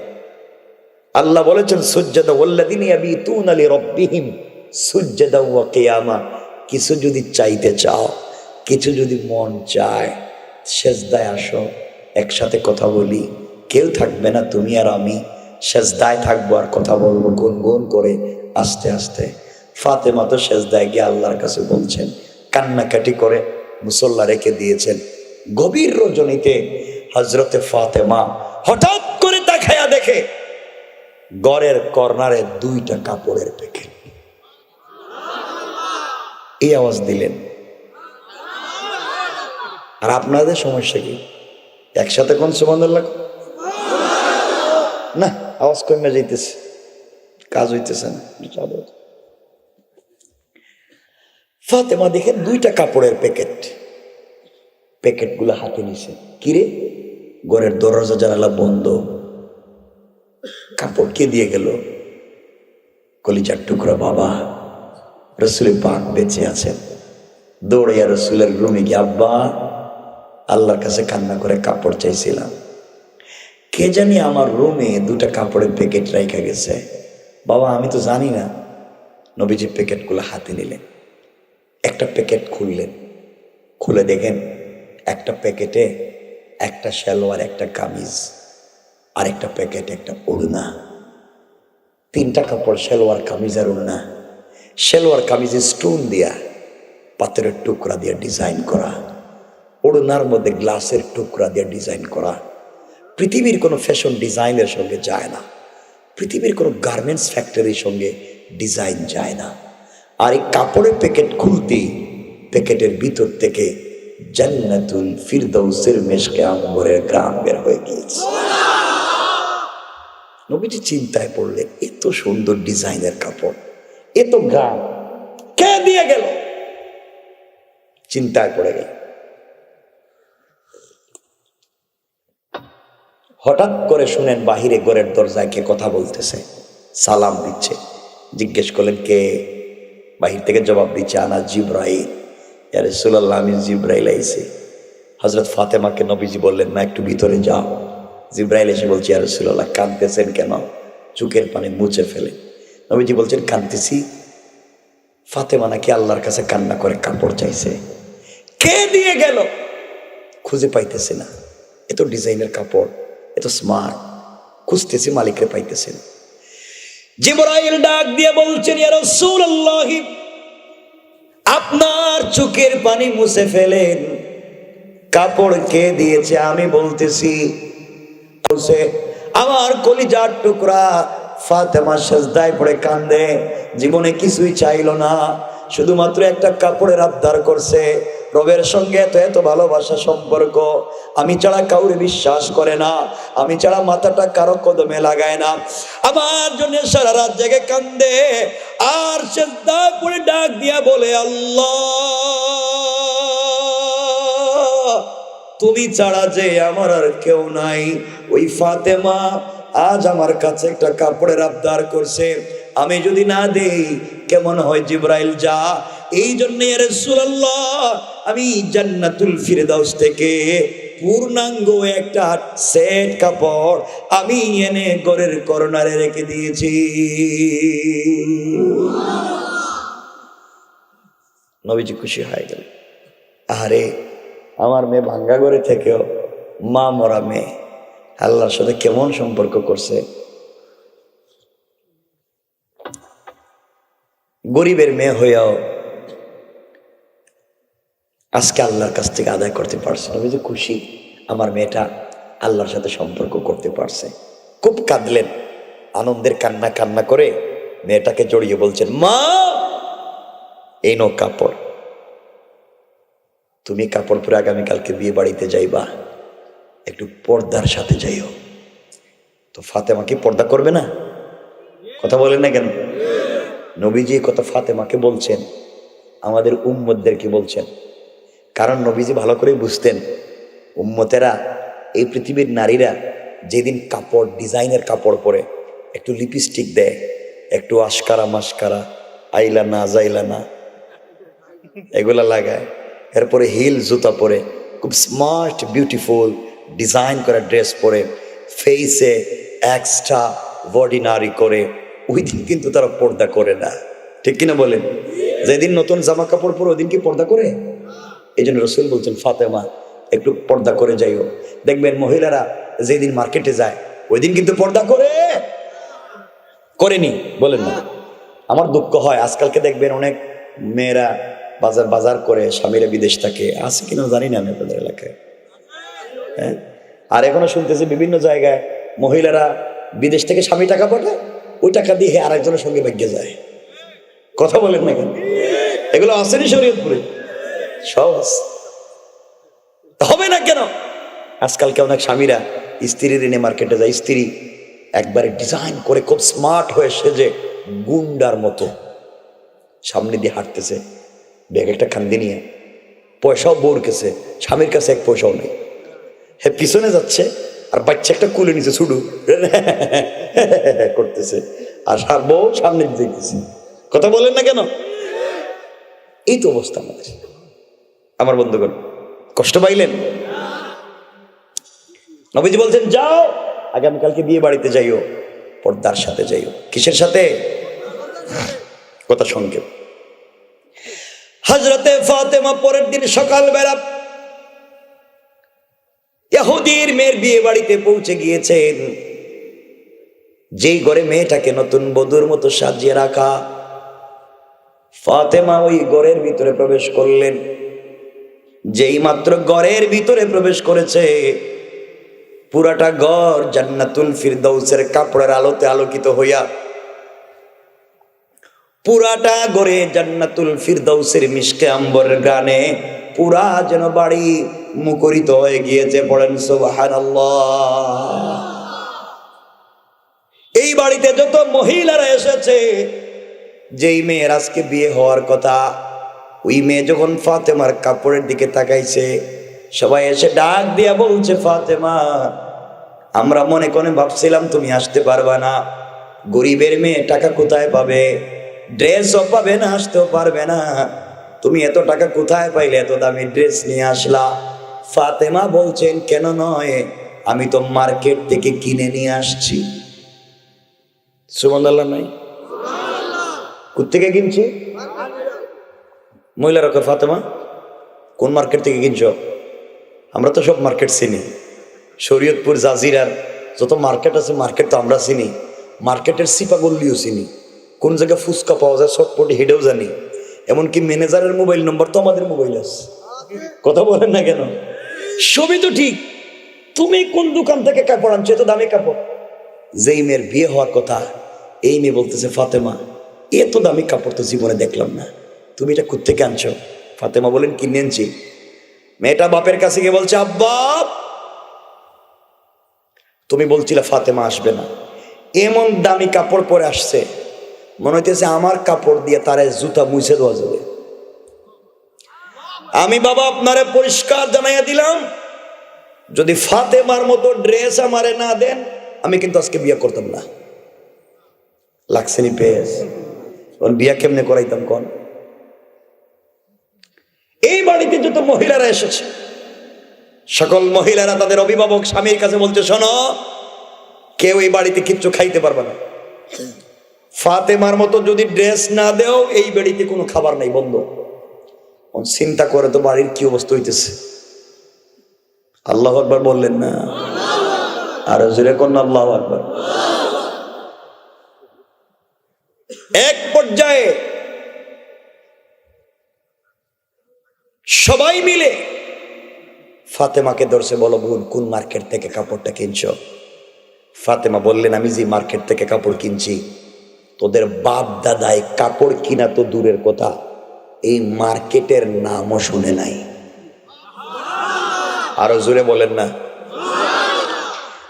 আল্লাহ বলেছেন সুজ্জাদা ওয়াল্লাযিনা ইয়াবিতুনা লিরাব্বিহিম সুজ্জাদা ওয়া কিয়ামা। কিছু যদি চাইতে চাও, কিছু যদি মন চায়, সেজদায় আসো, একসাথে কথা বলি, কেউ থাকবে না, তুমি আর আমি সেজদায় থাকবো আর কথা বলবো গুনগুন করে আস্তে আস্তে। ফাতেমা তো সেজদায় গিয়ে আল্লাহর কাছে বলছেন, কান্নাকাটি করে মুসল্লা রেখে দিয়েছেন। গভীর রজনীতে হযরতে ফাতেমা হঠাৎ করে তাকায়া দেখে ঘরের কর্নারে দুইটা কাপড়ের প্যাকেট। এই আওয়াজ দিলেন। আর আপনাদের সমস্যা কি? একসাথে কোন সুবহানাল্লাহ না, আওয়াজ কমে যাইতেছে, কাজ হইতেছে না। ফাতেমা দেখে দুইটা কাপড়ের প্যাকেট, প্যাকেটগুলো হাতে নিছে। কিরে, ঘরের দরজা জানালা বন্ধ, কাপড় কে দিয়ে গেল? কলিজার টুকরা বাবা রসুল পাক বেঁচে আছেন। দৌড়াইয়া রসুলের রুমে গিয়ে, আব্বা আল্লাহর কাছে কান্না করে কাপড় চাইছিলাম, কে জানি আমার রুমে 2টা কাপড়ের প্যাকেট রাইখা গেছে। বাবা আমি তো জানি না। নবীজি প্যাকেটগুলো হাতে নিলেন, একটা প্যাকেট খুললেন, খুলে দেখেন একটা প্যাকেটে একটা সালোয়ার, একটা কামিজ, আর একটা প্যাকেটে একটা ওড়না। 3টা কাপড়, সালোয়ার কামিজ আর ওড়না। সালোয়ার কামিজে স্টোন দিয়া, পাথরের টুকরা দিয়ে ডিজাইন করা, ওড়নার মধ্যে গ্লাসের টুকরা দিয়ে ডিজাইন করা। পৃথিবীর কোনো ফ্যাশন ডিজাইনের সঙ্গে যায় না, পৃথিবীর কোনো গার্মেন্টস ফ্যাক্টরির সঙ্গে ডিজাইন যায় না। আর এই কাপড়ের প্যাকেট খুলতেই প্যাকেটের ভিতর থেকে জান্নাতুল ফিরদাউসের মেশকে আম্বরের গ্রাম বের হয়ে গিয়েছে। নবীজি চিন্তায় পড়লেন, এত সুন্দর ডিজাইনের কাপড়, এত গ্রাম কে দিয়ে গেল? চিন্তায় পড়ে গেল। হঠাৎ করে শুনেন বাহিরে ঘরের দরজায় কে কথা বলতেছে, সালাম দিচ্ছে। জিজ্ঞেস করলেন কে? বাহির থেকে জবাব দিচ্ছে, আনা জিব্রাইল। ইয়া রাসূলুল্লাহ, আমি জিব্রাইল আইছি। হযরত ফাতেমাকে নবীজি বললেন, না একটু ভিতরে যাও। জিব্রাইল এসে বলছে, ইয়া রাসূলুল্লাহ কাঁদতেছেন কেন? চোখের পানি মুছে ফেলে। নবীজি বলছেন, কাঁদতেছি। ফাতেমা নাকি আল্লাহর কাছে কান্না করে কাপড় চাইছে, কে দিয়ে গেল? খুঁজে পাইতেছে না। এত ডিজাইনের কাপড়, এত স্মার্ট, খুঁজতেছি, মালিকরে পাইতেছেন। জিবরাইল ডাক দিয়ে বলছেন, ইয়া রাসূলুল্লাহ আপনার চোখের পানি মুছে ফেলেন, কাপড় কে দিয়েছে আমি বলতেছি। আমার কলিজার টুকরা ফাতেমা সিজদায় পড়ে কান্দে, জীবনে কিছুই চাইলো না, শুধুমাত্র একটা কাপড়ের আবদার করছে। রবের সঙ্গে এত এত ভালোবাসা সম্পর্ক, আমি ছাড়া কাউরে বিশ্বাস করে না, আমি ছাড়া মাথাটা কারো কদমে লাগায় না, আমার জন্য সারা রাত জেগে কান্দে। আর সিজদায় পড়ে ডাক দিয়া বলে, আল্লাহ তুমি ছাড়া যে আমার আর কেউ নাই। ওই ফাতেমা আজ আমার কাছে একটা কাপড়ের আবদার করছে, আমি যদি না দেই কেমন হয়? জিবরাইল যা। এই জন্য ইয়া রাসূলুল্লাহ আমি জান্নাতুল ফিরদাউস থেকে পূর্ণাঙ্গ একটা সেট কাপড় আমি এনে ঘরের কর্নারে রেখে দিয়েছি। নবীজি খুশি হয়ে গেল। আরে আমার মেয়ে ভাঙ্গা ঘরে থেকেও মা মরা মেয়ে আল্লাহর সাথে কেমন সম্পর্ক করছে। গরিবের মেয়ে হইয়াও আজকে আল্লাহর কাছ থেকে আদায় করতে পারছে। আমি যে খুশি, আমার মেয়েটা আল্লাহর সাথে সম্পর্ক করতে পারছে। খুব কাঁদলেন, আনন্দের কান্না কান্না করে মেয়েটাকে জড়িয়ে বলছেন, মা এই নো কাপড়, তুমি কাপড় পরে আগামীকালকে বিয়ে বাড়িতে যাইবা, একটু পর্দার সাথে যাইও। তো ফাতেমা কি পর্দা করবে না? কথা বলেন না কেন? নবীজি কথা ফাতেমাকে বলছেন, আমাদের উম্মতদেরকে বলছেন। কারণ নবীজি ভালো করে বুঝতেন উম্মতেরা, এই পৃথিবীর নারীরা যেদিন কাপড় ডিজাইনের কাপড় পরে, একটু লিপস্টিক দেয়, একটু আশকারা মাস্কারা, আইলানা জাইলানা এগুলা লাগায়, এরপরে হিল জুতা পরে, খুব স্মার্ট বিউটিফুল ডিজাইন করা ড্রেস পরে, ফেসে এক্সট্রা অর্ডিনারি করে, ওই দিন কিন্তু তারা পর্দা করে না। ঠিক কিনা বলেন? যেদিন নতুন জামা কাপড় পরে ওই দিন কি পর্দা করে? এই জন্য রসুল বলছেন, ফাতেমা একটু পর্দা করে যাইও। দেখবেন মহিলারা যেদিন মার্কেটে যায় ওই দিন কিন্তু পর্দা করেনি, বলেন না? আমার দুঃখ হয়, আজকালকে দেখবেন অনেক মেয়েরা বাজার করে, স্বামীরা বিদেশ থাকে, আছে কিনা জানি না আমি আপনাদের এলাকায়। হ্যাঁ, আর এখনো শুনতেছি বিভিন্ন জায়গায় মহিলারা বিদেশ থেকে স্বামী টাকা পাঠায়, ওই টাকা দিয়ে আরেকজনের সঙ্গে ভাগ্যে যায়। কথা বলেন না কেন? এগুলো আসেনি শরীয়তপুরে? সহজ হবে না কেন? আজকালকে অনেক স্বামীরা স্ত্রীর এনে মার্কেটে যায়, স্ত্রী একবারে ডিজাইন করে খুব স্মার্ট হয়ে সেজে গুন্ডার মতো সামনে দিয়ে হাঁটতেছে, ব্যাগ একটা কান্দে নিয়ে, পয়সাও বউর কাছে, স্বামীর কাছে এক পয়সাও নেই। হে পিছনে যাচ্ছে, আর বাচ্চা একটা কুলে নিচে ছুটু করতেছে, আর বউ সামনে দেখতেছে। কথা বলেন না কেন? এই তো অবস্থা আমাদের। আমার বন্ধুগণ, কষ্ট পাইলেন? নবীজি বলছেন, যাও আগামীকালকে বিয়ে বাড়িতে যাইও, পর্দার সাথে যাইও। কিসের সাথে? কথা সংক্ষেপ। হযরতে ফাতেমা পরের দিন সকালবেলা ইহুদির মেয়ের বিয়ে বাড়িতে পৌঁছে গিয়েছেন। যেই ঘরে মেয়েটাকে নতুন বধূর মতো সাজিয়ে রাখা, ফাতেমা ওই ঘরের ভিতরে প্রবেশ করলেন। যেই মাত্র ঘরের ভিতরে প্রবেশ করেছে, পুরাটা ঘর জান্নাতুল ফিরদাউসের কাপড়ের আলোতে আলোকিত হইয়া, পুরাটা ঘরে জান্নাতুল ফিরদাউসের মিশকে আম্বরের গানে পুরা যেন বাড়ি মুখরিত হয়ে গিয়েছে। পড়েন সুবহানাল্লাহ। এই বাড়িতে যত মহিলারা এসেছে, যেই মেয়ের আজকে বিয়ে হওয়ার কথা, ওই মেয়ে যখন ফাতেমার কাপড়ের দিকে তাকাইছে, সবাই এসে ডাক দিয়া বলছে, ফাতেমা, আমরা মনে করে ভাবছিলাম তুমি আসতে পারবা না, গরিবের মেয়ে টাকা কোথায় পাবে, ড্রেসও পাবে না, আসতেও পারবে না, তুমি এত টাকা কোথায় পাইলে এত দামি ড্রেস নিয়ে আসলা? ফাতেমা বলছেন, কেন নয়, আমি তো মার্কেট থেকে কিনে নিয়ে আসছি। সুবহানাল্লাহ নাই? কোত্থেকে কিনছি? মহিলারা কয়, ফাতেমা কোন মার্কেট থেকে কিনছো? আমরা তো সব মার্কেট চিনি, শরীয়তপুর জাজিরার যত মার্কেট আছে মার্কেট তো আমরা চিনি, মার্কেটের সিপা গল্লিও চিনি, কোন জায়গায় ফুচকা পাওয়া যায় চটপটি হেডেও জানি, এমনকি ম্যানেজারের মোবাইল নম্বর তো আমাদের মোবাইল আছে। কথা বলেন না কেন? সবই তো ঠিক। তুমি কোন দোকান থেকে কাপড় আনছো এত দামি কাপড়? যেই মেয়ের বিয়ে হওয়ার কথা, এই মেয়ে বলতেছে, ফাতেমা এত দামি কাপড় তো জীবনে দেখলাম না, তুমি এটা কোত্থেকে আনছো? ফাতেমা বলেন, কিনে আনছি। মেয়েটা বাপের কাছে গিয়ে বলছে, আব্বা তুমি বলছিলে ফাতেমা আসবে না, এমন দামি কাপড় পরে আসছে, মনে হইতেছে আমার কাপড় দিয়ে তারে জুতা মুছে দেওয়া যাবে। আমি বাবা আপনারে পরিষ্কার জানাইয়া দিলাম, যদি ফাতেমার মতো ড্রেস আমারে না দেন, আমি কিন্তু আজকে বিয়ে করতাম না। লাগছেনি পেস? বিয়া কেমনে করাইতাম কোন? এই বাড়িতে যত মহিলারা এসেছে, সকল মহিলারা তাদের অভিভাবক স্বামীর কাছে বলছে, শোনো, কেউ এই বাড়িতে কিচ্ছু খাইতে পারবে না, ফাতেমার মতো যদি ড্রেস না দেও এই বাড়িতে কোনো খাবার নাই, বন্ধ। চিন্তা করে তো বাড়ির কি অবস্থা হইতেছে। আল্লাহু আকবার বললেন না? আর জোরে কোন আল্লাহু আকবার। এক পর্যায়ে সবাই মিলে ফাতেমাকে ধরছে, বলো বোন, কোন মার্কেট থেকে কাপড়টা কিনছো? ফাতেমা বললেন, আমি যে মার্কেট থেকে কাপড় কিনছি, তোদের বাপ দাদাই কাপড় কিনা তো দূরের কথা, এই মার্কেটের নামও শুনে নাই। আরো জোরে বলেন না?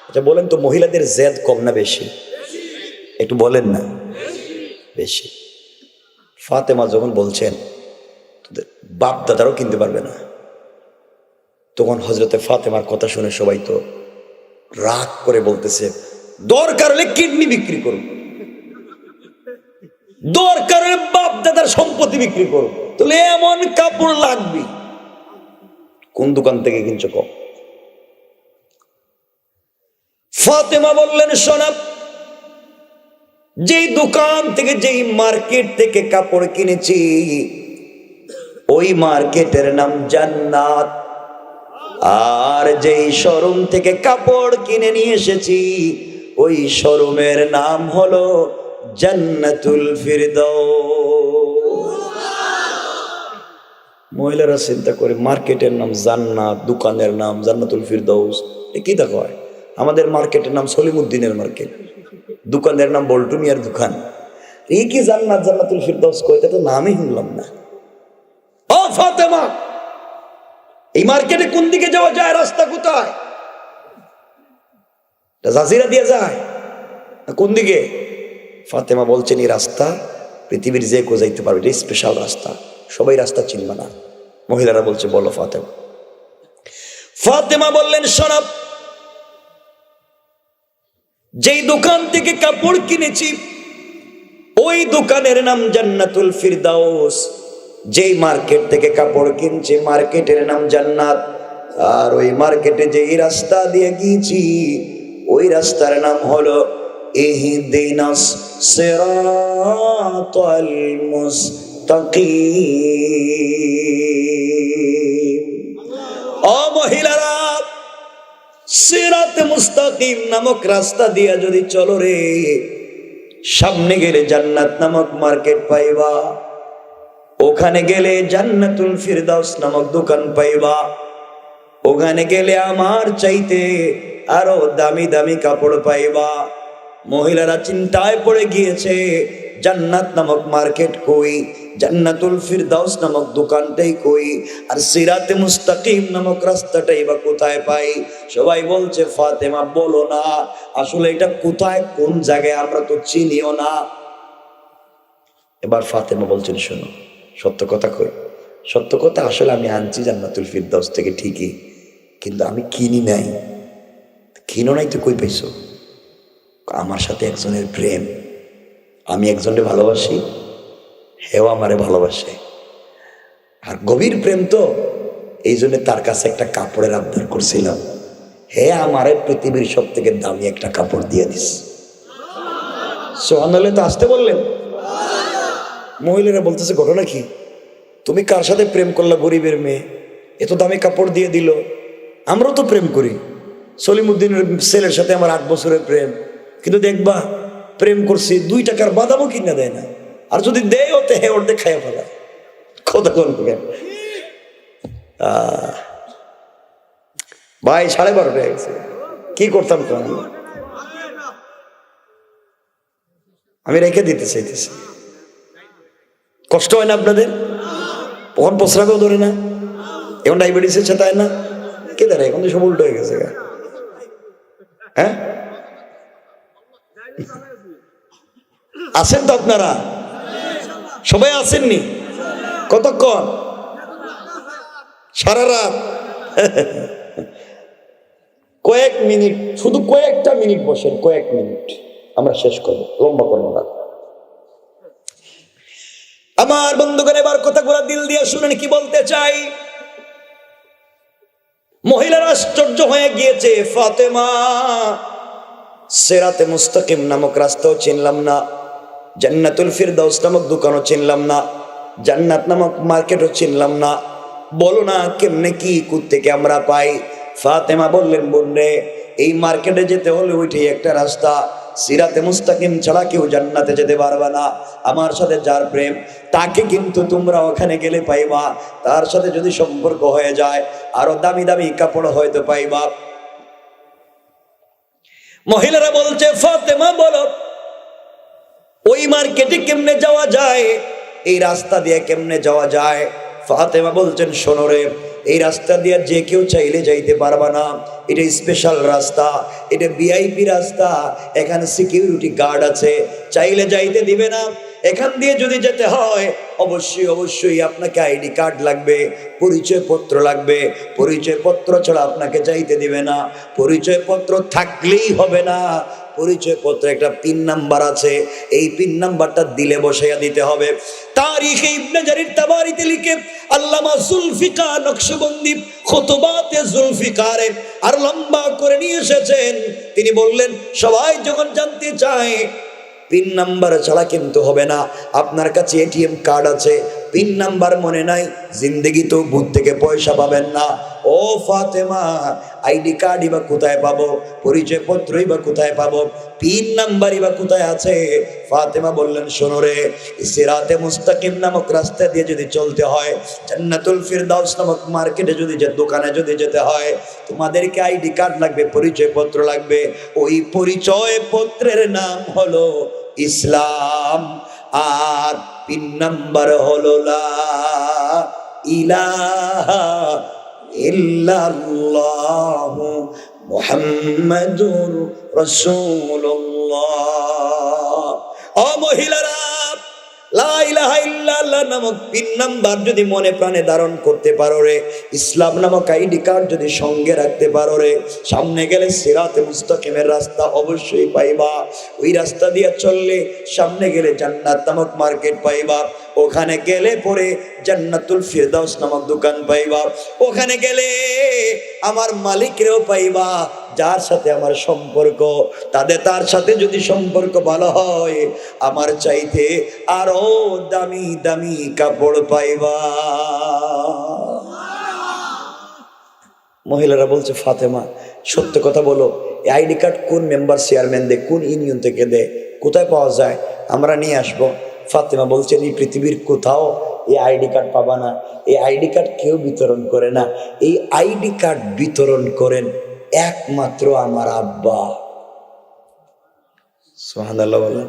আচ্ছা বলেন তো, মহিলাদের জেদ কম না বেশি? একটু বলেন না। বেশি। ফাতেমা যখন বলছেন তোদের বাপ দাদারও কিনতে পারবে না, তখন হযরতে ফাতেমার কথা শুনে সবাই তো রাগ করে বলতেছে, দরকার হলে কিডনি বিক্রি করুন, দরকার হলে বাপ দাদার সম্পত্তি বিক্রি করুন, তাহলে এমন কাপড় লাগবে। কোন দোকান থেকে কিনছো কম? ফাতেমা বললেন, শোনা, যেই দোকান থেকে, যেই মার্কেট থেকে কাপড় কিনেছি, ওই মার্কেটের নাম জান্নাত, আর যেই শোরুম থেকে কাপড় কিনে নিয়ে এসেছি, ওই শোরুমের নাম হলো জান্নাতুল ফিরদাউস। মহিলারা চিন্তা করে, মার্কেটের নাম জান্নাত, দোকানের নাম জান্নাতুল ফিরদাউস, কি দেখো হয়? আমাদের মার্কেটের নাম সলিমুদ্দিনের মার্কেট, দোকানের নাম বল্টু মিয়ার দোকান, এই কি জান্নাত জান্নাতুল ফিরদাউস কয়? এটা তো নামই শুনলাম না। ও ফাতেমা, এই মার্কেটে কোন দিকে যাওয়া যায়? রাস্তা কোথায়? জাজিরা দিয়ে যায় কোন দিকে? ফাতেমা বলছেন, এই রাস্তা পৃথিবীর যে কেউ যাইতে পারবে, এটা স্পেশাল রাস্তা, সবাই রাস্তা চিনবে না। মহিলারা বলছে, বলো ফাতেমা। ফাতেমা বললেন, শোনো, যেই দোকান থেকে কাপড় কিনেছি ওই দোকানের নাম জান্নাতুল ফিরদাউস। যেই মার্কেট থেকে কাপড় কিনছি মার্কেটের নাম জান্নাত। আর ওই মার্কেটে যেই রাস্তা দিয়ে গিয়েছি ওই রাস্তার নাম হলো ইহদিনাস সিরাতাল মুস্তাকিম। ও মহিলারা, সিরাতে মুস্তাকিম নামক রাস্তা দিয়া যদি চলো রে, সামনে গেলে জান্নাত নামক মার্কেট পাইবা, ওখানে গেলে জান্নাতুল ফিরদাউস নামক দোকান পাইবা, ওখানে গেলে আমার চাইতে আরো দামি দামি কাপড় পাইবা। মহিলারা চিন্তায় পড়ে গিয়েছে, জান্নাত নামক মার্কেট কই, জান্নাতুল ফিরদাউস নামক দোকানটাই কই, আর সিরাতে মুস্তাকিম নামক রাস্তাটাই বা কোথায় পাই? সবাই বলছে ফাতেমা বলো না আসলে এটা কোথায়, কোন জায়গায় আমরা তো চিনিও না। এবার ফাতেমা বলছেন শোনো, সত্য কথা কই, সত্য কথা আসলে আমি আনছি জান্নাতুল ফিরদাউস থেকে ঠিকই, কিন্তু আমি কিনি নাই। কিনো নাই তো কই পাইছো? আমার সাথে একজনের প্রেম, আমি একজনকে ভালোবাসি, হেও আমারে ভালোবাসে, আর গভীর প্রেম তো এই জন্য তার কাছে একটা কাপড়ের আবদার করছিলাম, হে আমারে পৃথিবীর সব থেকে দামি একটা কাপড় দিয়ে দিস। সোহান তো আসতে বললেন। মহিলারা বলতেছে ঘটনা কি? তুমি কার সাথে প্রেম করলা? গরিবের মেয়ে, এত দামি কাপড় দিয়ে দিল। আমরাও তো প্রেম করি, সলিমুদ্দিনের ছেলের সাথে আমার 8 বছরের প্রেম, কিন্তু দেখবা প্রেম করছি 2 টাকার বাদামও কিনে দেয় না, আর যদি দেয় ওতে হে ওর খাইয়া ফেলা। কথা বলবেন ভাই, 12:30 হয়ে গেছে, কি করতাম তো আমি রেখে দিতে চাইতেছি। কষ্ট হয় না আপনাদের? কখন প্রস্রাবেও ধরে না, এখন ডায়াবেটিসের চেতায় না, কে দাঁড়ায়? এখন তো সব উল্টো হয়ে গেছে। হ্যাঁ, আছেন তো আপনারা? সবাই আসেননি? কতক্ষণ? সারা রাত? কয়েক মিনিট, শুধু কয়েকটা মিনিট বসেন, কয়েক মিনিট, আমরা শেষ করবো, লম্বা করবো না। আমার বন্ধুগণ এবার কথাগুলো দিল দিয়ে শুনেন কি বলতে চাই। মহিলারা আশ্চর্য হয়ে গিয়েছে, ফাতেমা সিরাতে মুস্তাকিম নামক রাস্তাও চিনলাম না, জান্নাতুল ফিরদাউস নামক দোকানও চিনলাম না, জান্নাত নামক মার্কেটও চিনলাম না, বলো না কেমনে কি থেকে আমরা পাই? ফাতেমা বললেন বোনরে, এই মার্কেটে যেতে হলে ওইটাই একটা রাস্তা, সিরাতে মুস্তাকিম ছাড়া কেউ জান্নাতে যেতে পারবে না। আমার সাথে যার প্রেম তাকে কিন্তু তোমরা ওখানে গেলে পাইবা, তার সাথে যদি সম্পর্ক হয়ে যায় আরো দামি দামি কাপড় হয়তো পাইবা। মহিলারা বলছে ফাতেমা বলো ওই মার্কেটে কেমনে যাওয়া যায়, এই রাস্তা দিয়ে কেমনে যাওয়া যায়? ফাতেমা বলছেন শোনো রে, এই রাস্তা দিয়ে যে কেউ চাইলে যাইতে পারবা না, এটা স্পেশাল রাস্তা, এটা ভিআইপি রাস্তা, এখানে সিকিউরিটি গার্ড আছে, চাইলে যাইতে দিবে না। এখান দিয়ে যদি যেতে হয় অবশ্যই অবশ্যই আপনাকে আইডি কার্ড লাগবে, পরিচয় পত্র লাগবে, পরিচয় পত্র ছাড়া আপনাকে যাইতে দিবে না। পরিচয় পত্র থাকলেই হবে না, পরিচয় পত্রে একটা পিন নাম্বার আছে, এই পিন নাম্বারটা দিলে বসাইয়া দিতে হবে। তারিখে ইবনে জারির তাবারিতে লিখে আল্লামা জুলফিকার নকশবন্দি খুতবাতে জুলফিকারে আর লম্বা করে নিয়ে এসেছেন। তিনি বললেন সবাই যখন জানতে চায় পিন নাম্বার ছাড়া কিন্তু হবে না। আপনার কাছে এটিএম কার্ড আছে, পিন নাম্বার মনে নাই, জিন্দেগি তো বুথ থেকে পয়সা পাবেন না। ও ফাতেমা, আইডি কার্ডই বা কোথায় পাবো, পরিচয় পত্রই বা কোথায় পাবো, পিন নাম্বারই বা কোথায় আছে? ফাতেমা বললেন শোনো রে, সিরাতে মুস্তাকিম নামক রাস্তা দিয়ে যদি চলতে হয়, জান্নাতুল ফিরদাউস নামক মার্কেটে যদি দোকানে যদি যেতে হয়, তোমাদেরকে আইডি কার্ড লাগবে, পরিচয় পত্র লাগবে। ওই পরিচয় পত্রের নাম হলো ইসলাম, আর পিন নাম্বার হলো লা ইলাহা ইল্লাল্লাহু মুহাম্মাদুর রাসূলুল্লাহ। ও মহিলারা, লা ইলাহা ইল্লাল্লাহ নামক পিন নাম্বার যদি মনে প্রাণে ধারণ করতে পারো রে, ইসলাম নামক আইডি কার্ড যদি সঙ্গে রাখতে পারো রে, সামনে গেলে সিরাতে মুস্তাকিমের রাস্তা অবশ্যই পাইবা। ওই রাস্তা দিয়ে চললে সামনে গেলে জান্নাত নামক মার্কেট পাইবা। ওখানে গেলে পরে জান্নাতুল ফিরদাউস নামক দোকান পাইবা। ওখানে গেলে আমার মালিকরেও পাইবা, যার সাথে আমার সম্পর্ক, তার সাথে যদি সম্পর্ক ভালো হয়, আমার চাইতে আরো দামি দামি কাপড় পাইবা। মহিলারা বলছে, ফাতেমা সত্য কথা বলো, এই আইডি কার্ড কোন মেম্বার চেয়ারম্যান দেয়, কোন ইউনিয়ন থেকে দেয়, কোথায় পাওয়া যায়, আমরা নিয়ে আসবো। ফাতেমা বলছেন, এই পৃথিবীর কোথাও এই আইডি কার্ড পাবা না। এই আইডি কার্ড কেউ বিতরণ করে না। এই আইডি কার্ড বিতরণ করেন একমাত্র আমার আব্বা। সুবহানাল্লাহ বলেন।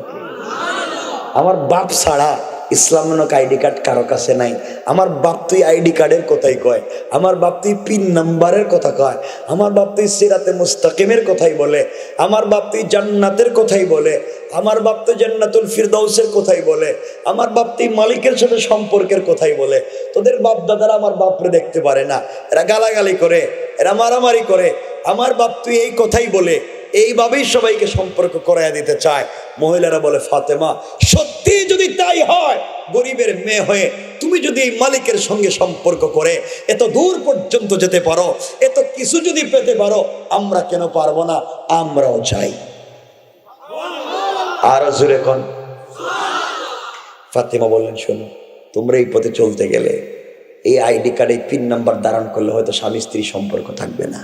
আমার বাপ ছাড়া ইসলাম নামক আইডি কার্ড কারো কাছে নাই। আমার বাপ তুই আইডি কার্ডের কথাই কয়, আমার বাপ তুই পিন নাম্বারের কথা কয়, আমার বাপ তুই সিরাতে মুস্তাকিমের কথাই বলে, আমার বাপ তুই জান্নাতের কথাই বলে, আমার বাপ তুই জান্নাতুল ফিরদাউসের কথাই বলে, আমার বাপ তুই মালিকের সাথে সম্পর্কের কথাই বলে। তোদের বাপ দাদারা আমার বাপরে দেখতে পারে না, এরা গালাগালি করে, এরা মারামারি করে। আমার বাপ তুই এই কথাই বলে, এইভাবেই সবাইকে সম্পর্ক করাইয়া দিতে চায়। মহিলারা বলে, ফাতেমা সত্যি যদি তাই হয়, গরিবের মেয়ে হয়ে তুমি যদি এই মালিকের সঙ্গে সম্পর্ক করে এত দূর পর্যন্ত যেতে পারো, এত কিছু যদি পেতে পারো, আমরা কেন পারবো না? আমরাও চাই। আরো জোরে কোন। ফাতেমা বললেন, শোনো, তোমরা এই পথে চলতে গেলে এই আইডি কার্ডে পিন নাম্বার ধারণ করলে হয়তো স্বামী স্ত্রী সম্পর্ক থাকবে না,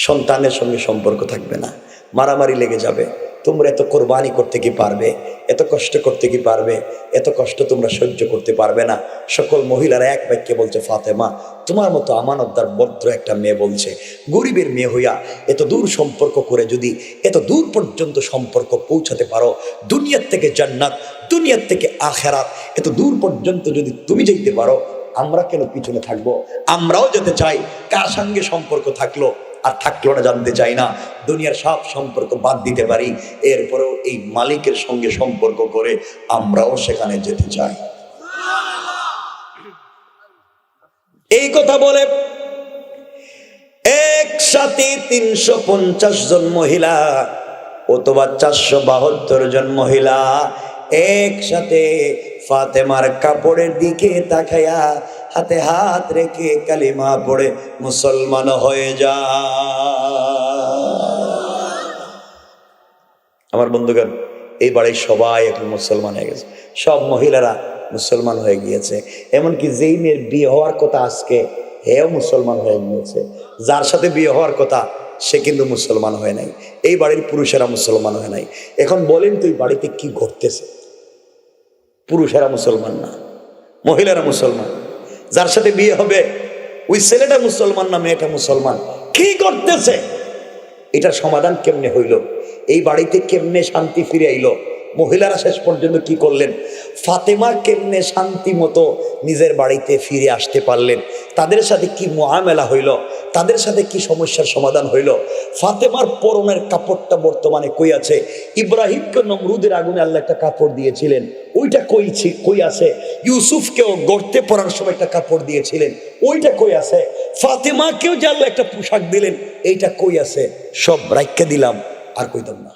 সন্তানের সঙ্গে সম্পর্ক থাকবে না, মারামারি লেগে যাবে। তোমরা এত কোরবানি করতে কি পারবে? এত কষ্ট করতে কি পারবে? এত কষ্ট তোমরা সহ্য করতে পারবে না। সকল মহিলারা এক বাক্যে বলছে, ফাতেমা তোমার মতো আমানতদার ভদ্র একটা মেয়ে বলছে, গরিবের মেয়ে হইয়া এত দূর সম্পর্ক করে যদি এত দূর পর্যন্ত সম্পর্ক পৌঁছাতে পারো, দুনিয়ার থেকে জান্নাত, দুনিয়ার থেকে আখেরাত, এত দূর পর্যন্ত যদি তুমি যেতে পারো, আমরা কেন পিছনে থাকবো? আমরাও যেতে চাই। কার সঙ্গে সম্পর্ক থাকলো আর থাকলো না জানতে চাই না। দুনিয়ার সব সম্পর্ক বাদ দিতে পারি, এরপরেও এই মালিকের সঙ্গে সম্পর্ক করে আমরাও সেখানে যেতে চাই। এই কথা বলে একসাথে 350 জন মহিলা অথবা 472 জন মহিলা একসাথে ফাতেমার কাপড়ের দিকে তাকায়া হাতে হাত রেখে কালিমা পড়ে মুসলমান হয়ে যায়। আমার বন্ধুগণ, এই বাড়ির সবাই এখন মুসলমান হয়ে গেছে, সব মহিলারা মুসলমান হয়ে গিয়েছে। এমনকি যেই মেয়ের বিয়ে হওয়ার কথা আজকে, হেও মুসলমান হয়ে গিয়েছে। যার সাথে বিয়ে হওয়ার কথা সে কিন্তু মুসলমান হয় নাই। এই বাড়ির পুরুষেরা মুসলমান হয় নাই। এখন বলেন তো, এই বাড়িতে কি ঘটতেছে? পুরুষেরা মুসলমান না, মহিলারা মুসলমান। যার সাথে বিয়ে হবে ওই ছেলেটা মুসলমান না মেয়েটা মুসলমান। কি করতেছে? এটার সমাধান কেমনে হইল? এই বাড়িতে কেমনে শান্তি ফিরে আইলো? মহিলারা শেষ পর্যন্ত কি করলেন? ফাতেমা কেমনে শান্তি মতো নিজের বাড়িতে ফিরে আসতে পারলেন? তাদের সাথে কি মুআমেলা হইল? তাদের সাথে কি সমস্যার সমাধান হইল? ফাতেমার পরনের কাপড়টা বর্তমানে কই আছে? ইব্রাহিমকে নমরুদের আগুনে আল্লাহ একটা কাপড় দিয়েছিলেন, ওইটা কই আছে? ইউসুফকেও গর্তে পড়ার সময় একটা কাপড় দিয়েছিলেন, ওইটা কই আছে? ফাতেমাকেও যে আল্লাহ একটা পোশাক দিলেন, এইটা কই আছে? সব রাইখা দিলাম, আর কইতাম না।